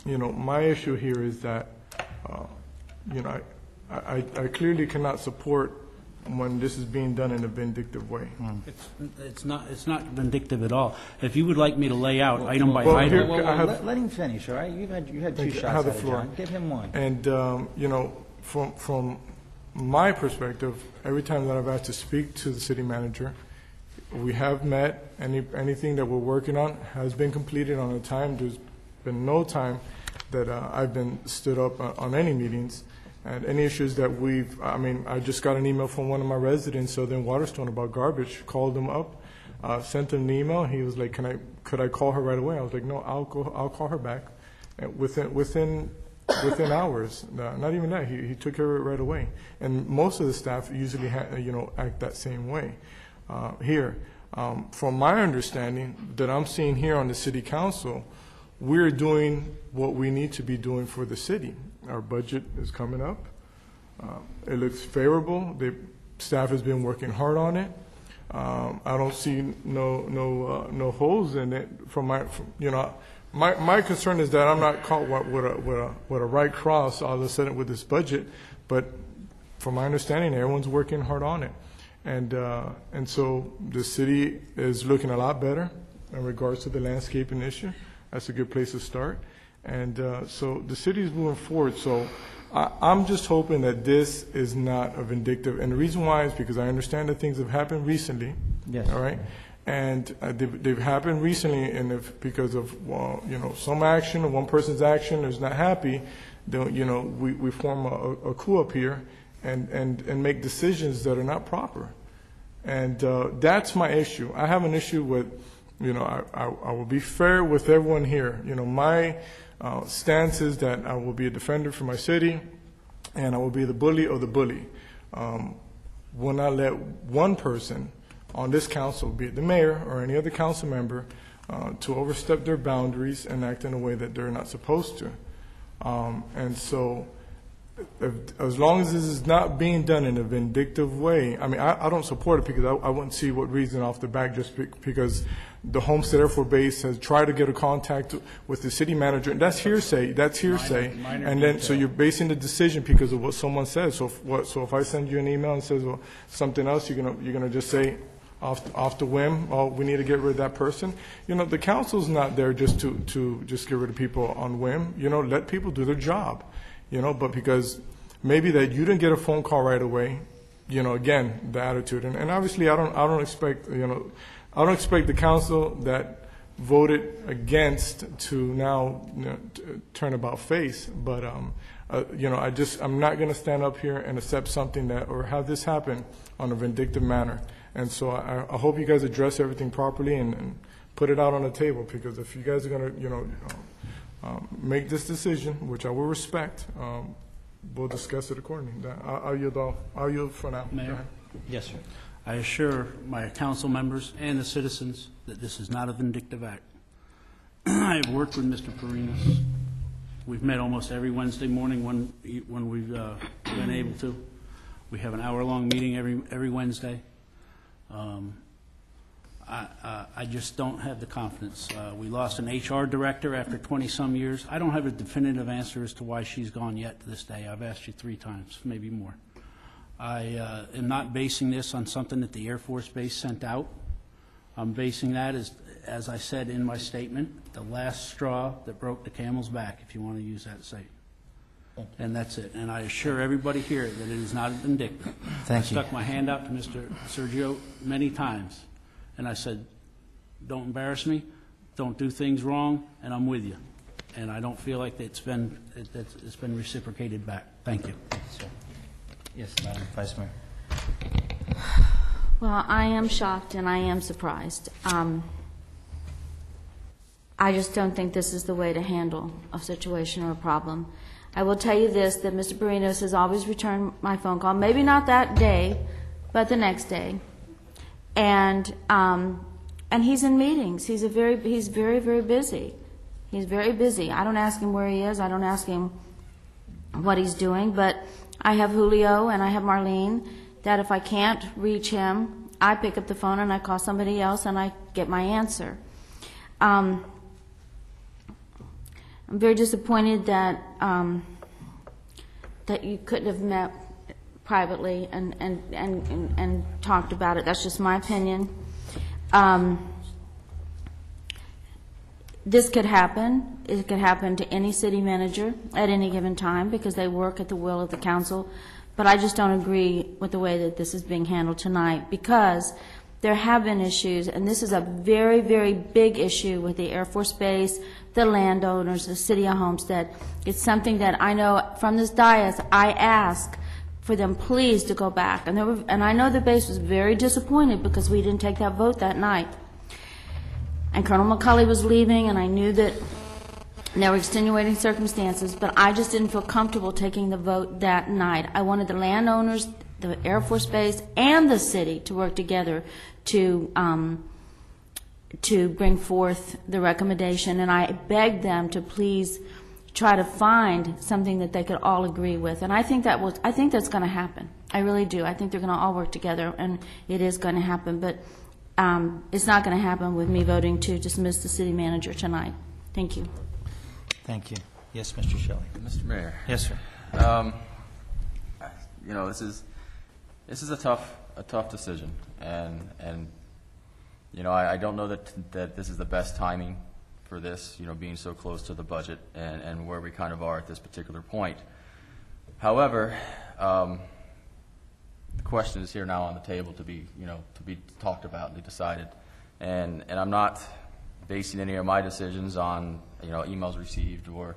You know, my issue here is that, you know, I clearly cannot support when this is being done in a vindictive way. It's not vindictive at all. If you would like me to lay out item by item. Let him finish, all right? You had two shots at it, John. Give him one. And, you know, from my perspective, every time that I've asked to speak to the city manager, we have met. Anything that we're working on has been completed on a time. There's been no time that I've been stood up on any meetings. And any issues that I just got an email from one of my residents, Southern Waterstone, about garbage. Called him up, sent him an email. He was like, could I call her right away? I was like, no, I'll call her back. And within hours, not even that, he took care of it right away. And most of the staff usually act that same way. Here, from my understanding that I'm seeing here on the city council, we're doing what we need to be doing for the city. Our budget is coming up. It looks favorable. The staff has been working hard on it. I don't see no holes in it. My concern is that I'm not caught with a right cross all of a sudden with this budget. But from my understanding, everyone's working hard on it, and so the city is looking a lot better in regards to the landscaping issue. That's a good place to start. And so the city is moving forward. So I'm just hoping that this is not a vindictive. And the reason why is because I understand that things have happened recently. Yes. All right. And they've happened recently, and because of some action or one person's action is not happy, we form a coup up here and make decisions that are not proper. And that's my issue. I have an issue with, I will be fair with everyone here. My stance is that I will be a defender for my city, and I will be the bully of the bully. Will not let one person on this council, be it the mayor or any other council member, to overstep their boundaries and act in a way that they're not supposed to. And so, as long as this is not being done in a vindictive way, I don't support it because I wouldn't see what reason off the back just because the Homestead Air Force Base has tried to get a contact with the city manager, and that's hearsay. That's hearsay. And then, so you're basing the decision because of what someone says. So if I send you an email and says something else, you're gonna just say off the whim, oh, we need to get rid of that person. The council's not there just to just get rid of people on whim. Let people do their job. But because maybe that you didn't get a phone call right away, again, the attitude. And obviously I don't expect, I don't expect the council that voted against to now turn about face. But, I'm not going to stand up here and accept something or have this happen on a vindictive manner. And so I hope you guys address everything properly and put it out on the table, because if you guys are going to, make this decision, which I will respect, we'll discuss it accordingly. I'll yield for now. Mayor? Yes, sir. I assure my council members and the citizens that this is not a vindictive act. I have worked with Mr. Perinas. We've met almost every Wednesday morning when we've been able to. We have an hour-long meeting every Wednesday. I just don't have the confidence. We lost an HR director after 20-some years. I don't have a definitive answer as to why she's gone yet to this day. I've asked you 3 times, maybe more. I am not basing this on something that the Air Force Base sent out. I'm basing that, as I said in my statement, the last straw that broke the camel's back, if you want to use that saying. And that's it. And I assure everybody here that it is not vindictive. Thank you. I stuck my hand out to Mr. Sergio many times. And I said, don't embarrass me, don't do things wrong, and I'm with you. And I don't feel like it's been reciprocated back. Thank you. Yes, Madam Vice Mayor. Well, I am shocked and I am surprised. I just don't think this is the way to handle a situation or a problem. I will tell you this, that Mr. Perinas has always returned my phone call, maybe not that day, but the next day. And he's in meetings. He's very, very busy. He's very busy. I don't ask him where he is. I don't ask him what he's doing. But I have Julio and I have Marlene, that if I can't reach him, I pick up the phone and I call somebody else and I get my answer. I'm very disappointed that that you couldn't have met privately and talked about it. That's just my opinion. This could happen. It could happen to any city manager at any given time because they work at the will of the council. But I just don't agree with the way that this is being handled tonight, because there have been issues, and this is a very, very big issue with the Air Force Base, the landowners, the city of Homestead. It's something that I know from this dais, I ask for them please to go back. And I know the base was very disappointed because we didn't take that vote that night. And Colonel McCulley was leaving, and I knew that there were extenuating circumstances, but I just didn't feel comfortable taking the vote that night. I wanted the landowners, the Air Force Base, and the city to work together to bring forth the recommendation, and I begged them to please try to find something that they could all agree with. And I think that's going to happen. I really do. I think they're going to all work together, and it is going to happen. But it's not going to happen with me voting to dismiss the city manager tonight. Thank you. Thank you. Yes, Mr. Shelley. Mr. Mayor. Yes, sir. You know, this is a tough decision, and you know, I don't know that this is the best timing for this, you know, being so close to the budget and where we kind of are at this particular point. However, the question is here now on the table to be talked about and decided, and I'm not basing any of my decisions on, you know, emails received or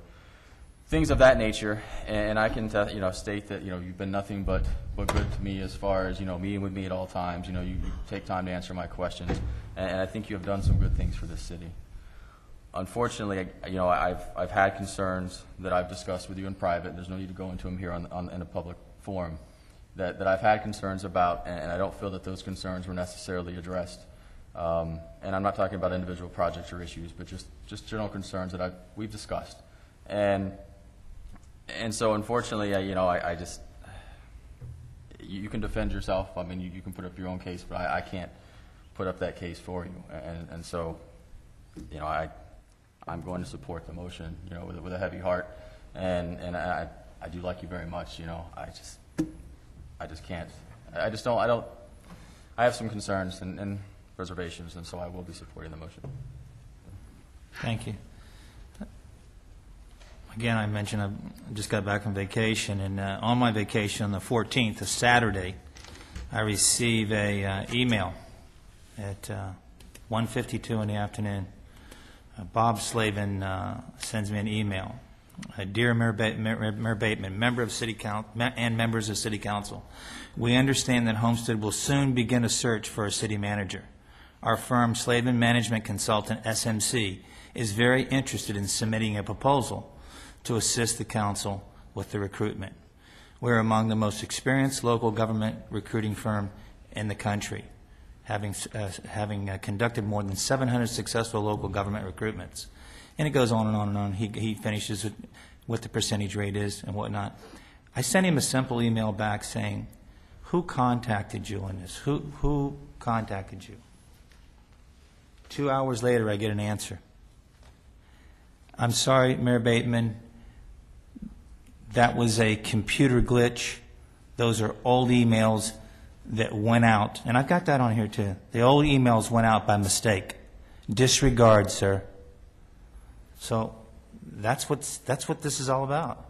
things of that nature. And I can state that, you know, you've been nothing but good to me as far as, you know, meeting with me at all times. You know, you take time to answer my questions, and I think you have done some good things for this city. Unfortunately, you know, I've had concerns that I've discussed with you in private. There's no need to go into them here in a public forum. That I've had concerns about, and I don't feel that those concerns were necessarily addressed. And I'm not talking about individual projects or issues, but just general concerns that we've discussed. And so, unfortunately, you know, I just, you can defend yourself. I mean, you can put up your own case, but I can't put up that case for you. And so, you know, I'm going to support the motion, you know, with a heavy heart. And I do like you very much. You know, I just can't. I have some concerns and reservations, and so I will be supporting the motion. Thank you. Again, I mentioned I just got back from vacation, and on my vacation on the 14th, a Saturday, I receive a email at 1:52 in the afternoon. Bob Slavin sends me an email. Dear Mayor Bateman, member of City Council, and members of City Council, we understand that Homestead will soon begin a search for a city manager. Our firm, Slavin Management Consultant, SMC, is very interested in submitting a proposal to assist the council with the recruitment. We're among the most experienced local government recruiting firm in the country, having conducted more than 700 successful local government recruitments. And it goes on and on and on. He finishes with what the percentage rate is and whatnot. I sent him a simple email back saying, who contacted you on this? Who contacted you? 2 hours later, I get an answer. I'm sorry, Mayor Bateman, that was a computer glitch. Those are old emails that went out. And I've got that on here too. The old emails went out by mistake. Disregard, sir. So that's what this is all about.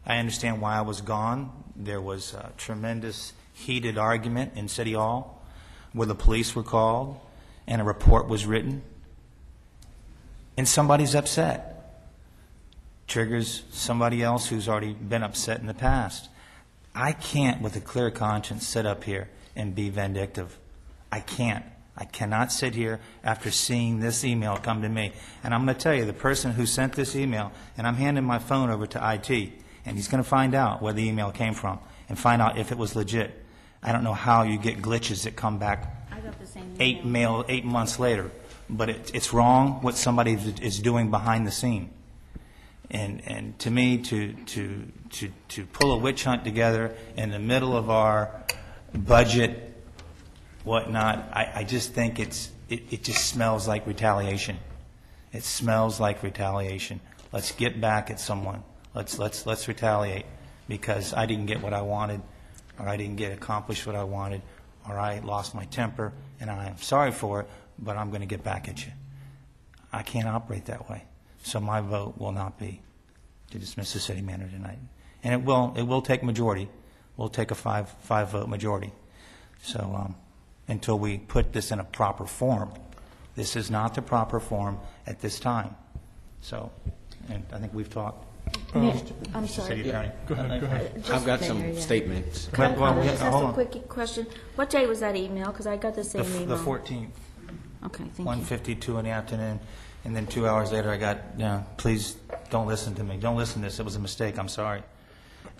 I understand why I was gone. There was a tremendous heated argument in City Hall where the police were called and a report was written. And somebody's upset. Triggers somebody else who's already been upset in the past. I can't, with a clear conscience, sit up here and be vindictive. I can't. I cannot sit here after seeing this email come to me. And I'm going to tell you, the person who sent this email, and I'm handing my phone over to IT, and he's going to find out where the email came from and find out if it was legit. I don't know how you get glitches that come back 8 months later, but it's wrong what somebody is doing behind the scene. And to me, to pull a witch hunt together in the middle of our budget, whatnot, I just think it just smells like retaliation. It smells like retaliation. Let's get back at someone. Let's retaliate because I didn't get what I wanted, or I didn't get accomplished what I wanted, or I lost my temper, and I am sorry for it, but I'm going to get back at you. I can't operate that way. So my vote will not be to dismiss the city manager tonight. And it will take majority. We'll take a five vote majority. So until we put this in a proper form. This is not the proper form at this time. So, and I think we've talked. I'm sorry. City Attorney. Go ahead. I've got some statements. Just hold a on. quick question. What day was that email? Because I got the same email. The 14th. Okay, thank you. 1:52 in the afternoon, and then 2 hours later I got, please don't listen to me. Don't listen to this. It was a mistake. I'm sorry.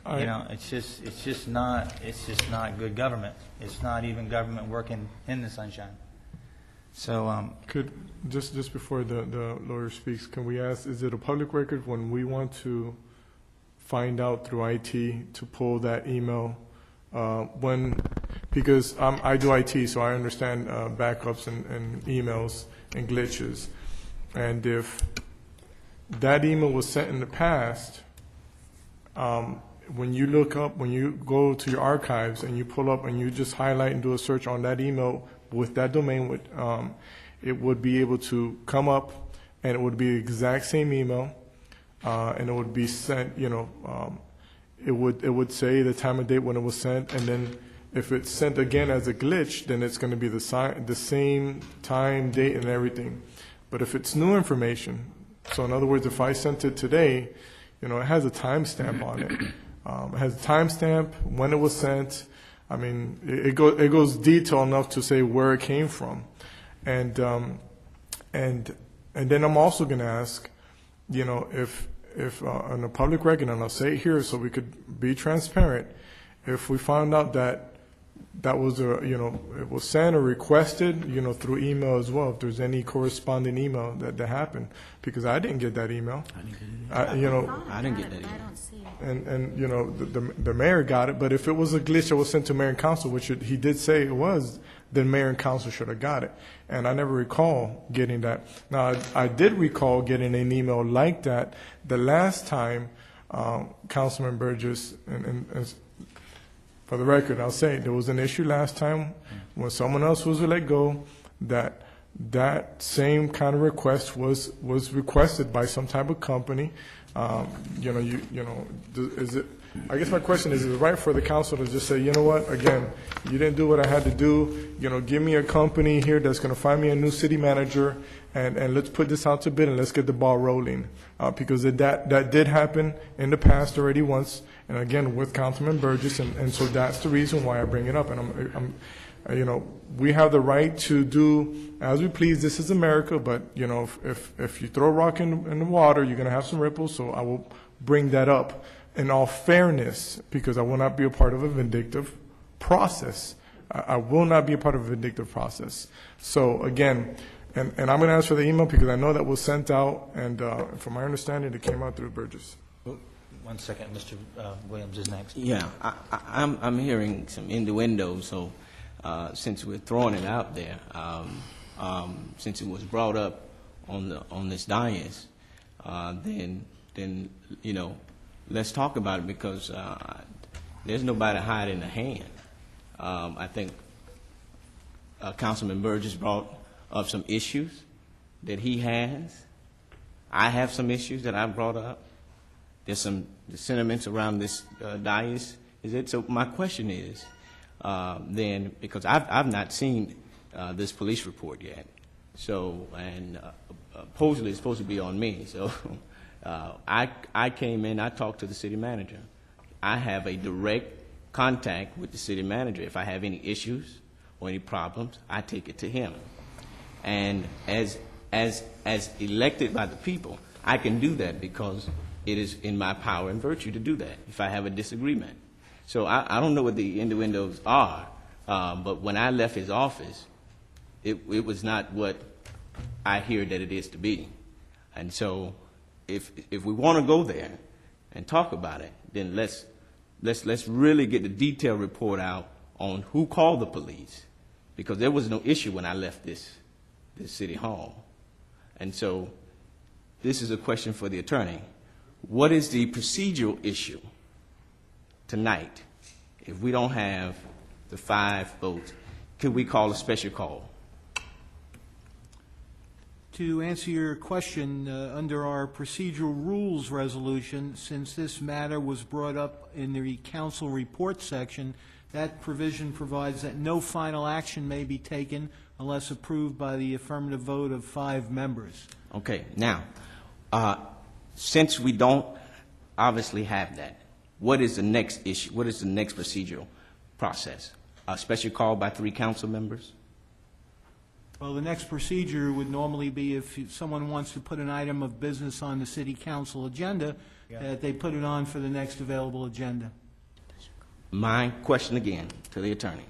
It's just not good government. It's not even government working in the sunshine. So Could, just before the lawyer speaks, can we ask, is it a public record when we want to find out through IT to pull that email? Because I do IT, so I understand backups and emails and glitches. And if that email was sent in the past, when you look up, when you go to your archives and you pull up and you just highlight and do a search on that email with that domain, it would be able to come up, and it would be the exact same email, and it would be sent. It would say the time and date when it was sent, and then if it's sent again as a glitch, then it's going to be the same time, date, and everything. But if it's new information, so in other words, if I sent it today, it has a timestamp on it. It has a timestamp, when it was sent. I mean, it goes detailed enough to say where it came from, and then I'm also going to ask, if on a public record, and I'll say it here so we could be transparent, if we found out that was it was sent or requested, through email as well, if there's any corresponding email that happened, because I didn't get that email. I didn't get that email. And the mayor got it, but if it was a glitch that was sent to mayor and council, which he did say it was, then mayor and council should have got it. And I never recall getting that. Now, I did recall getting an email like that the last time Councilman Burgess, and for the record, I'll say there was an issue last time when someone else was let go, that same kind of request was requested by some type of company. Is it? I guess my question is it right for the council to just say, you know what, again, you didn't do what I had to do, give me a company here that's going to find me a new city manager, and let's put this out to bid and let's get the ball rolling. Because that did happen in the past already once, and again, with Councilman Burgess, and so that's the reason why I bring it up. And we have the right to do as we please. This is America, but, if you throw a rock in the water, you're going to have some ripples, so I will bring that up. In all fairness, because I will not be a part of a vindictive process. I will not be a part of a vindictive process. So again, and I'm going to ask for the email because I know that was sent out, and from my understanding, it came out through Burgess. 1 second, Mr. Williams is next. Yeah, I'm hearing some innuendo, so since we're throwing it out there, since it was brought up on this dais, then let's talk about it, because there's nobody hiding the hand. I think Councilman Burgess brought up some issues that he has. I have some issues that I've brought up. There's some sentiments around this dais. Is it? So my question is, then, because I've not seen this police report yet, so, and supposedly it's supposed to be on me, so. I came in, I talked to the city manager. I have a direct contact with the city manager. If I have any issues or any problems, I take it to him. And as elected by the people, I can do that because it is in my power and virtue to do that if I have a disagreement. So I don't know what the innuendos are, but when I left his office, it was not what I hear that it is to be. And so if we want to go there and talk about it, then let's really get the detailed report out on who called the police, because there was no issue when I left this city hall. And so this is a question for the attorney. What is the procedural issue tonight if we don't have the 5 votes? Could we call a special call? To answer your question, under our procedural rules resolution, since this matter was brought up in the council report section, that provision provides that no final action may be taken unless approved by the affirmative vote of 5 members. Okay. Now, since we don't obviously have that, what is the next issue? What is the next procedural process? A special call by 3 council members? Well, the next procedure would normally be if someone wants to put an item of business on the city council agenda, that they put it on for the next available agenda. My question again to the attorney.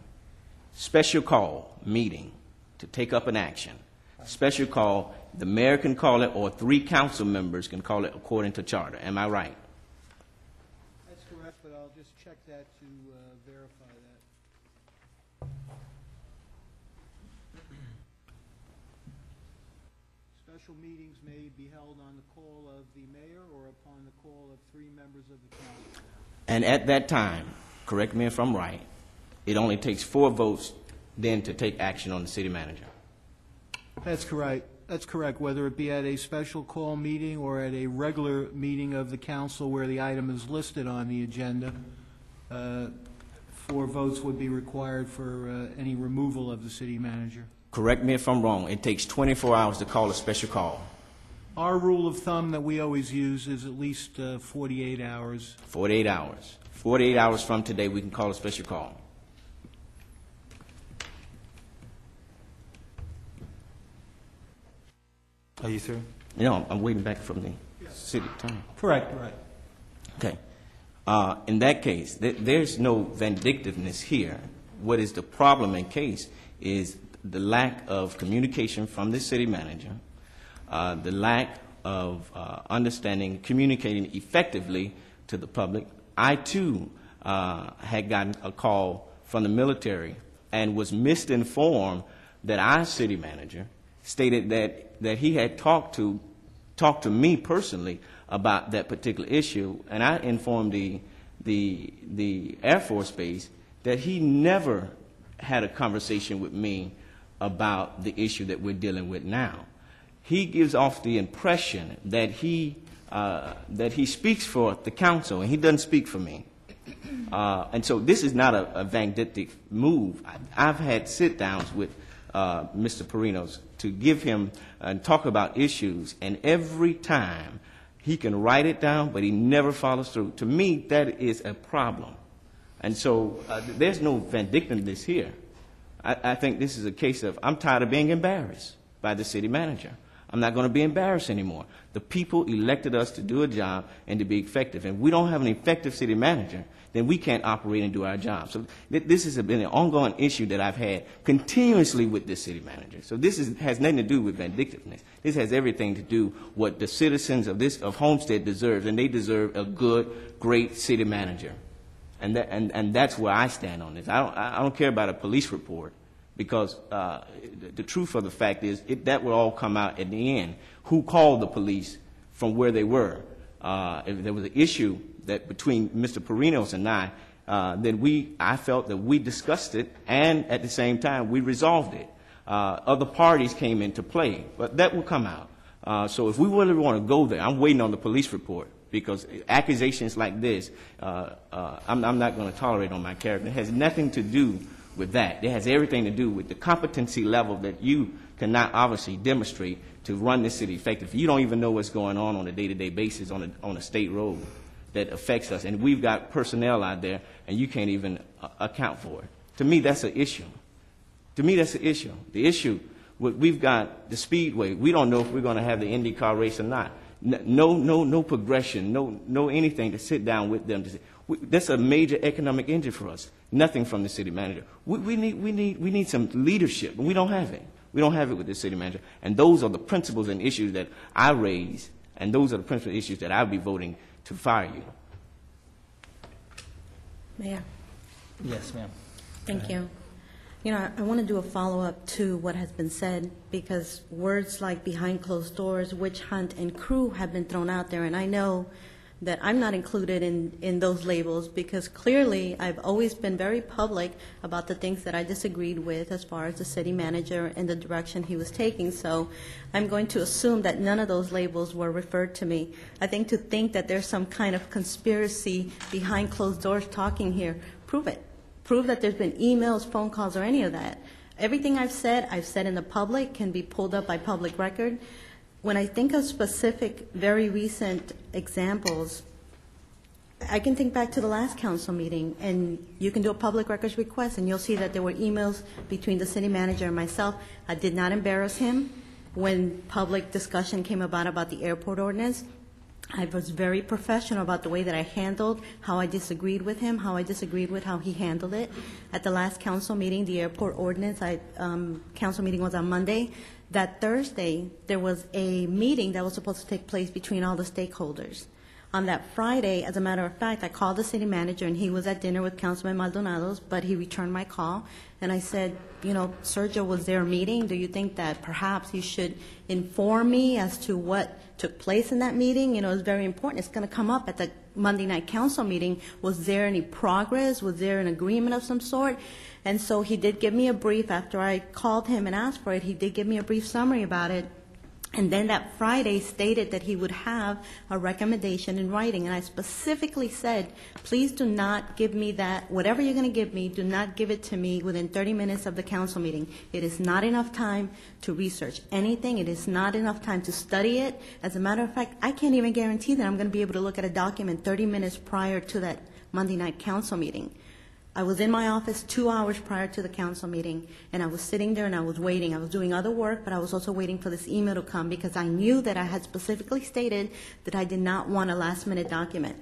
Special call meeting to take up an action. Special call, the mayor can call it, or 3 council members can call it according to charter. Am I right? That's correct, but I'll just check that to verify that. Special meetings may be held on the call of the mayor or upon the call of 3 members of the council. And at that time, correct me if I'm right, it only takes 4 votes then to take action on the city manager. That's correct. That's correct, whether it be at a special call meeting or at a regular meeting of the council where the item is listed on the agenda. 4 votes would be required for any removal of the city manager. Correct me if I'm wrong, it takes 24 hours to call a special call. Our rule of thumb that we always use is at least 48 hours. 48 hours. 48 hours from today, we can call a special call. Are you through? No, I'm waiting back from the city attorney. Correct, right. Okay. In that case, there's no vindictiveness here. What is the problem in case is the lack of communication from the city manager, the lack of understanding, communicating effectively to the public. I, too, had gotten a call from the military and was misinformed that our city manager stated that he had talked to me personally about that particular issue, and I informed the Air Force Base that he never had a conversation with me about the issue that we're dealing with now. He gives off the impression that he speaks for the council, and he doesn't speak for me. And so this is not a vindictive move. I've had sit-downs with Mr. Perinos to give him and talk about issues, and every time he can write it down, but he never follows through. To me, that is a problem. And so there's no vindictiveness here. I think this is a case of I'm tired of being embarrassed by the city manager. I'm not going to be embarrassed anymore. The people elected us to do a job and to be effective. And if we don't have an effective city manager, then we can't operate and do our job. So this has been an ongoing issue that I've had continuously with this city manager. So this has nothing to do with vindictiveness. This has everything to do what the citizens of Homestead deserve, and they deserve a good, great city manager. And that's where I stand on this. I don't care about a police report, because the truth of the fact is that will all come out at the end. Who called the police from where they were? If there was an issue that between Mr. Perinos and I, then I felt that we discussed it, and at the same time we resolved it. Other parties came into play, but that will come out. So if we really want to go there, I'm waiting on the police report, because accusations like this, I'm not going to tolerate on my character. It has nothing to do with that. It has everything to do with the competency level that you cannot obviously demonstrate to run this city effectively. You don't even know what's going on a day-to-day basis on a state road that affects us, and we've got personnel out there, and you can't even account for it. To me, that's an issue. To me, that's an issue. The issue, we've got the speedway. We don't know if we're going to have the IndyCar race or not. No progression, no anything to sit down with them to say. That's a major economic engine for us. Nothing from the city manager. We need some leadership, and we don't have it. We don't have it with the city manager. And those are the principles and issues that I raise And those are the principal issues that I'll be voting to fire you. Mayor, Yes, ma'am. thank you. You know, I want to do a follow-up to what has been said, because words like behind closed doors, witch hunt, and crew have been thrown out there, and I know that I'm not included in those labels, because clearly I've always been very public about the things that I disagreed with as far as the city manager and the direction he was taking. So I'm going to assume that none of those labels were referred to me. I think to think that there's some kind of conspiracy behind closed doors talking here, prove it. Prove that there's been emails, phone calls, or any of that. Everything I've said in the public, can be pulled up by public record. When I think of specific, very recent examples, I can think back to the last council meeting, and you can do a public records request, and you'll see that there were emails between the city manager and myself. I did not embarrass him when public discussion came about the airport ordinance. I was very professional about the way that I handled how I disagreed with him, how I disagreed with how he handled it. At the last council meeting, the airport ordinance, council meeting was on Monday. That Thursday, there was a meeting that was supposed to take place between all the stakeholders. On that Friday, as a matter of fact, I called the city manager, and he was at dinner with Councilman Maldonado's, but he returned my call, and I said, you know, Sergio, was there a meeting? Do you think that perhaps you should inform me as to what took place in that meeting? You know, it's very important. It's going to come up at the Monday night council meeting. Was there any progress? Was there an agreement of some sort? And so he did give me a brief. After I called him and asked for it, he did give me a brief summary about it. And then that Friday stated that he would have a recommendation in writing. And I specifically said, please do not give me that. Whatever you're going to give me, do not give it to me within 30 minutes of the council meeting. It is not enough time to research anything. It is not enough time to study it. As a matter of fact, I can't even guarantee that I'm going to be able to look at a document 30 minutes prior to that Monday night council meeting. I was in my office 2 hours prior to the council meeting, and I was sitting there and I was waiting. I was doing other work, but I was also waiting for this email to come, because I knew that I had specifically stated that I did not want a last-minute document.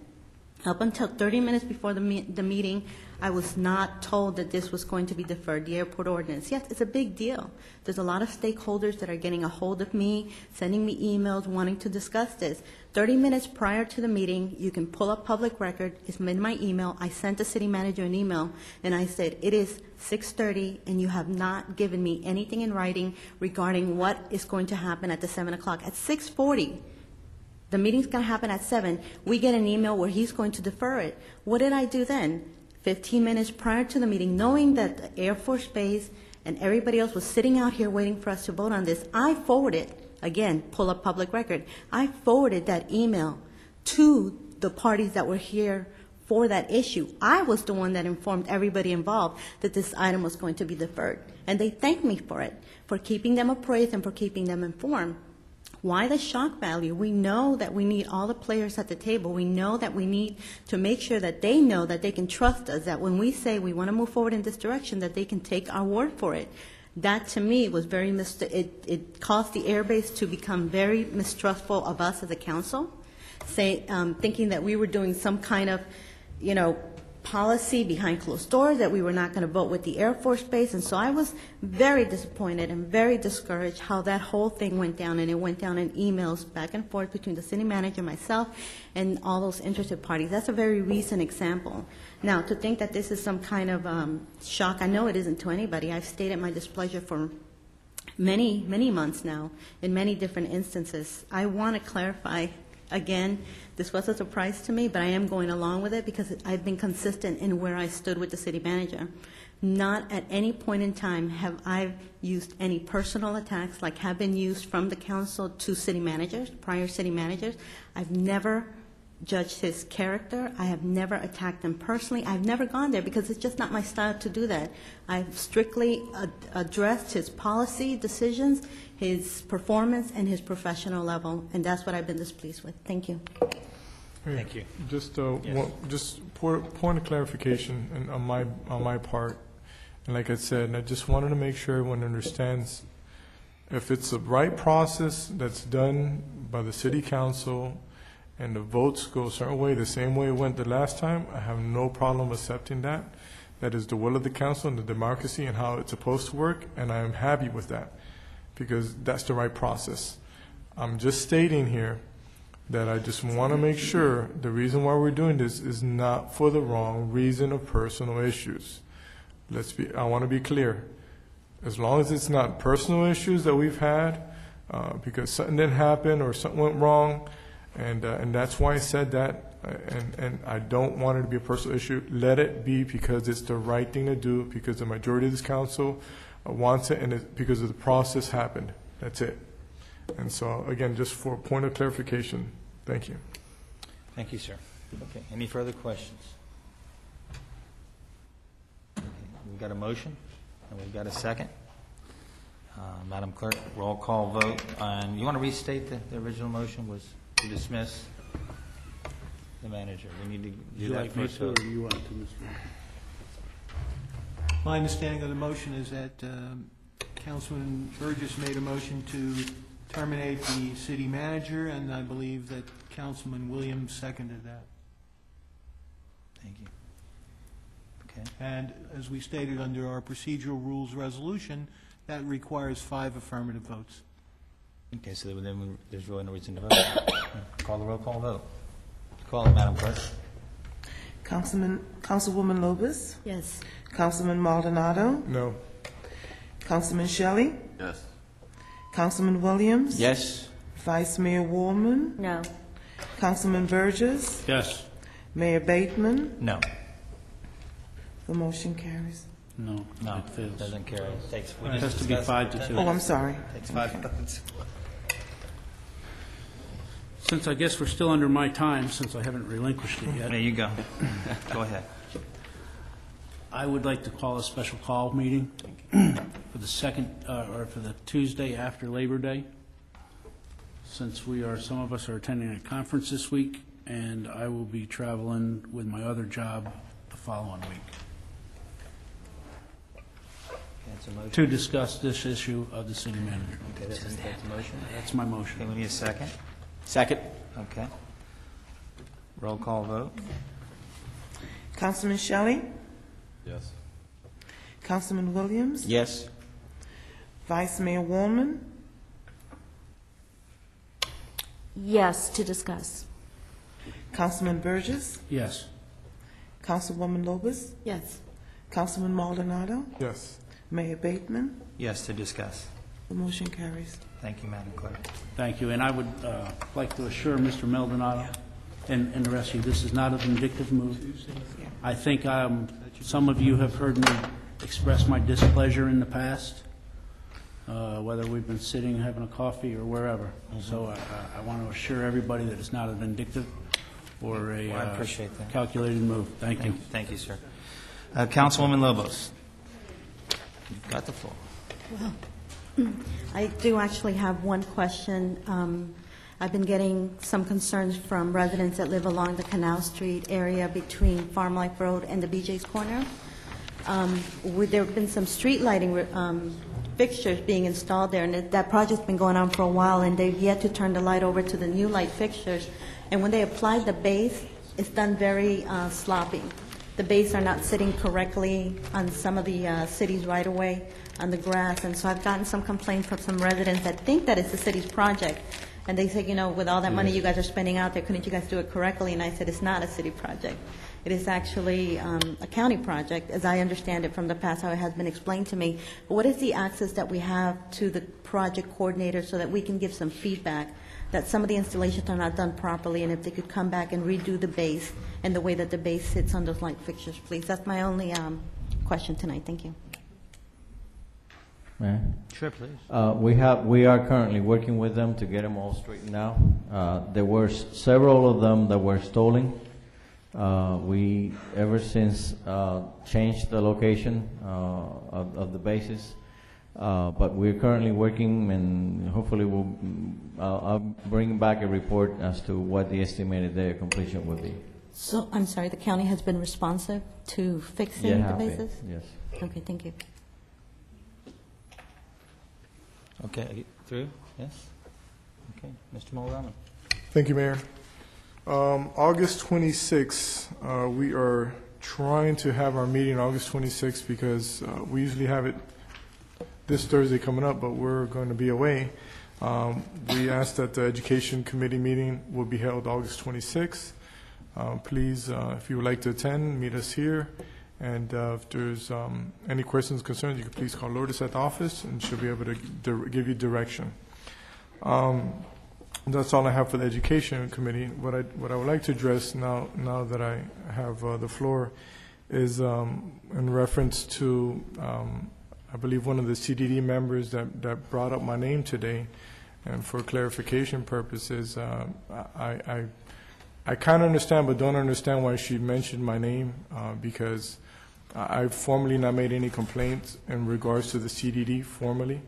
Up until 30 minutes before the meeting, I was not told that this was going to be deferred, the airport ordinance. Yes, it's a big deal. There's a lot of stakeholders that are getting a hold of me, sending me emails, wanting to discuss this. 30 minutes prior to the meeting, you can pull up public record. It's in my email. I sent the city manager an email, and I said, it is 6:30, and you have not given me anything in writing regarding what is going to happen at the 7 o'clock. At 6:40, the meeting's going to happen at 7. We get an email where he's going to defer it. What did I do then? 15 minutes prior to the meeting, knowing that the Air Force Base and everybody else was sitting out here waiting for us to vote on this, I forwarded, again, pull up public record, I forwarded that email to the parties that were here for that issue. I was the one that informed everybody involved that this item was going to be deferred. And they thanked me for it, for keeping them appraised and for keeping them informed. Why the shock value? We know that we need all the players at the table. We know that we need to make sure that they know that they can trust us, that when we say we want to move forward in this direction, that they can take our word for it. That, to me, was very, it caused the airbase to become very mistrustful of us as a council, thinking that we were doing some kind of, you know, policy behind closed doors, that we were not going to vote with the Air Force Base. And so I was very disappointed and very discouraged how that whole thing went down, and it went down in emails back and forth between the city manager, myself, and all those interested parties. That's a very recent example. Now, to think that this is some kind of shock, I know it isn't to anybody. I've stated my displeasure for many, many months now in many different instances. I want to clarify again, this was a surprise to me, but I am going along with it because I've been consistent in where I stood with the city manager. Not at any point in time have I used any personal attacks like have been used from the council to city managers, prior city managers. I've never judged his character. I have never attacked him personally. I've never gone there because it's just not my style to do that. I've strictly addressed his policy decisions, his performance, and his professional level, and that's what I've been displeased with. Thank you. Thank you. Just point of clarification and on my part, and like I said, I just wanted to make sure everyone understands if it's the right process that's done by the city council and the votes go a certain way, the same way it went the last time, I have no problem accepting that. That is the will of the council and the democracy and how it's supposed to work, and I am happy with that because that's the right process. I'm just stating here that I just want to make sure the reason why we're doing this is not for the wrong reason of personal issues. I want to be clear. As long as it's not personal issues that we've had, because something didn't happen or something went wrong, and that's why I said that, and I don't want it to be a personal issue. Let it be because it's the right thing to do, because the majority of this council wants it, and it's because of the process happened. That's it. And so, again, just for a point of clarification, thank you. Thank you, sir. Okay, any further questions? Okay, we've got a motion, and we've got a second. Madam Clerk, roll call vote. You want to restate the original motion was to dismiss the manager. We need to do that first. Or do you want to, Mr. My understanding of the motion is that Councilman Burgess made a motion to terminate the city manager, and I believe that Councilman Williams seconded that. Thank you. Okay. And as we stated under our procedural rules resolution, that requires 5 affirmative votes. Okay, so then there's really no reason to vote. Call the roll call vote. Call it, Madam Clerk. Councilwoman Lopez? Yes. Councilman Maldonado? No. Councilman Shelley? Yes. Councilman Williams? Yes. Vice Mayor Woolman? No. Councilman Burgess? Yes. Mayor Bateman? No. The motion carries. No. No, it fails. doesn't carry. It takes. It has to be 5-2. Oh, I'm sorry. Takes 5 minutes. Since I guess we're still under my time, since I haven't relinquished it yet, There you go. Go ahead. I would like to call a special call meeting for the second, or for the Tuesday after Labor Day, since some of us are attending a conference this week, and I will be traveling with my other job the following week to discuss this issue of the city manager. Okay, that's a motion. That's my motion. Okay, we need a second. Second. Okay. Roll call vote. Councilman Shelley? Yes. Councilman Williams? Yes. Vice Mayor Woolman? Yes, to discuss. Councilman Burgess? Yes. Councilwoman Lopez? Yes. Councilman Maldonado? Yes. Mayor Bateman? Yes, to discuss. The motion carries. Thank you, Madam Clerk. Thank you, and I would like to assure Mr. Maldonado and the rest of you, this is not a vindictive move. I think some of you have heard me express my displeasure in the past, whether we've been sitting having a coffee or wherever. So I want to assure everybody that it's not a vindictive or a I appreciate that. calculated move. Thank you. Thank you, sir. Councilwoman Lobos, you've got the floor. Well, I do actually have one question. I've been getting some concerns from residents that live along the Canal Street area between Farm Life Road and the BJ's Corner. There have been some street lighting fixtures being installed there, and that project's been going on for a while, and they've yet to turn the light over to the new light fixtures. And when they apply the base, it's done very sloppy. The base are not sitting correctly on some of the city's right-of-way on the grass, and so I've gotten some complaints from some residents that think that it's the city's project. And they say, with all that money you guys are spending out there, couldn't you guys do it correctly? And I said, it's not a city project. It is actually a county project, as I understand it from the past, how it has been explained to me. But what is the access that we have to the project coordinator so that we can give some feedback that some of the installations are not done properly, and if they could come back and redo the base and the way that the base sits on those light fixtures, please? That's my only question tonight. Thank you. Mayor? Sure, please. We are currently working with them to get them all straightened out. There were several of them that were stolen. We, ever since, changed the location of the bases. But we're currently working, and hopefully I'll bring back a report as to what the estimated day of completion will be. So, I'm sorry, the county has been responsive to fixing the bases? Yes. Okay, thank you. Okay, through? Yes? Okay, Mr. Mulroney. Thank you, Mayor. August 26th, we are trying to have our meeting August 26th because we usually have it this Thursday coming up, but we're going to be away. We asked that the Education Committee meeting will be held August 26th. Please, if you would like to attend, meet us here. And if there's any questions, concerns, you can please call Lourdes at the office, and she'll be able to give you direction. That's all I have for the Education Committee. What I would like to address now that I have the floor is in reference to, I believe, one of the CDD members that brought up my name today, and for clarification purposes, I kind of understand but don't understand why she mentioned my name, because I've formally not made any complaints in regards to the CDD formally.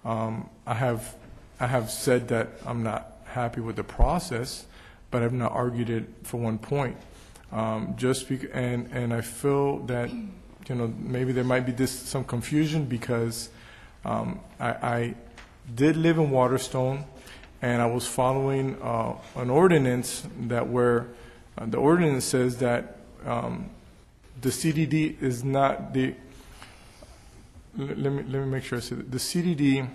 I have said that I'm not happy with the process, but I've not argued it for one point. And I feel that, you know, maybe there might be some confusion because I did live in Waterstone, and I was following an ordinance that the ordinance says that the CDD is not the. Let me make sure I say that. The CDD,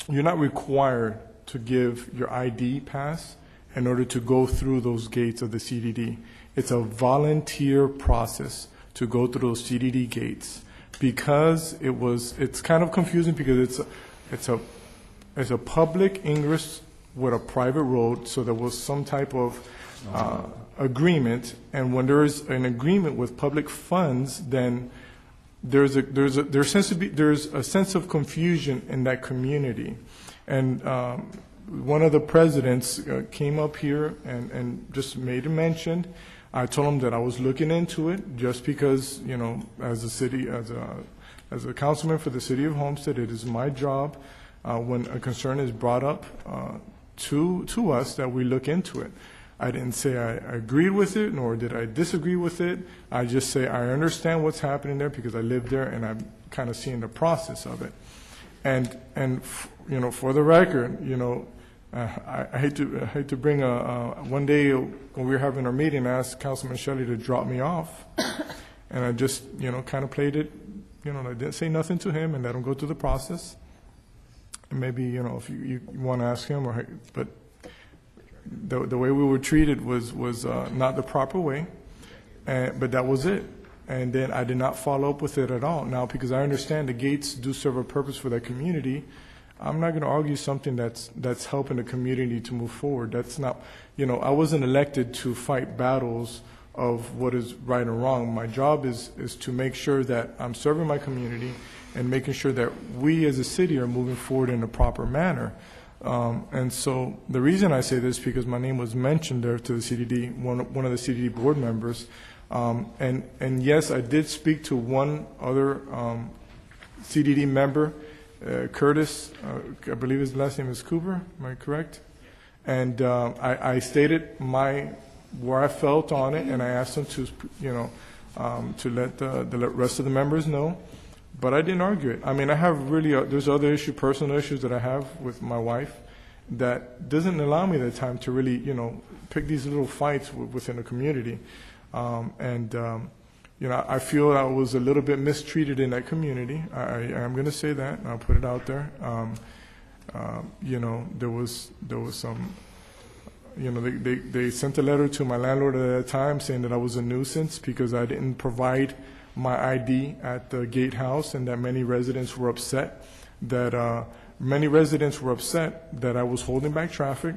you're not required to give your ID pass in order to go through those gates of the CDD. It's a volunteer process to go through those CDD gates. Because it's kind of confusing because it's a public ingress with a private road, so there was some type of agreement, and when there is an agreement with public funds, then there's a sense of confusion in that community. And one of the presidents came up here and just made a mention. I told him that I was looking into it, just because, you know, as a councilman for the city of Homestead, it is my job when a concern is brought up to us that we look into it. I didn't say I agreed with it, nor did I disagree with it. I just say I understand what's happening there because I live there and I'm kind of seeing the process of it. And you know, for the record, you know, I hate to bring one day when we were having our meeting, I asked Councilman Shelley to drop me off, and I just, you know, kind of played it, you know, I didn't say nothing to him and let him go through the process. And maybe, you know, if you want to ask him, but the way we were treated was not the proper way, but that was it. And then I did not follow up with it at all. Now, because I understand the gates do serve a purpose for that community, I'm not going to argue something that's helping the community to move forward. That's not, you know, I wasn't elected to fight battles of what is right or wrong. My job is to make sure that I'm serving my community and making sure that we as a city are moving forward in a proper manner. And so the reason I say this is because my name was mentioned there to the CDD, one of the CDD board members. And yes, I did speak to one other CDD member, Curtis, I believe his last name is Cooper, am I correct? And I stated where I felt on it, and I asked him to, you know, to let the rest of the members know. But I didn't argue it. I mean, I have really, there's other personal issues that I have with my wife that doesn't allow me the time to really, you know, pick these little fights within the community. You know, I feel I was a little bit mistreated in that community. I'm going to say that, and I'll put it out there. You know, there was some, you know, they sent a letter to my landlord at that time saying that I was a nuisance because I didn't provide my ID at the gatehouse, and that many residents were upset that I was holding back traffic.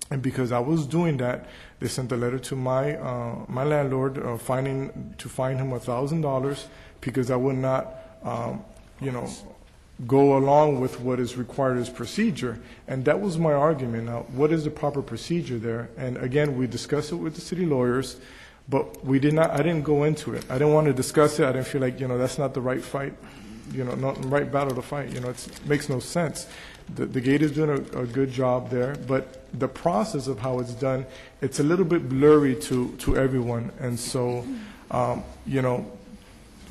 And because I was doing that, they sent a letter to my landlord to fine him $1,000 because I would not, you know, go along with what is required as procedure. And that was my argument. Now, what is the proper procedure there? And again, we discussed it with the city lawyers, but we did not. I didn't go into it. I didn't want to discuss it. I didn't feel like, you know, that's not the right fight, you know, not the right battle to fight. You know, it makes no sense. The gate is doing a good job there, but the process of how it's done, it's a little bit blurry to everyone. And so, you know,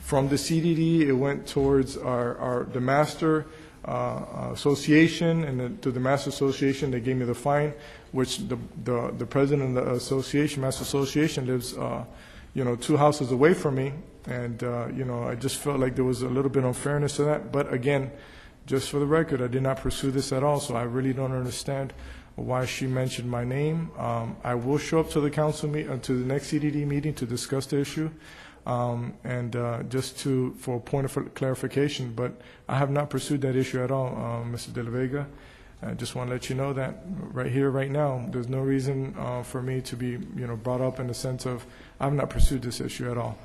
from the CDD, it went towards the master association, and then to the master association, they gave me the fine, which the president of the association, master association, lives, you know, 2 houses away from me, and you know, I just felt like there was a little bit of unfairness to that. But again, Just for the record, I did not pursue this at all, so I really don't understand why she mentioned my name. I will show up to the council to the next CDD meeting to discuss the issue, for a point of clarification, but I have not pursued that issue at all, Mr. De La Vega. I just want to let you know that right here, right now, there's no reason for me to be, brought up in the sense of I have not pursued this issue at all.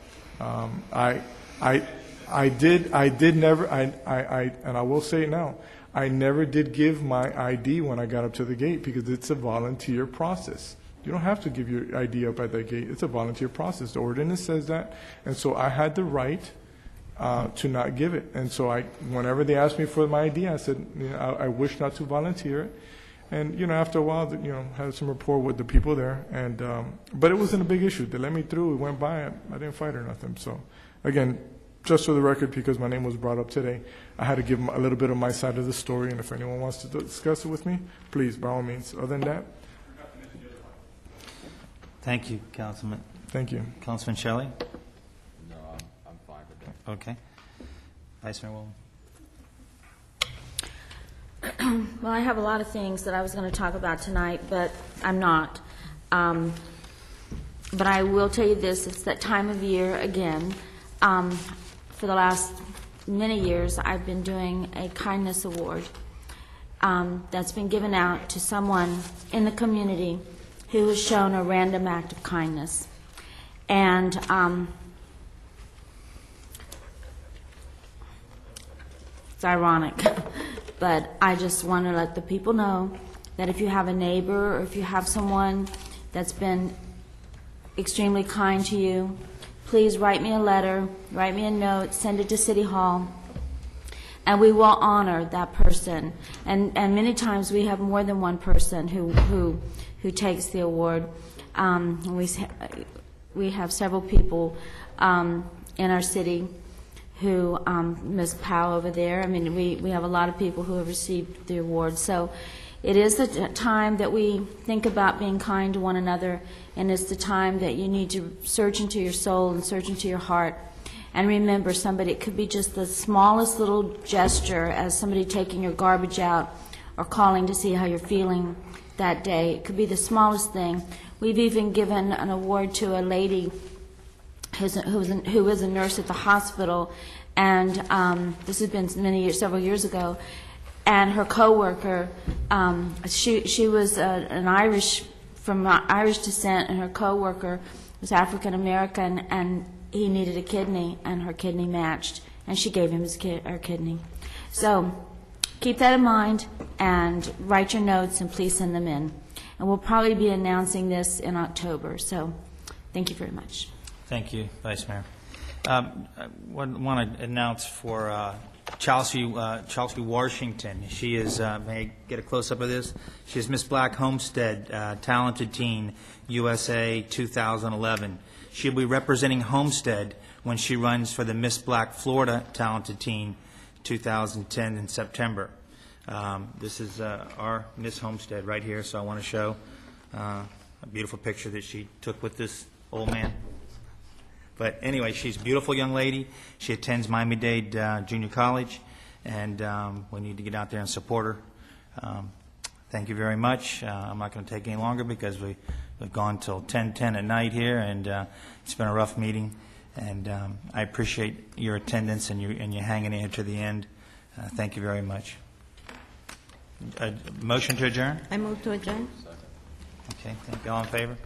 I did never, and I will say it now, I never did give my ID when I got up to the gate because it's a volunteer process. You don't have to give your ID up at that gate. It's a volunteer process. The ordinance says that, and so I had the right to not give it. And so whenever they asked me for my ID, I said, I wish not to volunteer it. And, after a while, had some rapport with the people there. And but it wasn't a big issue. They let me through. It went by. I didn't fight or nothing. So, again, just for the record, because my name was brought up today, I had to give a little bit of my side of the story. And if anyone wants to discuss it with me, please, by all means. Other than that. Thank you, Councilman. Thank you. Councilman Shelley? No, I'm fine with that. Okay. Vice Mayor Wilson? Well, I have a lot of things that I was going to talk about tonight, but I'm not. But I will tell you this, it's that time of year again. For the last many years, I've been doing a kindness award that's been given out to someone in the community who has shown a random act of kindness. And it's ironic, but I just want to let the people know that if you have a neighbor or if you have someone that's been extremely kind to you, please write me a letter, write me a note, send it to City Hall, and we will honor that person. And many times we have more than one person who takes the award. We have several people in our city who, Ms. Powell over there, I mean, we have a lot of people who have received the award. So it is the time that we think about being kind to one another, and it's the time that you need to search into your soul and search into your heart. And remember, somebody, it could be just the smallest little gesture as somebody taking your garbage out or calling to see how you're feeling that day. It could be the smallest thing. We've even given an award to a lady who is a nurse at the hospital, and this has been several years ago, and her coworker, she was an Irish, from Irish descent, and her coworker was African American, and he needed a kidney, and her kidney matched, and she gave him her kidney. So keep that in mind and write your notes and please send them in. And we'll probably be announcing this in October. So thank you very much. Thank you, Vice Mayor. I want to announce for Chelsea Washington. She is, may I get a close-up of this? She is Miss Black Homestead, Talented Teen, USA 2011. She'll be representing Homestead when she runs for the Miss Black Florida Talented Teen 2010 in September. This is our Miss Homestead right here, so I want to show a beautiful picture that she took with this old man. But anyway, she's a beautiful young lady. She attends Miami-Dade Junior College, and we need to get out there and support her. Thank you very much. I'm not going to take any longer because we've gone till 10:10 at night here, and it's been a rough meeting. And I appreciate your attendance and you hanging in here to the end. Thank you very much. Motion to adjourn? I move to adjourn. Okay, thank you. All in favor?